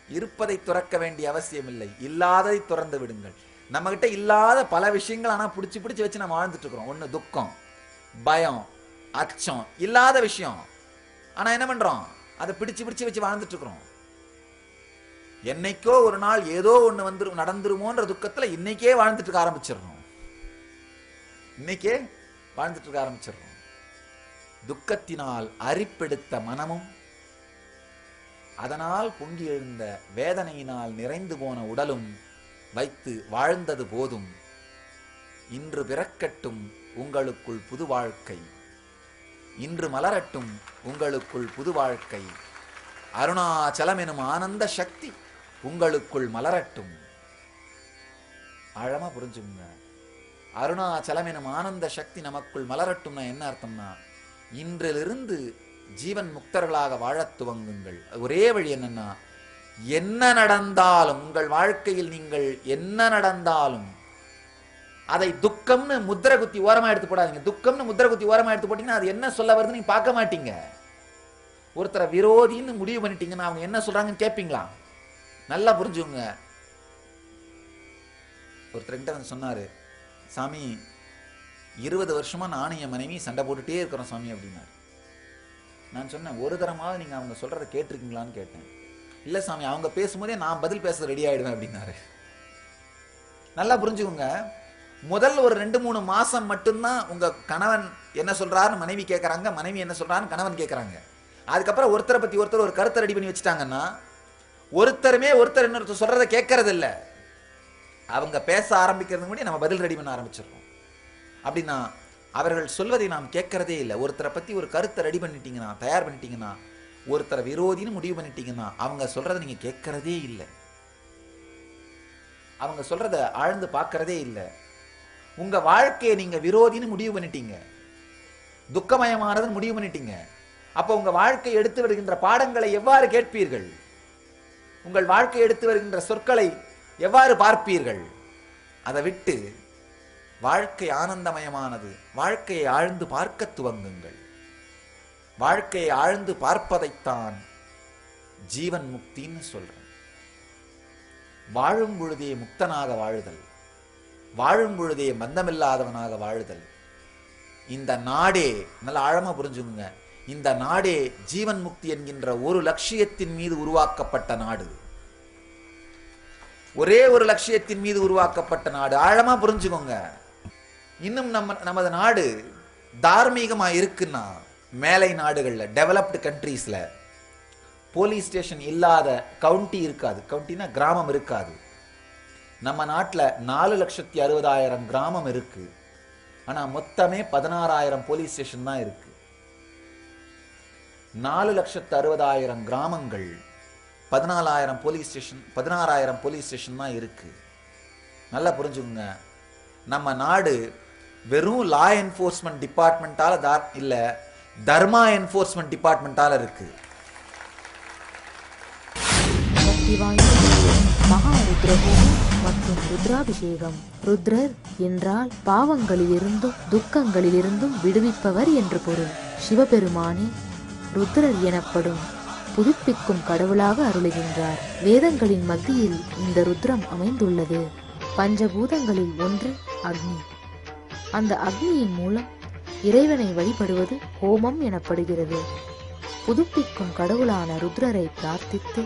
இருப்பதை துறக்க வேண்டிய அவசியம் இல்லை, இல்லாததை துறந்து விடுங்கள். நம்ம கிட்ட இல்லாத பல விஷயங்கள் ஆனா பிடிச்சி பிடிச்சி வச்சு நம்ம வாழ்ந்துட்டு இருக்கிறோம். ஒண்ணு துக்கம், பயம், அச்சம், இல்லாத விஷயம். ஆனா என்ன பண்றோம்? அதை பிடிச்சு பிடிச்சு வச்சு வாழ்ந்துட்டு இருக்கிறோம். என்னைக்கோ ஒரு நாள் ஏதோ ஒண்ணு நடந்துருமோன்ற துக்கத்துல இன்னைக்கே வாழ்ந்துட்டு இருக்க ஆரம்பிச்சிடறோம். இன்னைக்கே வாழ்ந்துட்டு இருக்க ஆரம்பிச்சிடறோம். துக்கத்தினால் அரிப்பெடுத்த மனமும், அதனால் பொங்கி எழுந்த வேதனையினால் நிறைந்து போன உடலும் வைத்து வாழ்ந்தது போதும். இன்று பிறக்கட்டும் உங்களுக்குள் புது வாழ்க்கை, இன்று மலரட்டும் உங்களுக்குள் புது வாழ்க்கை. அருணாச்சலம் எனும் ஆனந்த சக்தி உங்களுக்குள் மலரட்டும். ஆழமா புரிஞ்சுங்க. அருணாச்சலம் எனும் ஆனந்த சக்தி நமக்குள் மலரட்டும்னா என்ன அர்த்தம்னா, இன்றிலிருந்து ஜீவன் முக்தர்களாக வாழத் துவங்குங்கள். ஒரே வழி என்னன்னா, என்ன நடந்தாலும் உங்கள் வாழ்க்கையில் நீங்கள் என்ன நடந்தாலும் அதை துக்கம்னு முத்திரை குத்தி ஓரமா எடுத்து போடாதீங்க. துக்கம்னு முத்திரை குத்தி ஓரமா எடுத்து போட்டீங்கன்னா அது என்ன சொல்ல வருதுன்னு நீங்க பார்க்க மாட்டீங்க. ஒருத்தரை விரோதின்னு முடிவு பண்ணிட்டீங்கன்னா அவங்க என்ன சொல்றாங்கன்னு கேட்பீங்களா? நல்லா புரிஞ்சுங்க. ஒருத்தர்கிட்ட வந்து சொன்னாரு, சாமி 20 வருஷமா நானும் என் மனைவி சண்டை போட்டுட்டே இருக்கிறோம் சாமி அப்படின்னாரு. நான் சொன்னேன், ஒரு தரமாவது நீங்க அவங்க சொல்றதை கேட்டிருக்கீங்களான்னு கேட்டேன். இல்ல சாமி, அவங்க பேசும்போதே நான் பதில் பேச ரெடி ஆயிடுவேன் அப்படின்னாரு. நல்லா புரிஞ்சுக்கோங்க. முதல் ஒரு 2-3 மாசம் மட்டும்தான் உங்க கணவன் என்ன சொல்றாருன்னு மனைவி கேட்கறாங்க, மனைவி என்ன சொல்றாருன்னு கணவன் கேட்கறாங்க. அதுக்கப்புறம் ஒருத்தரை பத்தி ஒருத்தர் ஒரு கருத்தை ரெடி பண்ணி வச்சுட்டாங்கன்னா ஒருத்தருமே ஒருத்தர் இன்னொருத்தர் சொல்றதை கேட்கறது இல்லை. அவங்க பேச ஆரம்பிக்கிறது முன்னாடி நம்ம பதில் ரெடி பண்ண ஆரம்பிச்சிடறோம். அப்படின்னா அவர்கள் சொல்வதை நாம் கேட்கறதே இல்லை. ஒருத்தரை பத்தி ஒரு கருத்தை ரெடி பண்ணிட்டீங்கன்னா, தயார் பண்ணிட்டீங்கன்னா, ஒருத்தரை விரோதின்னு முடிவு பண்ணிட்டீங்கன்னா அவங்க சொல்றதை நீங்க கேட்கறதே இல்லை. அவங்க சொல்றத ஆழ்ந்து பார்க்கறதே இல்லை. உங்க வாழ்க்கையை நீங்க விரோதின்னு முடிவு பண்ணிட்டீங்க, துக்கமயமானதுன்னு முடிவு பண்ணிட்டீங்க. அப்ப உங்க வாழ்க்கை எடுத்து வருகின்ற பாடங்களை எவ்வாறு கேட்பீர்கள்? உங்கள் வாழ்க்கை எடுத்து வருகின்ற சொற்களை எவ்வாறு பார்ப்பீர்கள்? அதை விட்டு வாழ்க்கை ஆனந்தமயமானது, வாழ்க்கையை ஆழ்ந்து பார்க்க துவங்குங்கள். வாழ்க்கையை ஆழ்ந்து பார்ப்பதைத்தான் ஜீவன் முக்தின்னு சொல்றேன். வாழும் பொழுதே முக்தனாக வாழுதல், வாழும் பொழுதே பந்தமில்லாதவனாக வாழுதல். இந்த நாடே, நல்ல ஆழமா புரிஞ்சுங்க, இந்த நாடே ஜீவன் முக்தி என்கின்ற ஒரு லட்சியத்தின் மீது உருவாக்கப்பட்ட நாடு. ஒரே ஒரு லட்சியத்தின் மீது உருவாக்கப்பட்ட நாடு. ஆழமா புரிஞ்சுக்கோங்க. இன்னும் நமது நாடு தார்மீகமா இருக்குன்னா, மேலை நாடுகள்ல, டெவலப்டு கண்ட்ரீஸ்ல போலீஸ் ஸ்டேஷன் இல்லாத கவுண்டி இருக்காது. கவுண்டினா கிராமம் இருக்காது. நம்ம நாட்டில் 4,60,60,000 கிராமம் இருக்கு. ஆனா மொத்தமே 16,000 போலீஸ் ஸ்டேஷன் தான் இருக்கு. 4,60,60,000 கிராமங்கள், 14,000 போலீஸ் ஸ்டேஷன், 16,000 போலீஸ் ஸ்டேஷன் தான் இருக்கு. நல்லா புரிஞ்சுக்கோங்க. நம்ம நாடு வெறும் லா என்ஃபோர்ஸ்மெண்ட் டிபார்ட்மெண்டால இல்ல, தர்மா என்ஃபோர்ஸ்மெண்ட் டிபார்ட்மெண்டால இருக்கு. மகா ருத்ரஹோமம் மற்றும் ருத்ராபிஷேகம். ருத்ரர் என்றால் பாவங்களிலிருந்தும் துக்கங்களிலிருந்தும் விடுவிப்பவர் என்று பொருள். சிவபெருமானே ருத்ரர் எனப்படும் புதுப்பிக்கும் கடவுளாக அருளுகின்றார். வேதங்களின் மத்தியில் இந்த ருத்ரம் அமைந்துள்ளது. பஞ்சபூதங்களில் ஒன்று அக்னி. அந்த அக்னியின் மூலம் இறைவனை வழிபடுவது ஹோமம் எனப்படுகிறது. புதுப்பிக்கும் கடவுளான ருத்ரரை பிரார்த்தித்து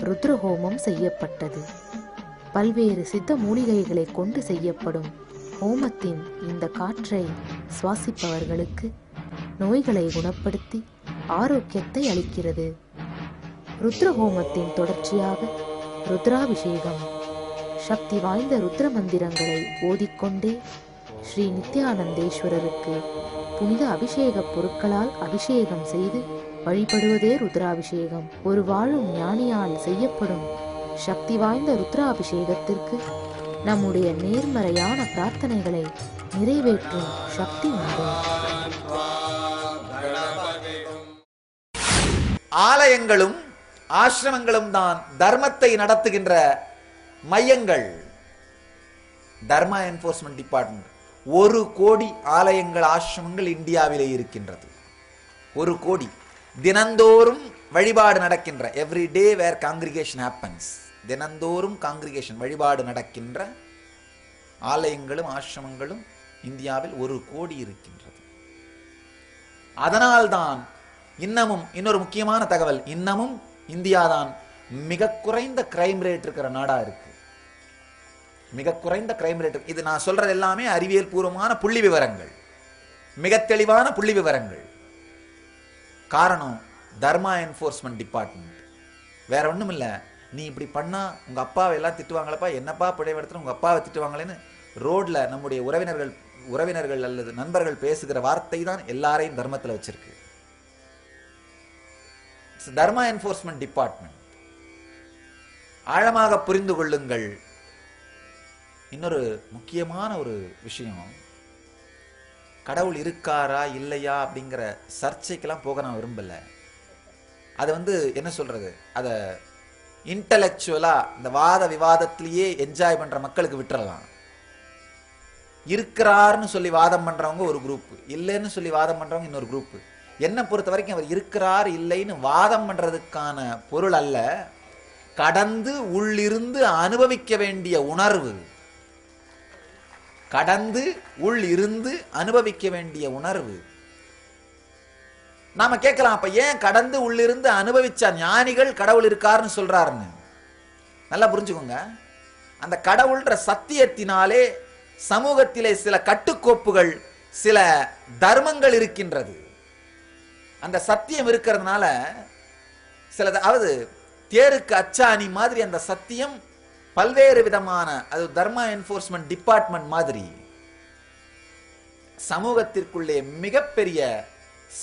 ருத்ரஹோமம் செய்யப்பட்டது. பல்வேறு சித்த மூலிகைகளை கொண்டு செய்யப்படும் ஹோமத்தின் இந்த காற்றை சுவாசிப்பவர்களுக்கு நோய்களை குணப்படுத்தி ஆரோக்கியத்தை அளிக்கிறது. ருத்ரஹோமத்தின் தொடர்ச்சியாக ருத்ராபிஷேகம். சக்தி வாய்ந்த ருத்ர மந்திரங்களை ஓதிக்கொண்டே ஸ்ரீ நித்யானந்தேஸ்வரருக்கு புனித அபிஷேக பொருட்களால் அபிஷேகம் செய்து வழிபடுவதே ருத்ராபிஷேகம். ஒரு வாழும் ஞானியால் செய்யப்படும் சக்தி வாய்ந்த ருத்ராபிஷேகத்திற்கு நம்முடைய நேர்மறையான பிரார்த்தனைகளை நிறைவேற்றும் சக்தி உண்டு. ஆலயங்களும் ஆசிரமங்களும் தான் தர்மத்தை நடத்துகின்ற மையங்கள். தர்மா என்ஃபோர்ஸ்மெண்ட் டிபார்ட்மெண்ட் 1 கோடி ஆலயங்கள் ஆசிரமங்கள் இந்தியாவிலே இருக்கின்றது. 1 கோடி தினந்தோறும் வழிபாடு நடக்கின்ற, எவ்ரி டே வேர் காங்கிரிகேஷன் ஹேப்பன்ஸ், தினந்தோறும் காங்கிரிகேஷன் வழிபாடு நடக்கின்ற ஆலயங்களும் ஆசிரமங்களும் இந்தியாவில் 1 கோடி இருக்கின்றது. அதனால்தான் இன்னமும் இன்னொரு முக்கியமான தகவல், இன்னமும் இந்தியாதான் மிக குறைந்த கிரைம் ரேட் இருக்கிற நாடா இருக்கு. மிக குறைந்த கிரைம் ரேட். இது நான் சொல்றது எல்லாமே அறிவியல் பூர்வமான புள்ளி விவரங்கள், மிக தெளிவான புள்ளி விவரங்கள். காரணம் தர்மா என்ஃபோர்ஸ்மெண்ட் டிபார்ட்மெண்ட். வேற ஒண்ணும் இல்ல, நீ இப்படி பண்ணா உங்க அப்பாவை எல்லாம் திட்டுவாங்களப்பா, என்னப்பா பிழைவெடுத்து உங்க அப்பாவை திட்டுவாங்களேன்னு ரோட்ல நம்முடைய உறவினர்கள் அல்லது நண்பர்கள் பேசுகிற வார்த்தை தான் எல்லாரையும் தர்மத்தில் வச்சிருக்கு. தர்மா என்ஃபோர்ஸ்மெண்ட் டிபார்ட்மெண்ட். ஆழமாக புரிந்து கொள்ளுங்கள். இன்னொரு முக்கியமான ஒரு விஷயம், கடவுள் இருக்காரா இல்லையா அப்படிங்கிற சர்ச்சைக்கெல்லாம் போக நான் விரும்பல. அது என்ன சொல்றது, அத இன்டலெக்சுவலா இந்த வாத விவாதத்திலேயே என்ஜாய் பண்ற மக்களுக்கு விட்டுறலாம். இருக்கிறார்னு சொல்லி வாதம் பண்றவங்க ஒரு குரூப், இல்லைன்னு சொல்லி வாதம் பண்றவங்க இன்னொரு குரூப். என்ன பொறுத்த வரைக்கும் அவர் இருக்கிறார் இல்லைன்னு வாதம் பண்றதுக்கான பொருள் அல்ல, கடந்து உள்ளிருந்து அனுபவிக்க வேண்டிய உணர்வு. கடந்து உள்ளிருந்து அனுபவிக்க வேண்டிய உணர்வு. நாம கேட்கலாம், அப்ப ஏன் கடந்து உள்ளிருந்து அனுபவிச்ச ஞானிகள் கடவுள் இருக்காருன்னு சொல்றாருன்னு. நல்லா புரிஞ்சுக்கோங்க. அந்த கடவுள்ன்ற சத்தியத்தினாலே சமூகத்திலே சில கட்டுக்கோப்புகள், சில தர்மங்கள் இருக்கின்றது. அந்த சத்தியம் இருக்கிறதுனால சில, அதாவது தேருக்கு அச்சாணி மாதிரி அந்த சத்தியம் பல்வேறு விதமான, அது தர்மா என்ஃபோர்ஸ்மெண்ட் டிபார்ட்மெண்ட் மாதிரி சமூகத்திற்குள்ளே மிகப்பெரிய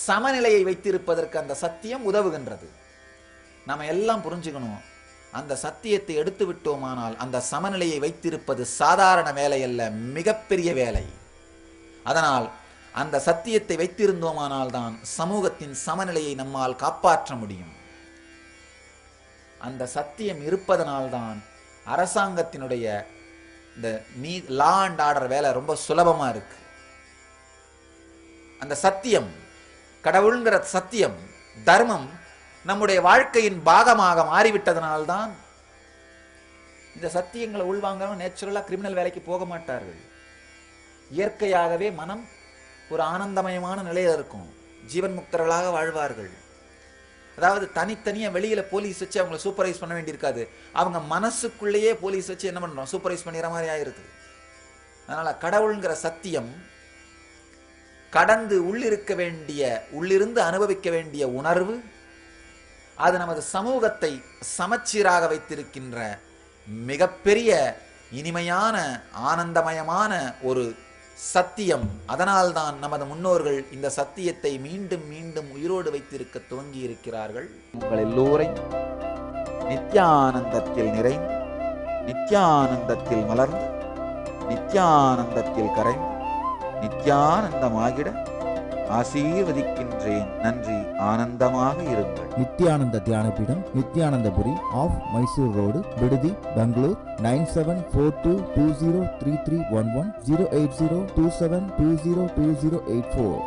சமநிலையை வைத்திருப்பதற்கு அந்த சத்தியம் உதவுகின்றது. நாம எல்லாம் புரிஞ்சுக்கணும், அந்த சத்தியத்தை எடுத்து விட்டோமானால் அந்த சமநிலையை வைத்திருப்பது சாதாரண வேலை அல்ல, மிகப்பெரிய வேலை. அதனால் அந்த சத்தியத்தை வைத்திருந்தோமானால் தான் சமூகத்தின் சமநிலையை நம்மால் காப்பாற்ற முடியும். அந்த சத்தியம் இருப்பதனால்தான் அரசாங்கத்தினுடைய இந்த லா அண்ட் ஆர்டர் வேலை ரொம்ப சுலபமா இருக்கு. அந்த சத்தியம், கடவுள்ங்கிற சத்தியம், தர்மம் நம்முடைய வாழ்க்கையின் பாகமாக மாறிவிட்டதனால்தான் இந்த சத்தியங்களை உள்வாங்காம நேச்சுரலா கிரிமினல் வேலைக்கு போக மாட்டார்கள். இயற்கையாகவே மனம் ஒரு ஆனந்தமயமான நிலையில இருக்கும், ஜீவன் முக்தர்களாக வாழ்வார்கள். அதாவது தனித்தனியா வெளியில போலீஸ் வச்சு அவங்களை சூப்பர்வைஸ் பண்ண வேண்டியிருக்காது, அவங்க மனசுக்குள்ளேயே போலீஸ் வச்சு என்ன பண்றோம், சூப்பர்வைஸ் பண்ணிற மாதிரி ஆயிருக்கு. அதனால கடவுள்ங்கிற சத்தியம் கடந்து உள்ளிருக்க வேண்டிய, உள்ளிருந்து அனுபவிக்க வேண்டிய உணர்வு, அது நமது சமூகத்தை சமச்சீராக வைத்திருக்கின்ற மிகப்பெரிய இனிமையான ஆனந்தமயமான ஒரு சத்தியம். அதனால்தான் நமது முன்னோர்கள் இந்த சத்தியத்தை மீண்டும் மீண்டும் உயிரோடு வைத்திருக்க துவங்கி இருக்கிறார்கள். உங்கள் எல்லோரையும் நித்யானந்தத்தில் நிறைந்து, நித்யானந்தத்தில் மலர்ந்து, நித்யானந்தத்தில் கரைந்து, நித்யானந்தமாகிட ஆசீர்வதிக்கின்றேன். நன்றி. ஆனந்தமாக இருங்கள். நித்யானந்த தியானபீடம், நித்யானந்தபுரி ஆஃப் மைசூர் ரோடு, விடுதி, பெங்களூர். 9742203311 08027202084.